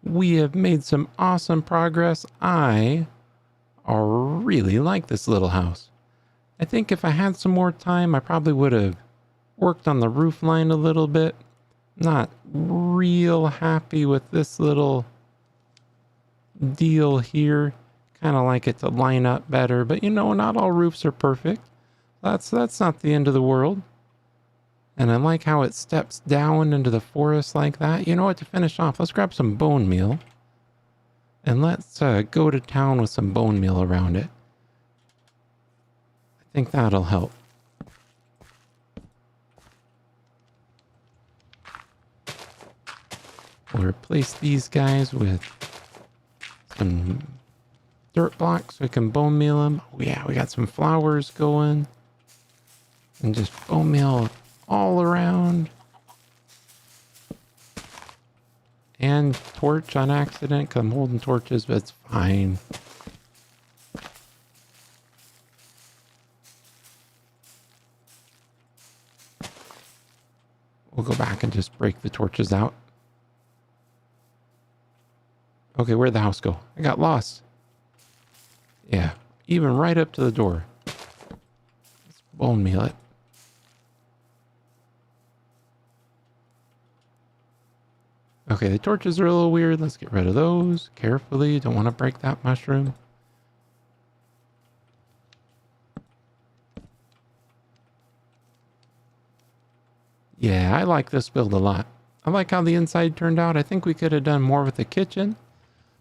We have made some awesome progress. I really like this little house. I think if I had some more time, I probably would have worked on the roof line a little bit. Not real happy with this little deal here. Kind of like it to line up better, but you know, not all roofs are perfect. That's not the end of the world. And I like how it steps down into the forest like that. You know what, to finish off, let's grab some bone meal. And let's go to town with some bone meal around it. I think that'll help. We'll replace these guys with some dirt blocks so we can bone meal them. Oh yeah, we got some flowers going. And just bone meal all around. And torch on accident, because I'm holding torches, but it's fine. We'll go back and just break the torches out. Okay, where'd the house go? I got lost. Yeah, even right up to the door. Let's bone meal it. Okay, the torches are a little weird. Let's get rid of those carefully. Don't want to break that mushroom. Yeah, I like this build a lot. I like how the inside turned out. I think we could have done more with the kitchen.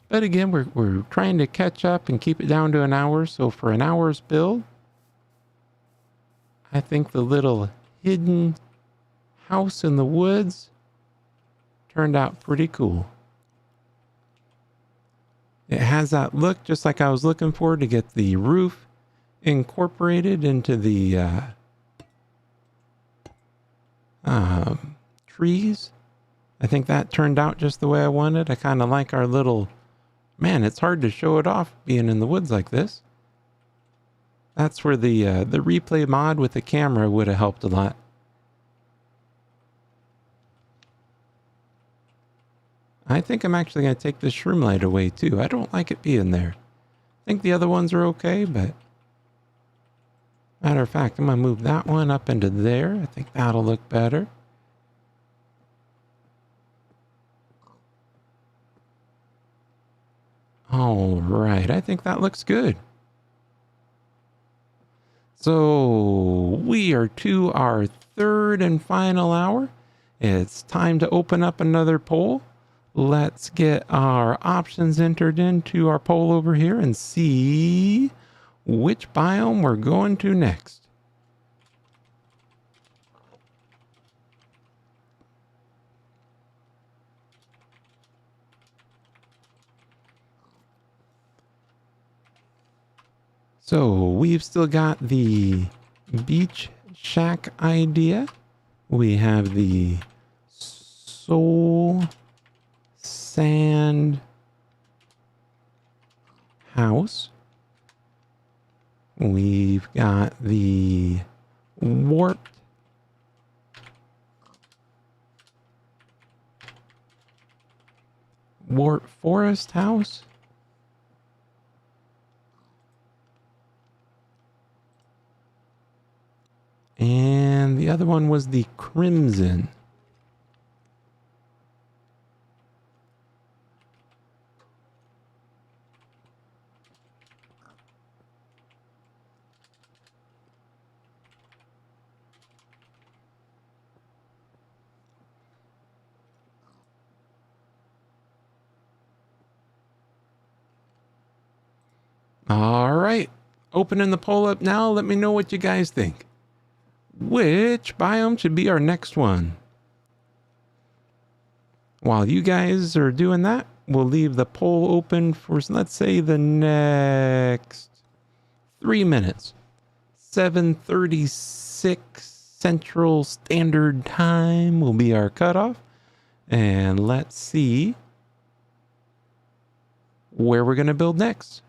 But again, we're trying to catch up and keep it down to an hour. So for an hour's build, I think the little hidden house in the woods turned out pretty cool. It has that look just like I was looking for to get the roof incorporated into the trees. I think that turned out just the way I wanted. I kind of like our little... Man, it's hard to show it off being in the woods like this. That's where the replay mod with the camera would have helped a lot. I think I'm actually going to take this shroom light away too. I don't like it being there. I think the other ones are okay, but... Matter of fact, I'm going to move that one up into there. I think that'll look better. All right, I think that looks good. So we are to our third and final hour. It's time to open up another poll. Let's get our options entered into our poll over here and see which biome we're going to next. So we've still got the beach shack idea. We have the soul sand house. We've got the warped forest house. And the other one was the crimson. All right, opening the poll up now. Let me know what you guys think. Which biome should be our next one? While you guys are doing that, we'll leave the poll open for, let's say, the next 3 minutes. 7:36 Central Standard Time will be our cutoff. And let's see where we're going to build next.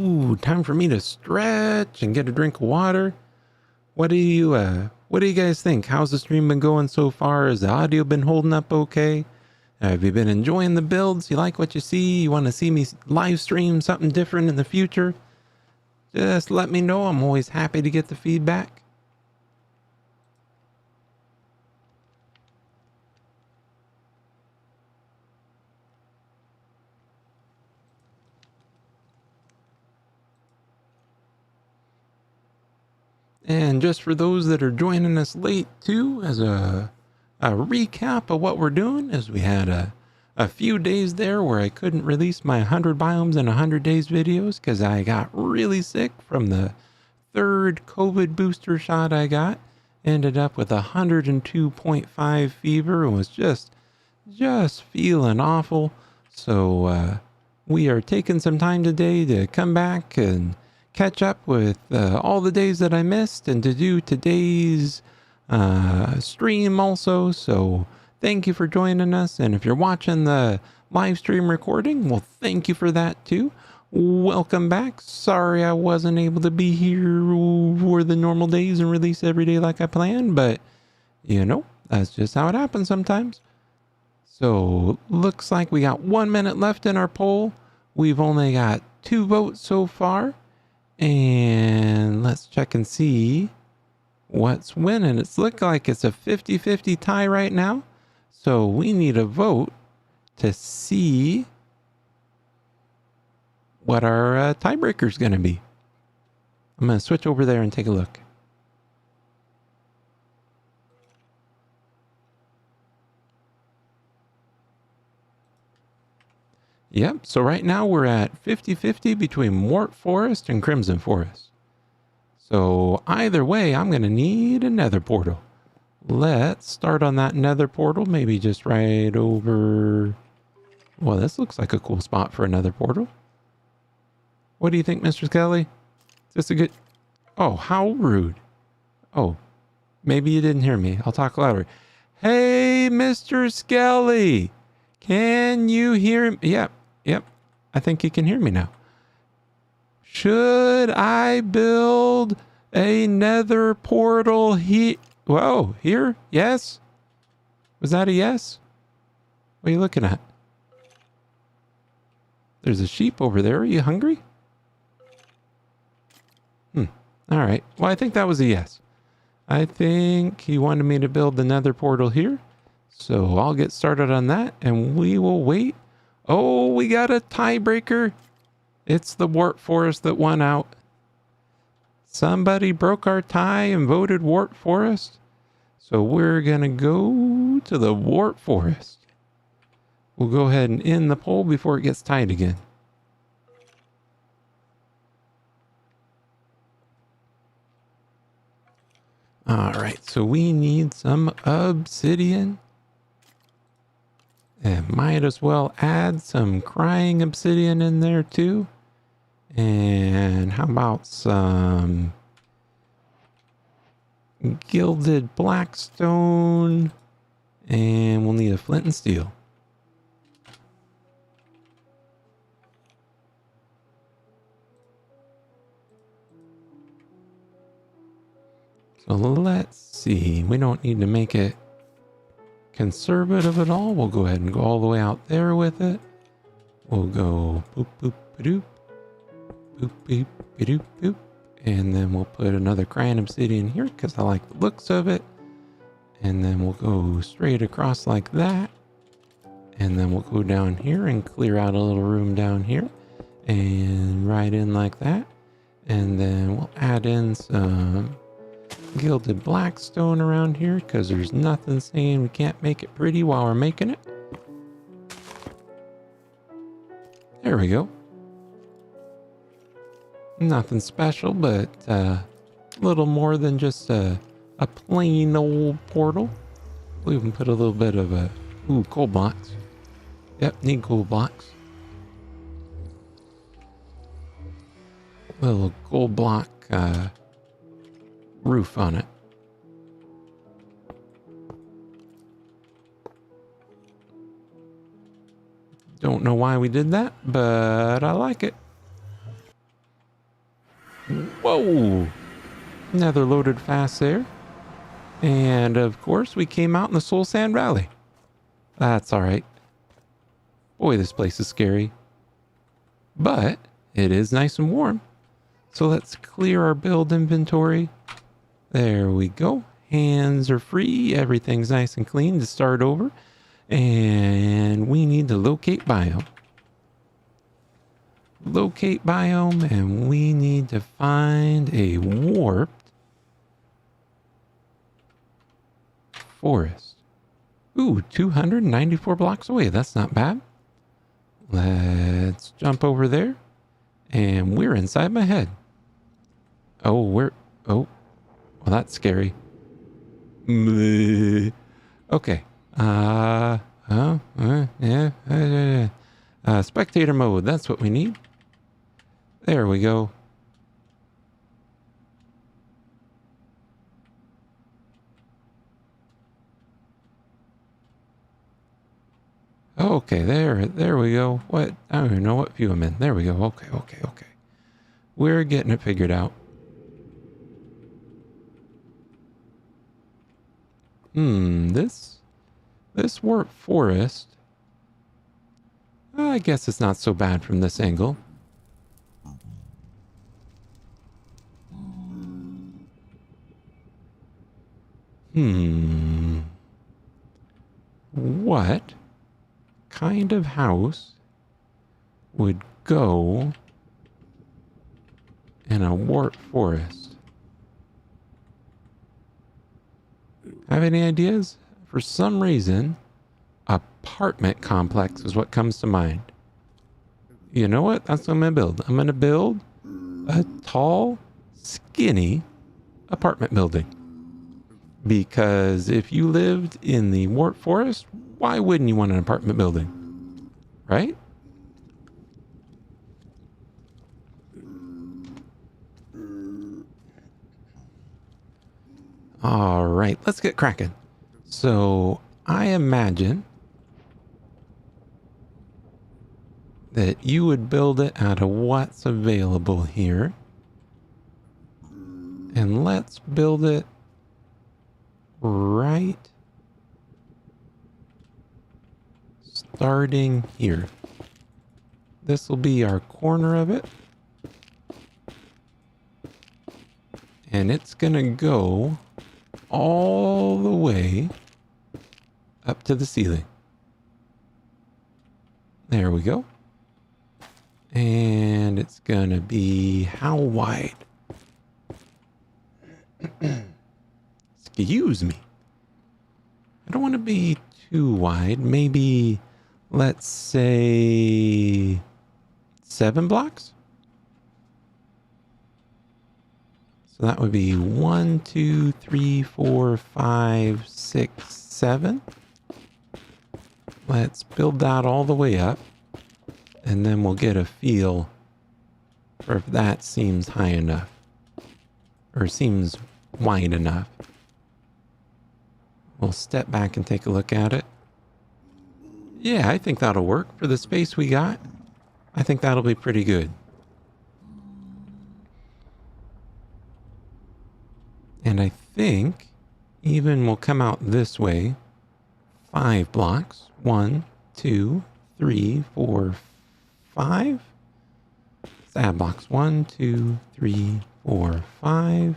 Ooh, time for me to stretch and get a drink of water. What do you guys think? How's the stream been going so far? Has the audio been holding up okay? Have you been enjoying the builds? You like what you see? You want to see me live stream something different in the future? Just let me know. I'm always happy to get the feedback. And just for those that are joining us late too, as a recap of what we're doing, is we had a few days there where I couldn't release my 100 biomes in 100 days videos because I got really sick from the third COVID booster shot I got. Ended up with 102.5 fever and was just feeling awful. So we are taking some time today to come back and catch up with all the days that I missed and to do today's stream also. So thank you for joining us. And if you're watching the live stream recording, well, thank you for that too. Welcome back. Sorry I wasn't able to be here for the normal days and release every day like I planned, but you know, that's just how it happens sometimes. So looks like we got 1 minute left in our poll. We've only got 2 votes so far. And let's check and see what's winning. It's looking like it's a 50-50 tie right now. So we need a vote to see what our tiebreaker is going to be. I'm going to switch over there and take a look. Yep, so right now we're at 50-50 between Wart Forest and Crimson Forest. So either way, I'm going to need a Nether Portal. Let's start on that Nether Portal, maybe just right over... Well, this looks like a cool spot for a Nether Portal. What do you think, Mr. Skelly? Is this a good... Oh, how rude. Oh, maybe you didn't hear me. I'll talk louder. Hey, Mr. Skelly! Can you hear me? Yep. I think you can hear me now. Should I build a Nether Portal here? Whoa, here? Yes? Was that a yes? What are you looking at? There's a sheep over there. Are you hungry? All right. Well, I think that was a yes. I think he wanted me to build the Nether Portal here. So I'll get started on that and we will wait. Oh, we got a tiebreaker. It's the Wart Forest that won out. Somebody broke our tie and voted Wart Forest. So we're going to go to the Wart Forest. We'll go ahead and end the poll before it gets tied again. All right, so we need some obsidian. And might as well add some crying obsidian in there too. And how about some gilded blackstone? And we'll need a flint and steel. So let's see. We don't need to make it conservative at all. We'll go ahead and go all the way out there with it. We'll go boop, boop, ba-doop, boop, beep, ba-doop, boop. And then we'll put another crying obsidian here because I like the looks of it. And then we'll go straight across like that. And then we'll go down here and clear out a little room down here. And right in like that. And then we'll add in some gilded blackstone around here because there's nothing saying we can't make it pretty while we're making it. There we go. Nothing special, but a little more than just a plain old portal. We'll even put a little bit of a coal blocks. Yep, need coal blocks. Little gold block roof on it. Don't know why we did that, but I like it. Whoa! Nether loaded fast there. And of course we came out in the Soul Sand Valley. That's alright. Boy, this place is scary. But it is nice and warm. So let's clear our build inventory. There we go. Hands are free. Everything's nice and clean to start over. And we need to locate biome. Locate biome, and we need to find a warped forest. Ooh, 294 blocks away. That's not bad. Let's jump over there. And we're inside my head. Oh, well, that's scary. Bleh. Okay. Spectator mode. That's what we need. There we go. Okay, there we go. What? I don't even know what view I'm in. There we go. Okay. We're getting it figured out. This warp forest. I guess it's not so bad from this angle. What kind of house would go in a warp forest? Have any ideas? For some reason, apartment complex is what comes to mind. You know what? That's what I'm going to build. I'm going to build a tall, skinny apartment building. Because if you lived in the warp forest, why wouldn't you want an apartment building? Right? All right, let's get cracking. So I imagine that you would build it out of what's available here. And let's build it right starting here. This will be our corner of it. And it's gonna go all the way up to the ceiling. There we go. And it's gonna be how wide? Excuse me. I don't want to be too wide. Maybe, let's say 7 blocks. So that would be 1, 2, 3, 4, 5, 6, 7. Let's build that all the way up. And then we'll get a feel for if that seems high enough. Or seems wide enough. We'll step back and take a look at it. Yeah, I think that'll work for the space we got. I think that'll be pretty good. And I think even we'll come out this way. 5 blocks. 1, 2, 3, 4, 5. Let's add blocks. 1, 2, 3, 4, 5.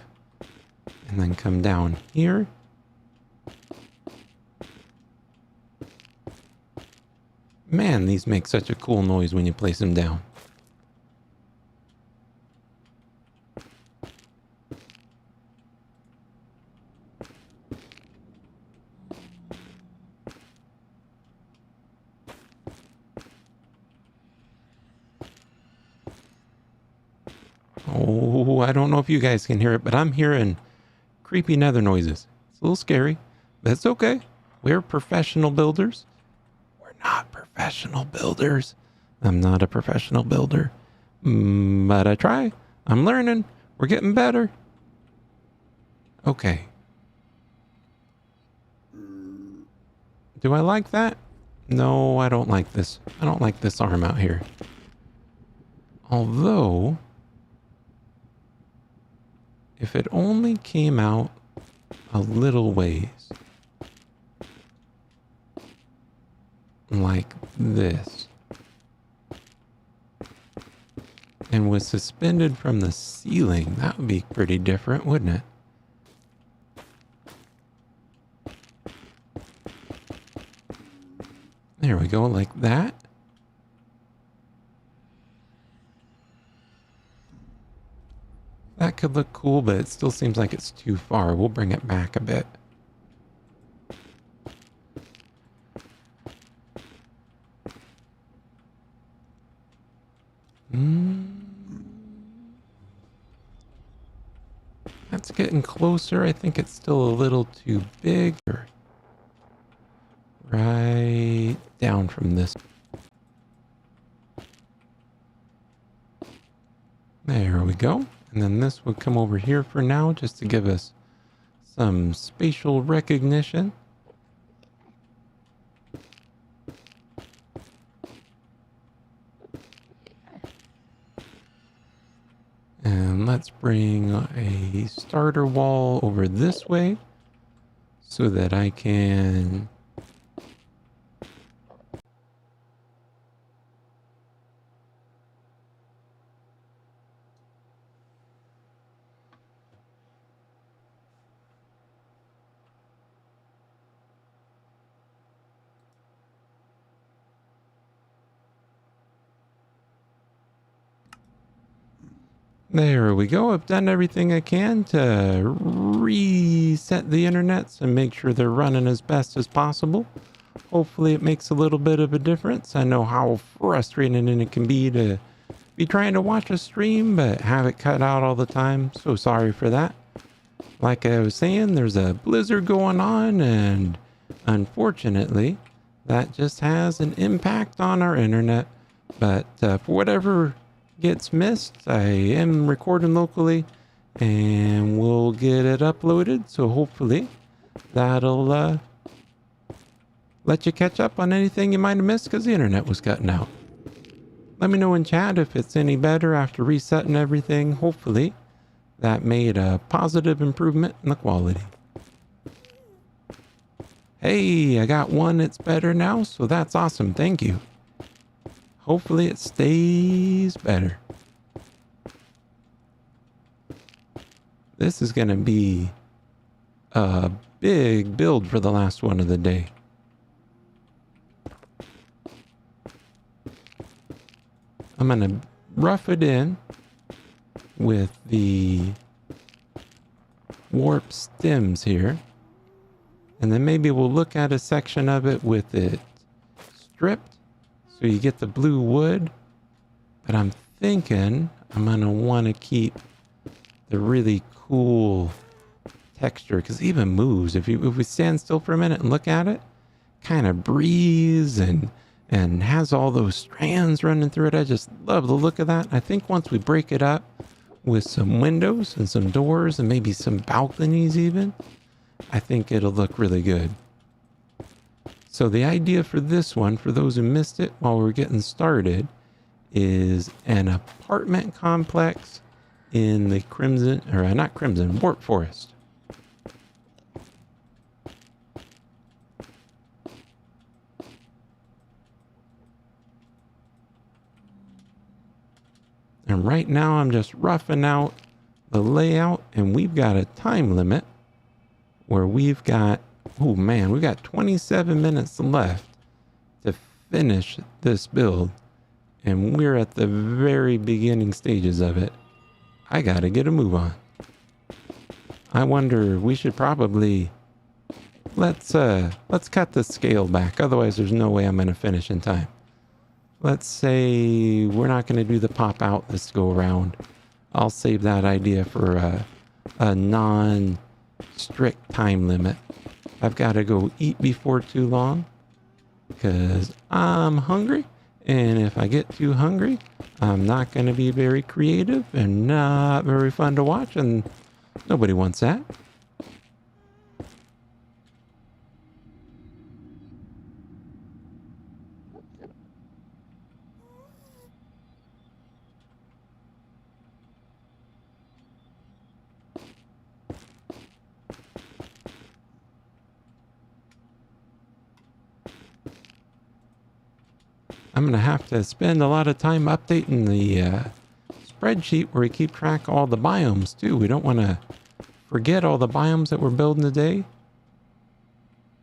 And then come down here. Man, these make such a cool noise when you place them down. Oh, I don't know if you guys can hear it, but I'm hearing creepy nether noises. It's a little scary, but it's okay. We're professional builders. We're not professional builders. I'm not a professional builder, but I try. I'm learning. We're getting better. Okay. Do I like that? No, I don't like this. I don't like this arm out here. Although, if it only came out a little ways, like this, and was suspended from the ceiling, that would be pretty different, wouldn't it? There we go, like that. That could look cool, but it still seems like it's too far. We'll bring it back a bit. That's getting closer. I think it's still a little too big. Right down from this. There we go. And then this would come over here for now, just to give us some spatial recognition. And let's bring a starter wall over this way so that I can there we go. I've done everything I can to reset the internets and make sure they're running as best as possible. Hopefully it makes a little bit of a difference. I know how frustrating it can be to be trying to watch a stream but have it cut out all the time. So sorry for that. Like I was saying, there's a blizzard going on, and unfortunately that just has an impact on our internet. But for whatever gets missed, I am recording locally and we'll get it uploaded, so hopefully that'll let you catch up on anything you might have missed because the internet was cutting out. Let me know in chat if it's any better after resetting everything. Hopefully that made a positive improvement in the quality. Hey, I got one that's better now, so that's awesome. Thank you. Hopefully it stays better. This is going to be a big build for the last one of the day. I'm going to rough it in with the warp stems here. And then maybe we'll look at a section of it with it stripped. So you get the blue wood, but I'm thinking I'm going to want to keep the really cool texture, because it even moves. If we stand still for a minute and look at it, kind of breathes and has all those strands running through it. I just love the look of that. I think once we break it up with some windows and some doors and maybe some balconies even, I think it'll look really good. So the idea for this one, for those who missed it while we're getting started, is an apartment complex in the warp forest. And right now I'm just roughing out the layout, and we've got a time limit where we've got, oh man, we've got 27 minutes left to finish this build, and we're at the very beginning stages of it. I gotta get a move on. I wonder, we should probably, let's cut the scale back. Otherwise there's no way I'm gonna finish in time. Let's say we're not gonna do the pop out this go around. I'll save that idea for a non-strict time limit. I've got to go eat before too long because I'm hungry. And if I get too hungry, I'm not going to be very creative and not very fun to watch. And nobody wants that. I'm going to have to spend a lot of time updating the spreadsheet where we keep track of all the biomes too. We don't want to forget all the biomes that we're building today.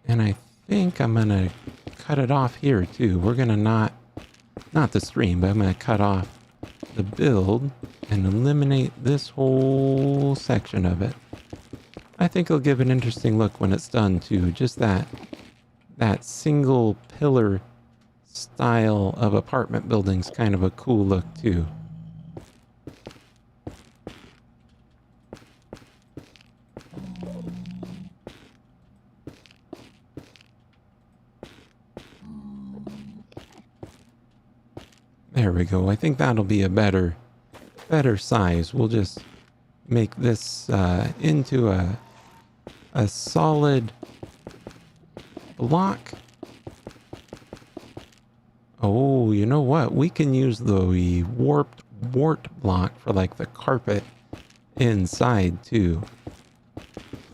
And I think I'm going to cut it off here too. We're going to not the stream, but I'm going to cut off the build and eliminate this whole section of it. I think it'll give an interesting look when it's done too. Just that single pillar style of apartment buildings, kind of a cool look too. There we go. I think that'll be a better size. We'll just make this into a solid block. Oh, you know what? We can use the warped block for like the carpet inside too.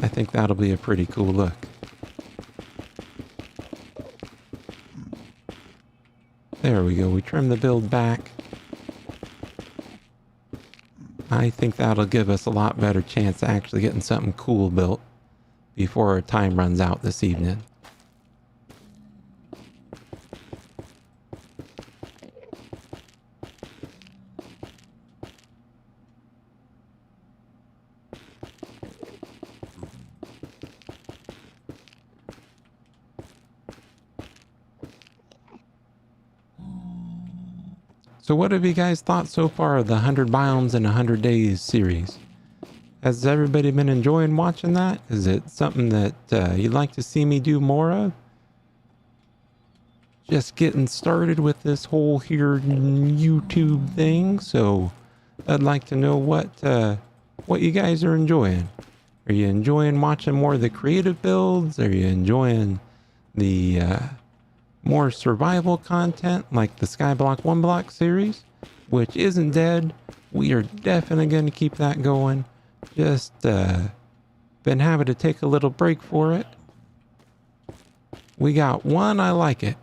I think that'll be a pretty cool look. There we go. We trim the build back. I think that'll give us a lot better chance of actually getting something cool built before our time runs out this evening. So what have you guys thought so far of the 100 Biomes in 100 Days series? Has everybody been enjoying watching that? Is it something that you'd like to see me do more of? Just getting started with this whole here YouTube thing, so I'd like to know what you guys are enjoying. Are you enjoying watching more of the creative builds? Are you enjoying the more survival content like the Skyblock 1 Block series, which isn't dead? We are definitely going to keep that going. Just been having to take a little break for it. We got one, I like it.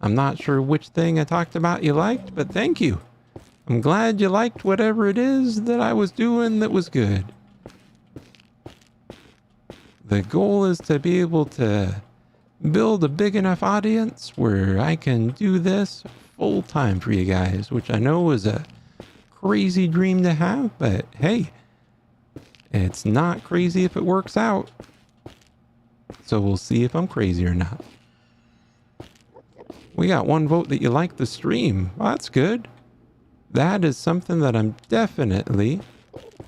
I'm not sure which thing I talked about you liked, but thank you. I'm glad you liked whatever it is that I was doing that was good. The goal is to be able to build a big enough audience where I can do this full time for you guys, which I know is a crazy dream to have, but hey, it's not crazy if it works out. So we'll see if I'm crazy or not. We got one vote that you like the stream. Well, that's good. That is something that I'm definitely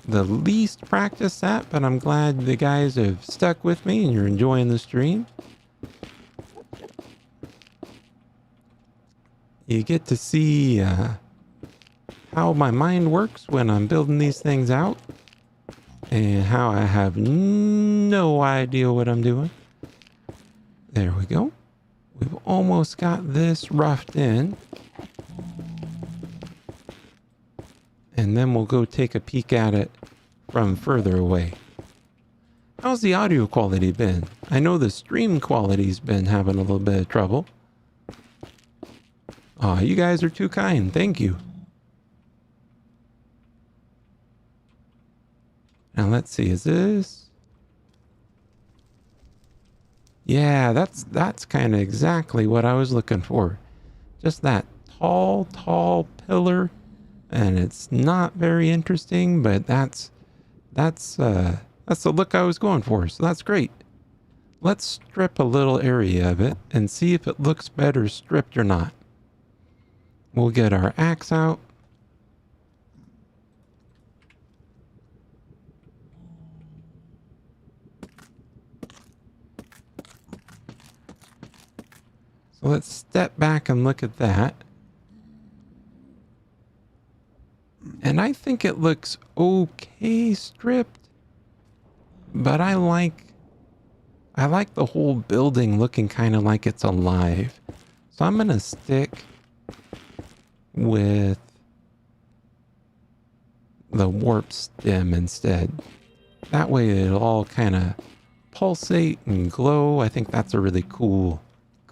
the least practiced at, but I'm glad the guys have stuck with me and you're enjoying the stream. You get to see how my mind works when I'm building these things out and how I have no idea what I'm doing. There we go. We've almost got this roughed in. And then we'll go take a peek at it from further away. How's the audio quality been? I know the stream quality's been having a little bit of trouble. Aw, you guys are too kind. Thank you. Now let's see, is this? Yeah, that's kind of exactly what I was looking for. Just that tall pillar, and it's not very interesting, but that's the look I was going for, so that's great. Let's strip a little area of it and see if it looks better stripped or not. We'll get our axe out. So let's step back and look at that. And I think it looks okay stripped, but I like the whole building looking kind of like it's alive. So I'm going to stick with the warp stem instead. That way it'll all kind of pulsate and glow. I think that's a really cool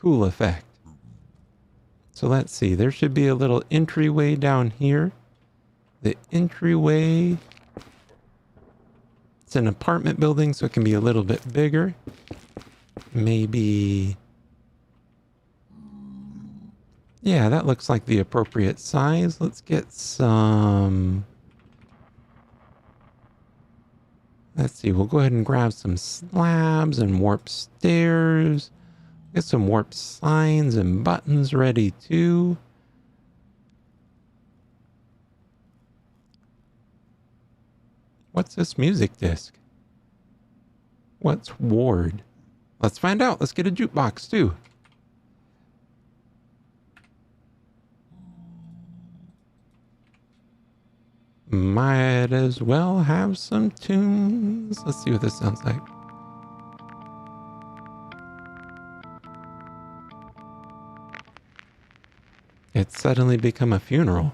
effect. So let's see, there should be a little entryway down here. The entryway, it's an apartment building, so it can be a little bit bigger. Maybe, yeah, that looks like the appropriate size. Let's get some, let's see, we'll go ahead and grab some slabs and warp stairs. Get some warp signs and buttons ready too. What's this music disc? What's Ward? Let's find out. Let's get a jukebox too. might as well have some tunes. Let's see what this sounds like. It's suddenly become a funeral.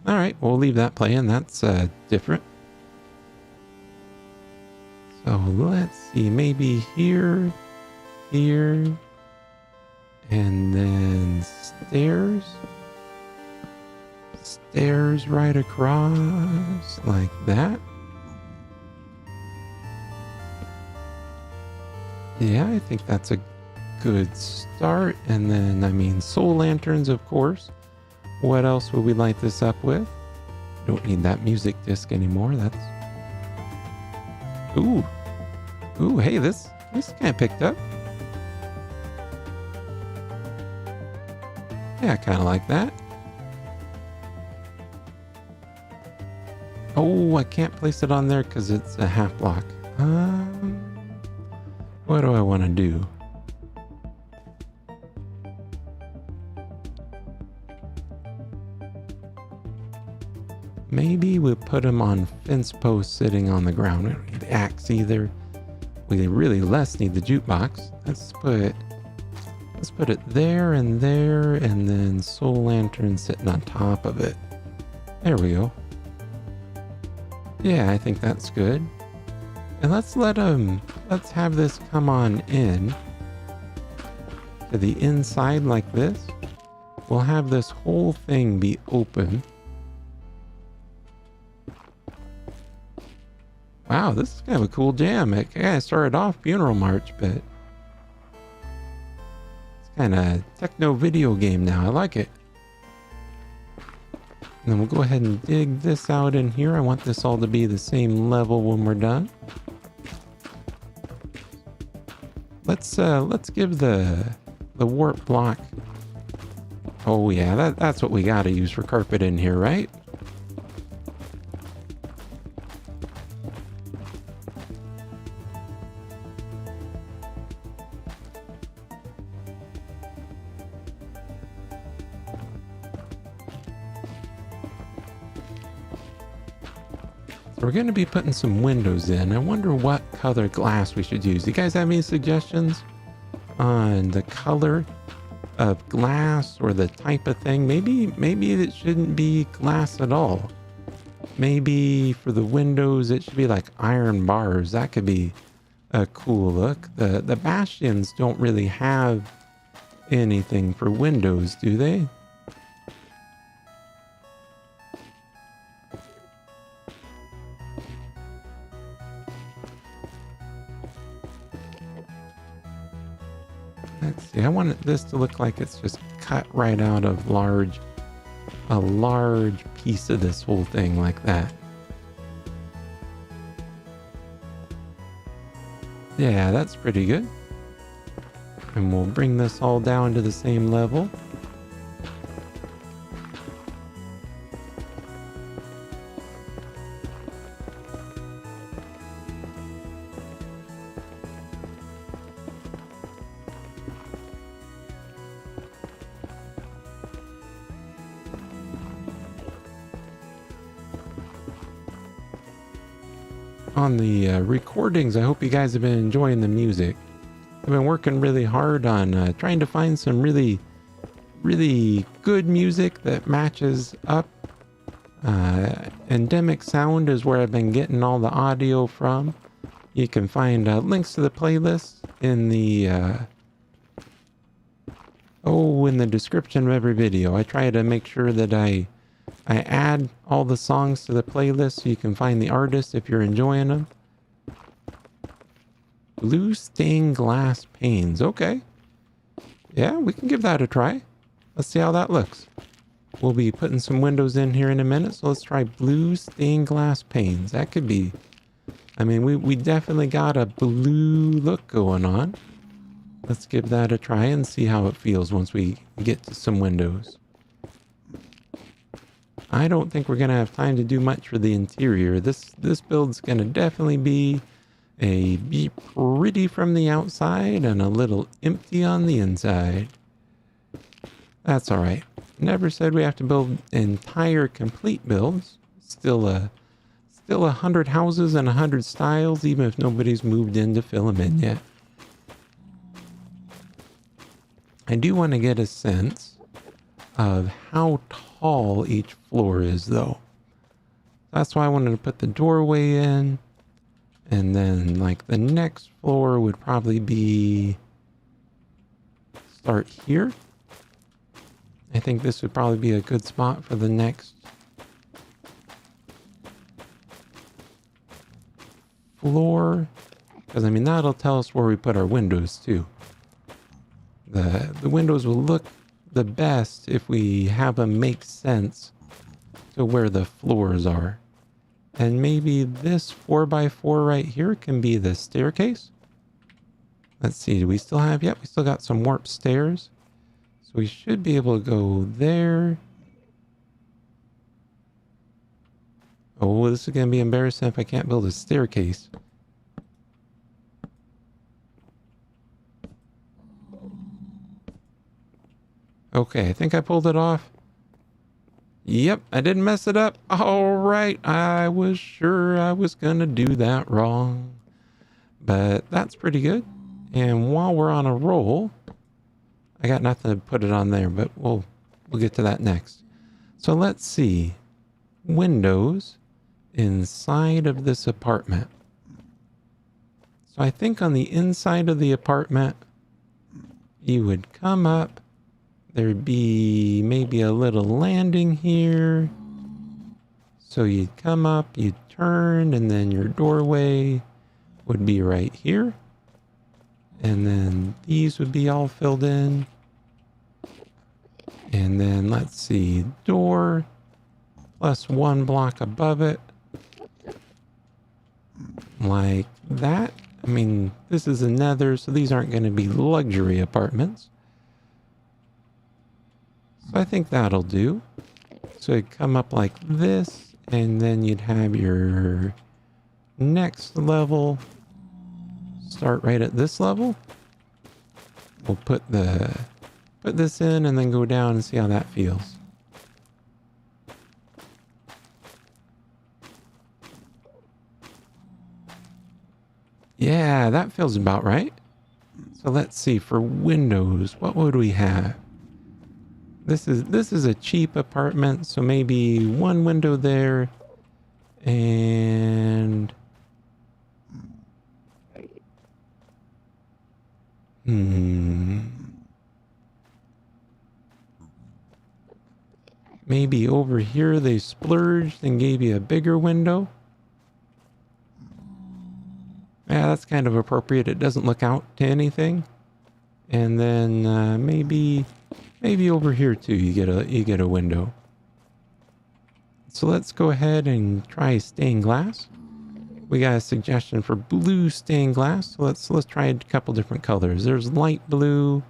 All right, we'll leave that playing. That's different. So let's see, maybe here, here, and then stairs. Stairs right across like that. Yeah, I think that's a good start. And then, I mean, soul lanterns, of course. What else would we light this up with? Don't need that music disc anymore. That's... Ooh. Ooh, hey, this kind of picked up. Yeah, I kind of like that. Oh, I can't place it on there because it's a half block. What do I want to do? Maybe we'll put them on fence posts sitting on the ground. We don't need the axe either. We really less need the jukebox. Let's put it there, and then soul lantern sitting on top of it. There we go. Yeah, I think that's good. And let's have this come on in to the inside like this. We'll have this whole thing be open. Wow, this is kind of a cool jam. It kind of started off funeral march, but it's kind of techno video game now. I like it. And then we'll go ahead and dig this out in here. I want this all to be the same level when we're done. Let's give the warp block. Oh yeah, that's what we gotta use for carpet in here, right? We're going to be putting some windows in. I wonder what color glass we should use. You guys have any suggestions on the color of glass or the type of thing? Maybe it shouldn't be glass at all. Maybe for the windows it should be like iron bars. That could be a cool look. The bastions don't really have anything for windows, do they? Let's see, I want this to look like it's just cut right out of a large piece of this whole thing like that. Yeah, that's pretty good. And we'll bring this all down to the same level. On the recordings, I hope you guys have been enjoying the music. I've been working really hard on trying to find some really good music that matches up. Endemic Sound is where I've been getting all the audio from. You can find links to the playlist in the in the description of every video. I try to make sure that I add all the songs to the playlist so you can find the artist if you're enjoying them. Blue stained glass panes. Okay. Yeah, we can give that a try. Let's see how that looks. We'll be putting some windows in here in a minute, so let's try blue stained glass panes. That could be... I mean, we definitely got a blue look going on. Let's give that a try and see how it feels once we get to some windows. I don't think we're going to have time to do much for the interior. This build's going to definitely be pretty from the outside and a little empty on the inside. That's all right. Never said we have to build entire complete builds. Still 100 houses and 100 styles, even if nobody's moved in to fill them in yet. I do want to get a sense of how tall each floor is, though. That's why I wanted to put the doorway in. And then, like, the next floor would probably be... start here. I think this would probably be a good spot for the next floor. Because, I mean, that'll tell us where we put our windows, too. The windows will look the best if we have them make sense to where the floors are. And maybe this 4x4 right here can be the staircase. Let's see, do we still have... Yep, we still got some warp stairs. So we should be able to go there. Oh, this is going to be embarrassing if I can't build a staircase. Okay, I think I pulled it off. Yep, I didn't mess it up. All right, I was sure I was going to do that wrong. But that's pretty good. And while we're on a roll, I got nothing to put it on there, but we'll get to that next. So let's see. Windows inside of this apartment. So I think on the inside of the apartment, you would come up. There'd be maybe a little landing here. So you'd come up, you'd turn, and then your doorway would be right here. And then these would be all filled in. And then let's see, door plus one block above it. Like that. I mean, this is a nether, so these aren't going to be luxury apartments. So I think that'll do. So it'd come up like this, and then you'd have your next level start right at this level. We'll put this in and then go down and see how that feels. Yeah, that feels about right. So let's see, for windows, what would we have? This is a cheap apartment, so maybe one window there and maybe over here they splurged and gave you a bigger window. Yeah, that's kind of appropriate. It doesn't look out to anything. And then maybe over here too you get a window. So let's go ahead and try stained glass. We got a suggestion for blue stained glass. So let's try a couple different colors. There's light blue.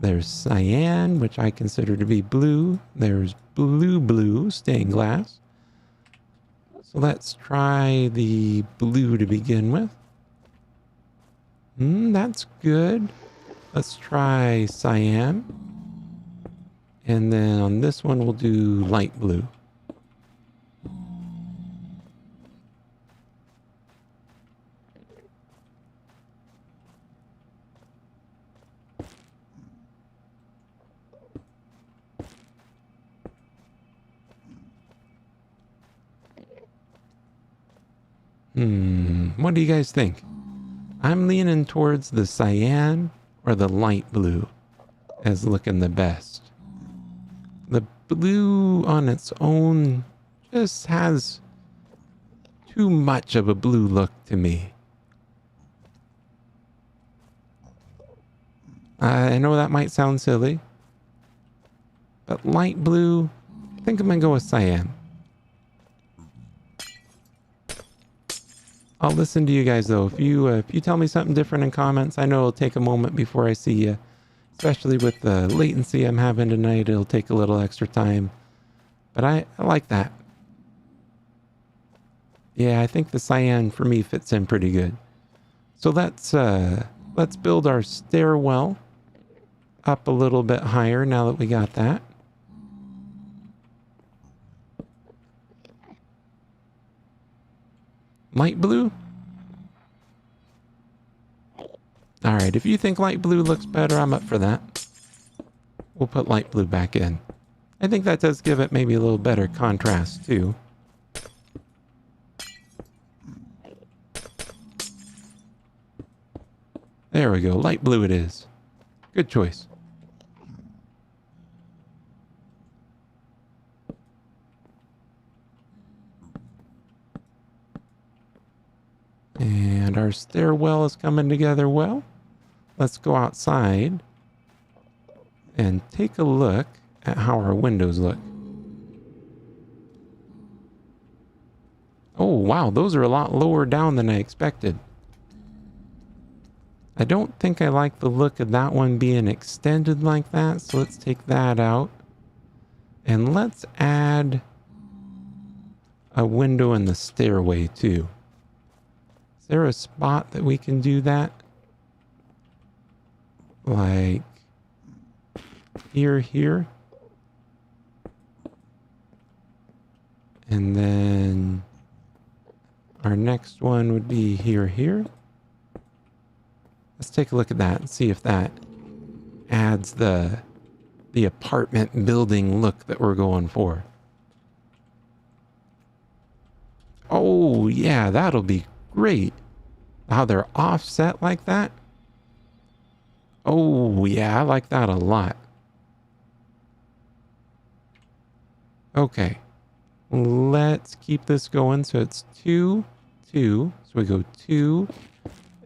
There's cyan, which I consider to be blue. There's blue stained glass. So let's try the blue to begin with. That's good. Let's try cyan. And then on this one, we'll do light blue. What do you guys think? I'm leaning towards the cyan or the light blue as looking the best. The blue on its own just has too much of a blue look to me. I know that might sound silly, but light blue, I think I'm gonna go with cyan. I'll listen to you guys though. If you tell me something different in comments, I know it'll take a moment before I see you. Especially with the latency I'm having tonight, it'll take a little extra time. But I like that. Yeah, I think the cyan for me fits in pretty good. So let's build our stairwell. up a little bit higher now that we got that. Light blue? Alright, if you think light blue looks better, I'm up for that. We'll put light blue back in. I think that does give it maybe a little better contrast too. There we go, light blue it is. Good choice. And our stairwell is coming together well. Let's go outside and take a look at how our windows look. Oh, wow, those are a lot lower down than I expected. I don't think I like the look of that one being extended like that, so let's take that out. And let's add a window in the stairway too. Is there a spot that we can do that? Like here. And then our next one would be here. Let's take a look at that and see if that adds the apartment building look that we're going for. Oh, yeah, that'll be great. How they're offset like that. Oh, yeah, I like that a lot. Okay. Let's keep this going. So it's 2, 2. So we go 2,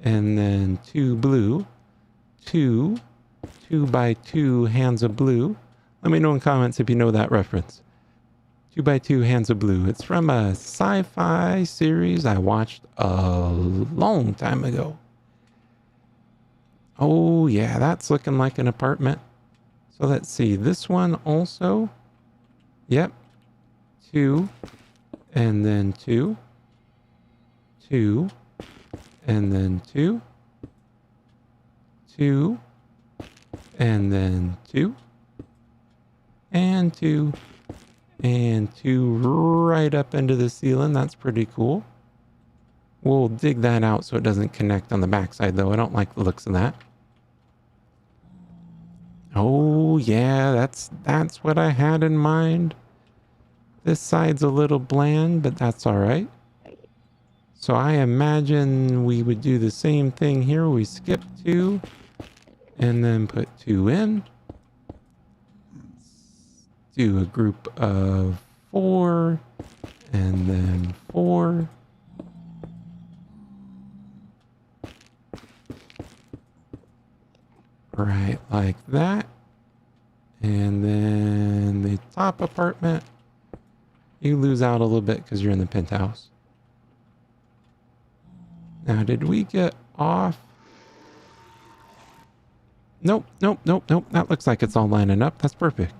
and then 2 blue. 2 by 2 hands of blue. Let me know in comments if you know that reference. 2 by 2 hands of blue. It's from a sci-fi series I watched a long time ago. Oh yeah, that's looking like an apartment. So let's see, this one also. Yep. 2, and then 2. 2, and then 2. 2, and then 2. And 2. And 2 right up into the ceiling. That's pretty cool. We'll dig that out so it doesn't connect on the backside though. I don't like the looks of that. Oh yeah, that's what I had in mind. This side's a little bland, but that's all right. So I imagine we would do the same thing here. We skip 2 and then put 2 in. Do a group of 4 and then 4. Right like that. And then the top apartment, you lose out a little bit because you're in the penthouse. Now, did we get off? Nope. That looks like it's all lining up. That's perfect.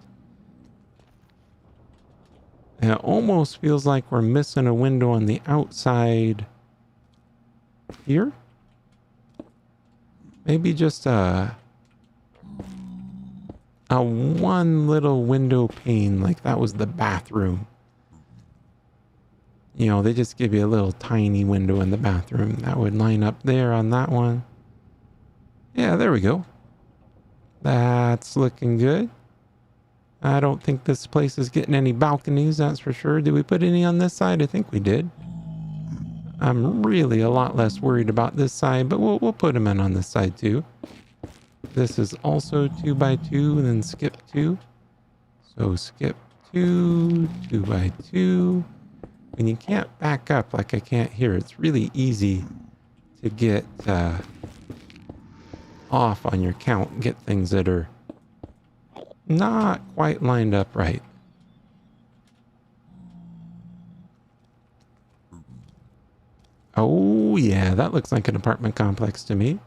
And it almost feels like we're missing a window on the outside here. Maybe just a one little window pane, like that was the bathroom. You know, they just give you a little tiny window in the bathroom. That would line up there on that one. Yeah, there we go. That's looking good. I don't think this place is getting any balconies, that's for sure. Did we put any on this side? I think we did. I'm really a lot less worried about this side, but we'll put them in on this side too. This is also 2 by 2, and then skip 2. So skip 2, 2 by 2. When you can't back up like I can't here, it's really easy to get off on your count and get things that are not quite lined up right. Oh yeah, that looks like an apartment complex to me.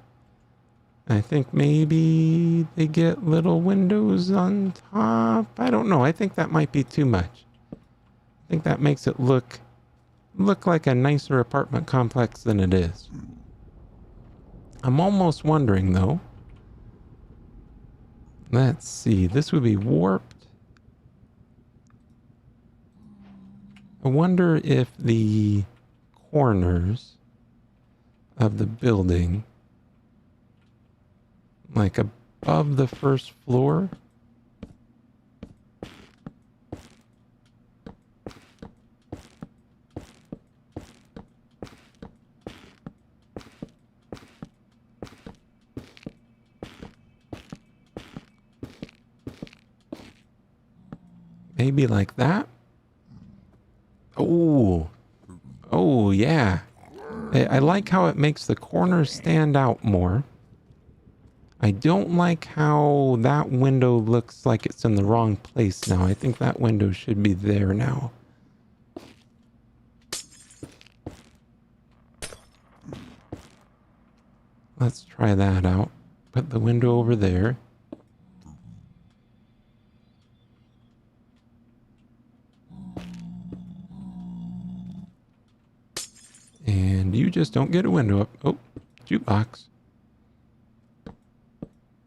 I think maybe they get little windows on top. I don't know. I think that might be too much. I think that makes it look like a nicer apartment complex than it is. I'm almost wondering though, Let's see. This would be warped. I wonder if the corners of the building, like above the first floor, maybe like that. Oh yeah. I like how it makes the corners stand out more. I don't like how that window looks like it's in the wrong place now. I think that window should be there now. Let's try that out. Put the window over there. And you just don't get a window up. Oh, jukebox.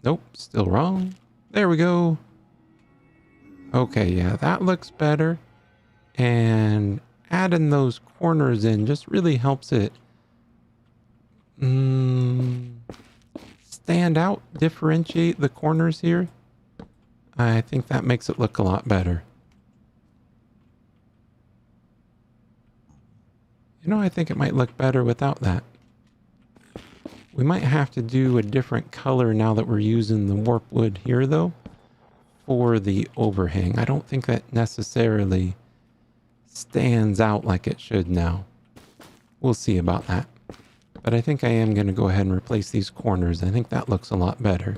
Nope, still wrong. There we go. Okay, yeah, that looks better. And adding those corners in just really helps it stand out, differentiate the corners here. I think that makes it look a lot better. You know, I think it might look better without that. We might have to do a different color now that we're using the warp wood here, though, for the overhang. I don't think that necessarily stands out like it should now. We'll see about that. But I think I am going to go ahead and replace these corners. I think that looks a lot better.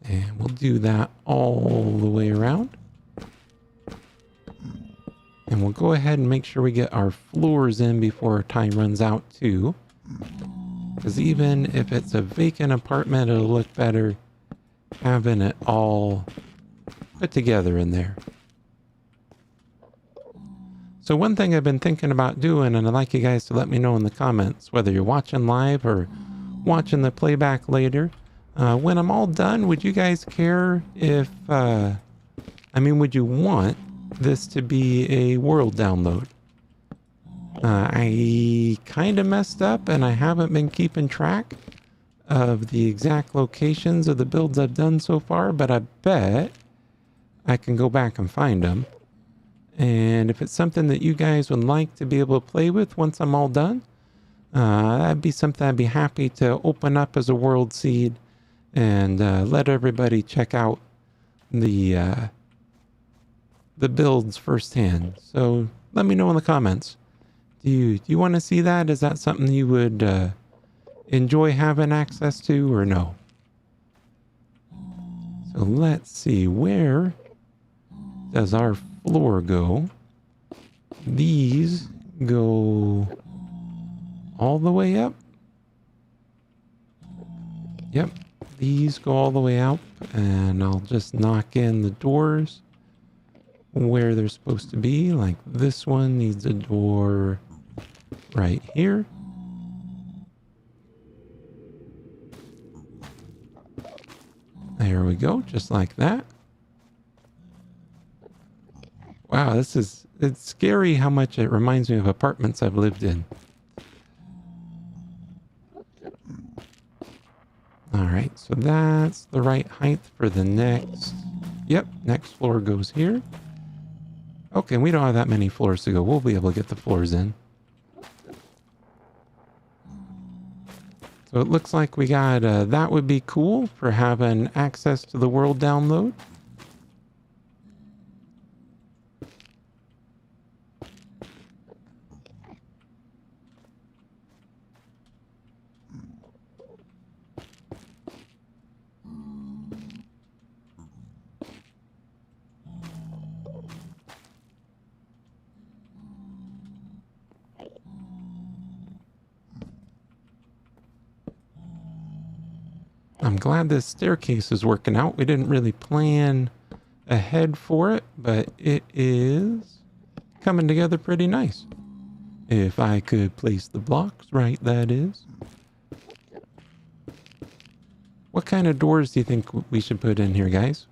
And we'll do that all the way around. And we'll go ahead and make sure we get our floors in before our time runs out too. Because even if it's a vacant apartment, it'll look better having it all put together in there. So one thing I've been thinking about doing, and I'd like you guys to let me know in the comments, whether you're watching live or watching the playback later, when I'm all done, would you guys care if, would you want this to be a world download? I kind of messed up and I haven't been keeping track of the exact locations of the builds I've done so far, but I bet I can go back and find them. And if it's something that you guys would like to be able to play with once I'm all done, that'd be something I'd be happy to open up as a world seed and let everybody check out the builds firsthand. So let me know in the comments. Do you want to see that? Is that something you would enjoy having access to or no? So let's see, where does our floor go? These go all the way up. Yep, these go all the way up, and I'll just knock in the doors where they're supposed to be. Like this one needs a door right here. There we go, just like that. Wow, it's scary how much it reminds me of apartments I've lived in. All right, so that's the right height for the next. Yep, next floor goes here. Okay, we don't have that many floors to go. We'll be able to get the floors in. So it looks like we got, that would be cool for having access to the world download. I'm glad this staircase is working out. We didn't really plan ahead for it, but it is coming together pretty nice. If I could place the blocks right, that is. What kind of doors do you think we should put in here, guys?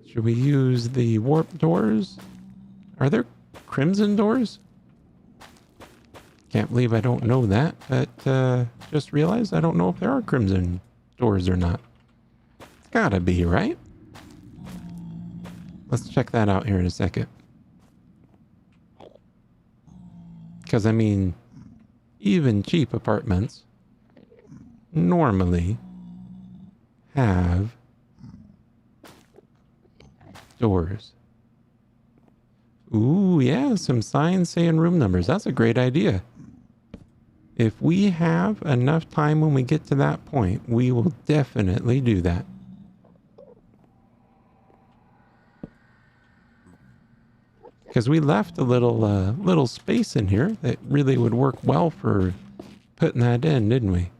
Should we use the warp doors? Are there crimson doors? Can't believe I don't know that, but just realized I don't know if there are crimson doors or not. It's gotta be, right? Let's check that out here in a second. Because, I mean, even cheap apartments normally have doors. Ooh, yeah, some signs saying room numbers. That's a great idea. If we have enough time when we get to that point, we will definitely do that. Because we left a little space in here that really would work well for putting that in, didn't we?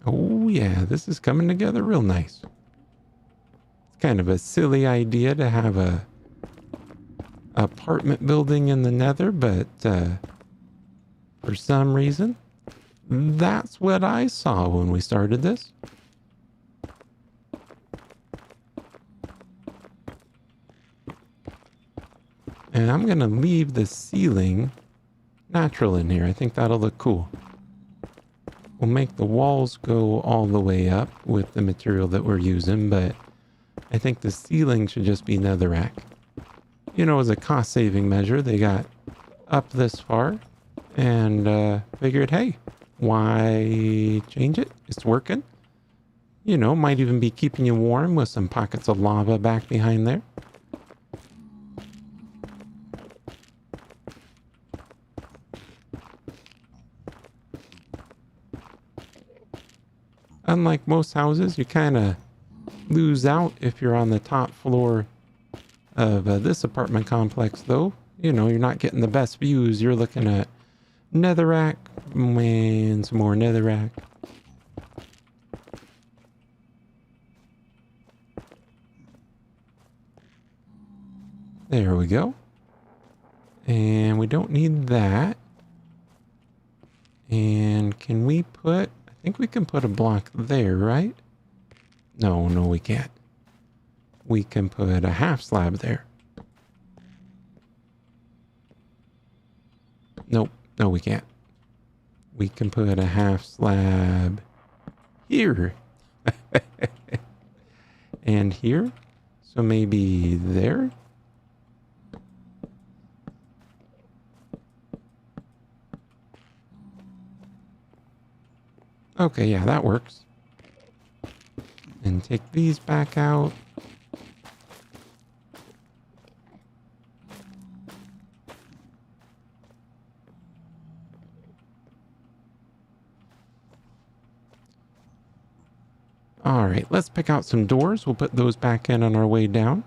Oh yeah, this is coming together real nice. It's kind of a silly idea to have a apartment building in the Nether, but for some reason, that's what I saw when we started this. And I'm gonna leave the ceiling natural in here. I think that'll look cool. We'll make the walls go all the way up with the material that we're using, but I think the ceiling should just be netherrack. You know, as a cost-saving measure, they got up this far and figured, hey, why change it? It's working. You know, might even be keeping you warm with some pockets of lava back behind there. Unlike most houses, you kind of lose out if you're on the top floor of this apartment complex, though. You know, you're not getting the best views. You're looking at netherrack and some more netherrack. There we go. And we don't need that. And can we put... I think we can put a block there, right? No, we can't. We can put a half slab there. Nope, no, we can't. We can put a half slab here. And here. So maybe there. Okay, yeah, that works. And take these back out. All right, let's pick out some doors. We'll put those back in on our way down.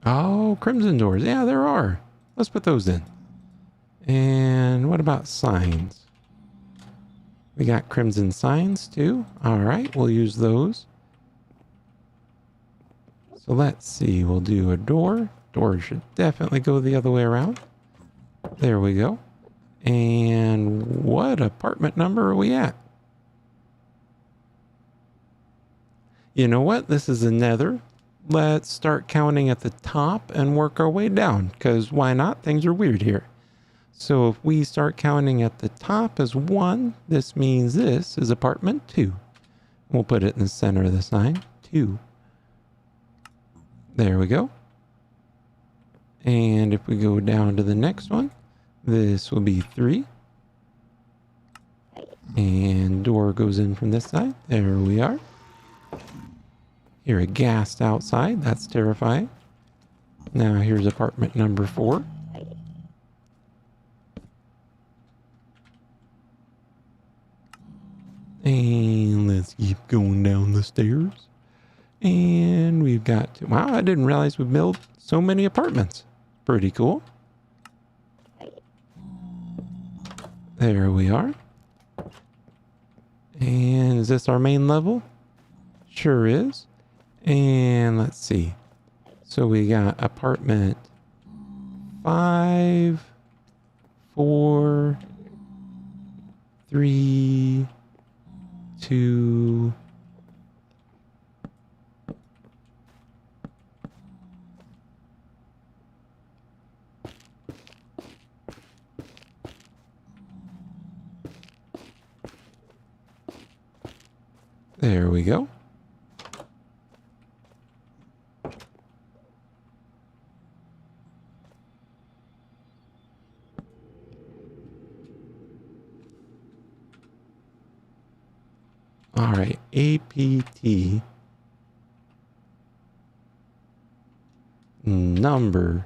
Oh, crimson doors. Yeah, there are. Let's put those in. And what about signs? We got crimson signs too. All right, we'll use those. So let's see. We'll do a door. Door should definitely go the other way around. There we go. And what apartment number are we at? You know what? This is a Nether. Let's start counting at the top and work our way down, because why not? Things are weird here. So if we start counting at the top as 1, this means this is apartment 2. We'll put it in the center of the sign, 2. There we go. And if we go down to the next one, this will be 3. And door goes in from this side. There we are. Hear a ghast outside. That's terrifying. Now here's apartment number 4. And let's keep going down the stairs. And we've got to, wow, I didn't realize we built so many apartments. Pretty cool. There we are. And is this our main level? Sure is. And let's see. So we got apartment 5, 4, 3, 2. There we go. All right, APT number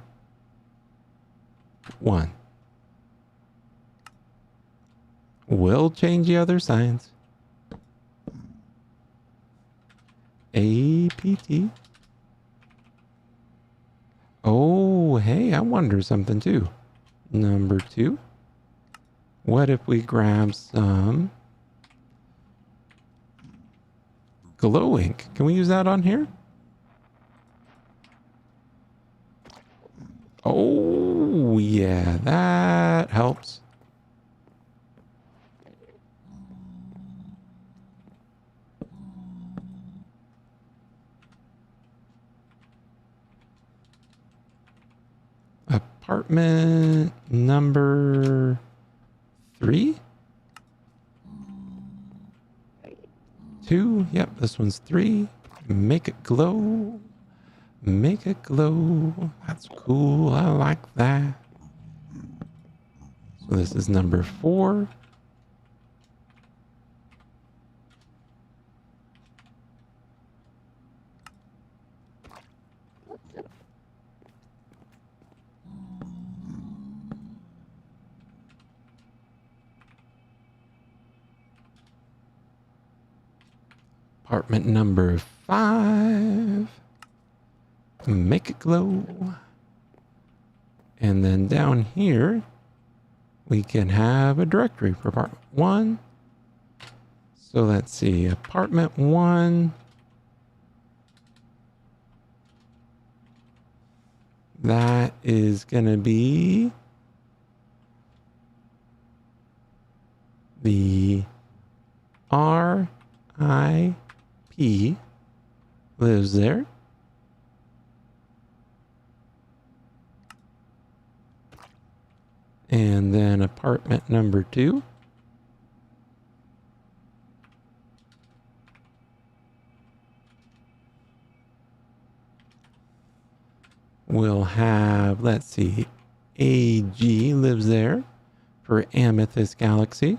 1. We'll change the other signs. APT. Oh, hey, I wonder something too. Number 2. What if we grab some glow ink? Can we use that on here? Oh, yeah, that helps. Apartment number 3? 2? Yep, this one's 3. Make it glow. Make it glow. That's cool. I like that. So this is number 4. Apartment number 5. Make it glow. And then down here, we can have a directory for apartment 1. So let's see, apartment 1. That is going to be the RIP lives there. And then apartment number 2. We'll have, let's see, AG lives there for Amethyst Galaxy.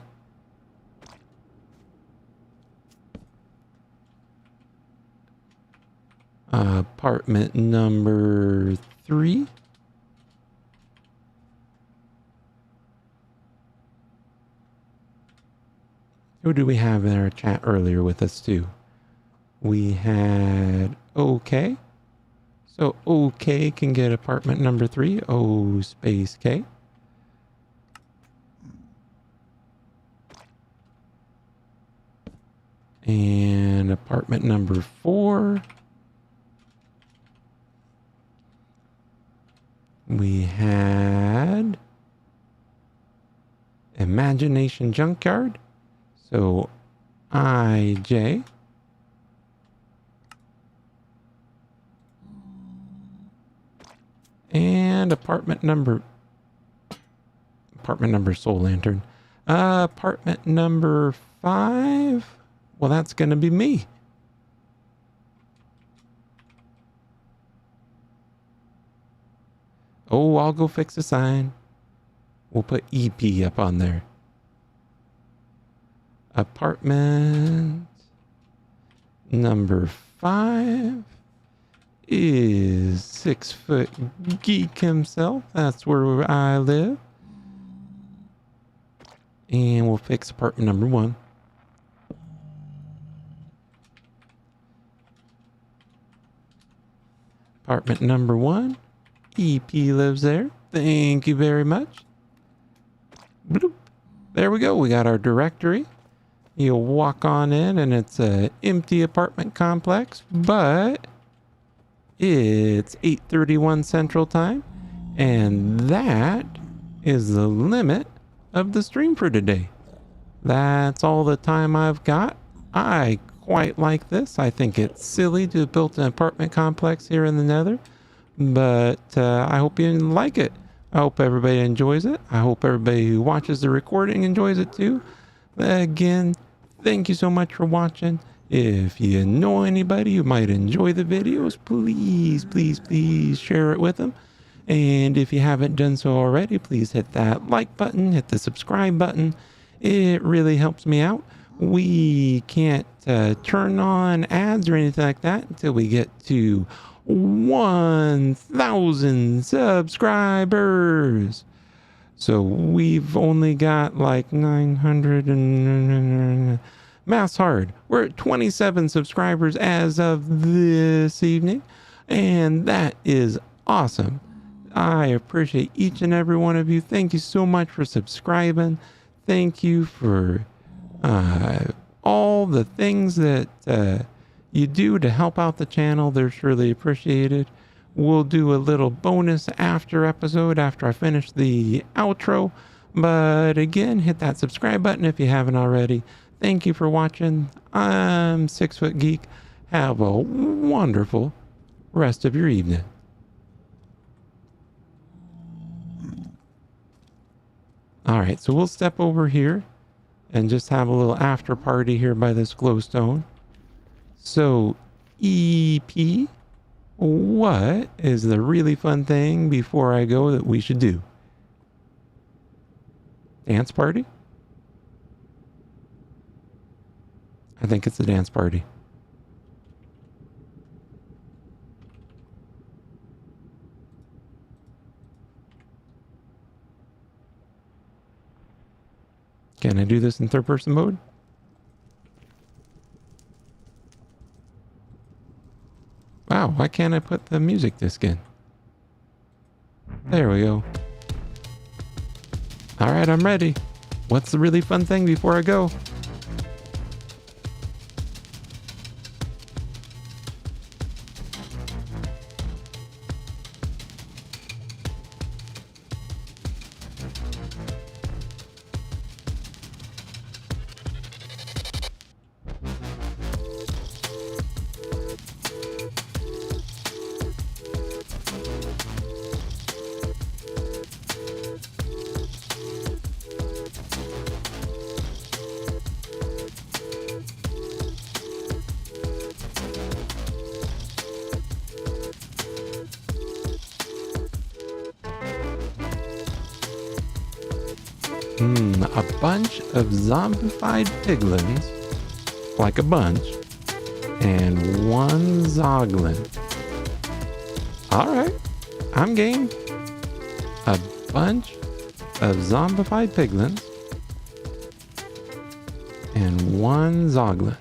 Apartment number 3. Who do we have in our chat earlier with us too? We had OK. So OK can get apartment number 3. O space K. And apartment number 4. We had Imagination Junkyard. So IJ. And apartment number Soul Lantern. Apartment number 5. Well, that's going to be me. Oh, I'll go fix a sign. We'll put EP up on there. Apartment number 5 is 6 Foot Geek himself. That's where I live. And we'll fix apartment number 1. Apartment number 1. EP lives there. Thank you very much. Bloop. There we go. We got our directory. You'll walk on in and it's an empty apartment complex, but it's 8:31 Central Time. And that is the limit of the stream for today. That's all the time I've got. I quite like this. I think it's silly to have built an apartment complex here in the Nether, but I hope you like it. I hope everybody enjoys it. I hope everybody who watches the recording enjoys it too. Again, thank you so much for watching. If you know anybody who might enjoy the videos, please, please, please share it with them. And if you haven't done so already, please hit that like button, hit the subscribe button. It really helps me out. We can't turn on ads or anything like that until we get to 1,000 subscribers. So we've only got like 900 and math's hard. We're at 27 subscribers as of this evening, and that is awesome. I appreciate each and every one of you. Thank you so much for subscribing. Thank you for all the things that you do to help out the channel. They're surely appreciated. We'll do a little bonus after episode after I finish the outro. But again, hit that subscribe button if you haven't already. Thank you for watching. I'm 6 Foot Geek. Have a wonderful rest of your evening. All right, so we'll step over here and just have a little after party here by this glowstone. So, EP, what is the really fun thing before I go that we should do? Dance party? I think it's a dance party. Can I do this in third person mode? Wow, why can't I put the music disc in? There we go. All right, I'm ready. What's the really fun thing before I go? A bunch of zombified piglins, like a bunch, and one zoglin. Alright, I'm game. A bunch of zombified piglins and one zoglin.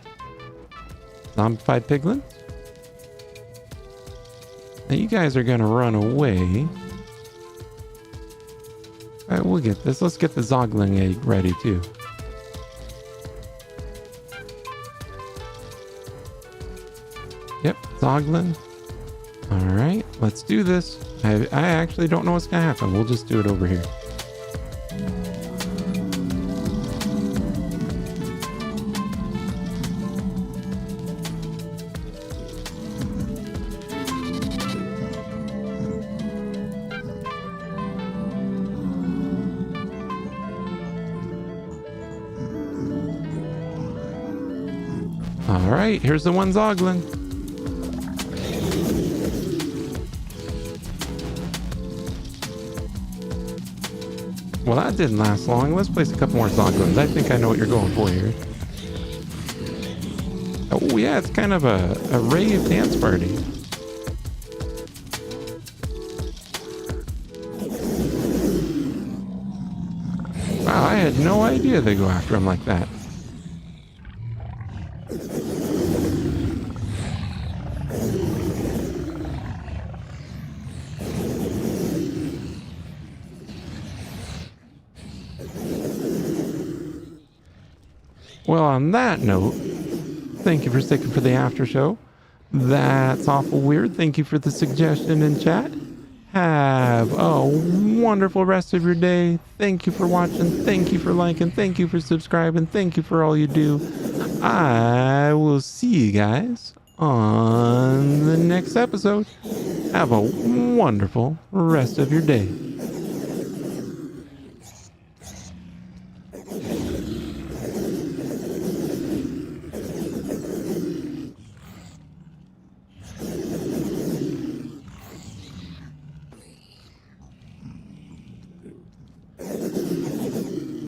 Zombified piglins? Now you guys are gonna run away. Alright, we'll get this. Let's get the zoglin egg ready too. Yep, zoglin. Alright, let's do this. I actually don't know what's gonna happen. We'll just do it over here. All right, here's the one zoglin. Well, that didn't last long. Let's place a couple more zoglins. I think I know what you're going for here. Oh yeah, it's kind of a rave dance party. Wow, I had no idea they go after him like that. Well, on that note, thank you for sticking for the after show. That's awful weird. Thank you for the suggestion in chat. Have a wonderful rest of your day. Thank you for watching. Thank you for liking. Thank you for subscribing. Thank you for all you do. I will see you guys on the next episode. Have a wonderful rest of your day.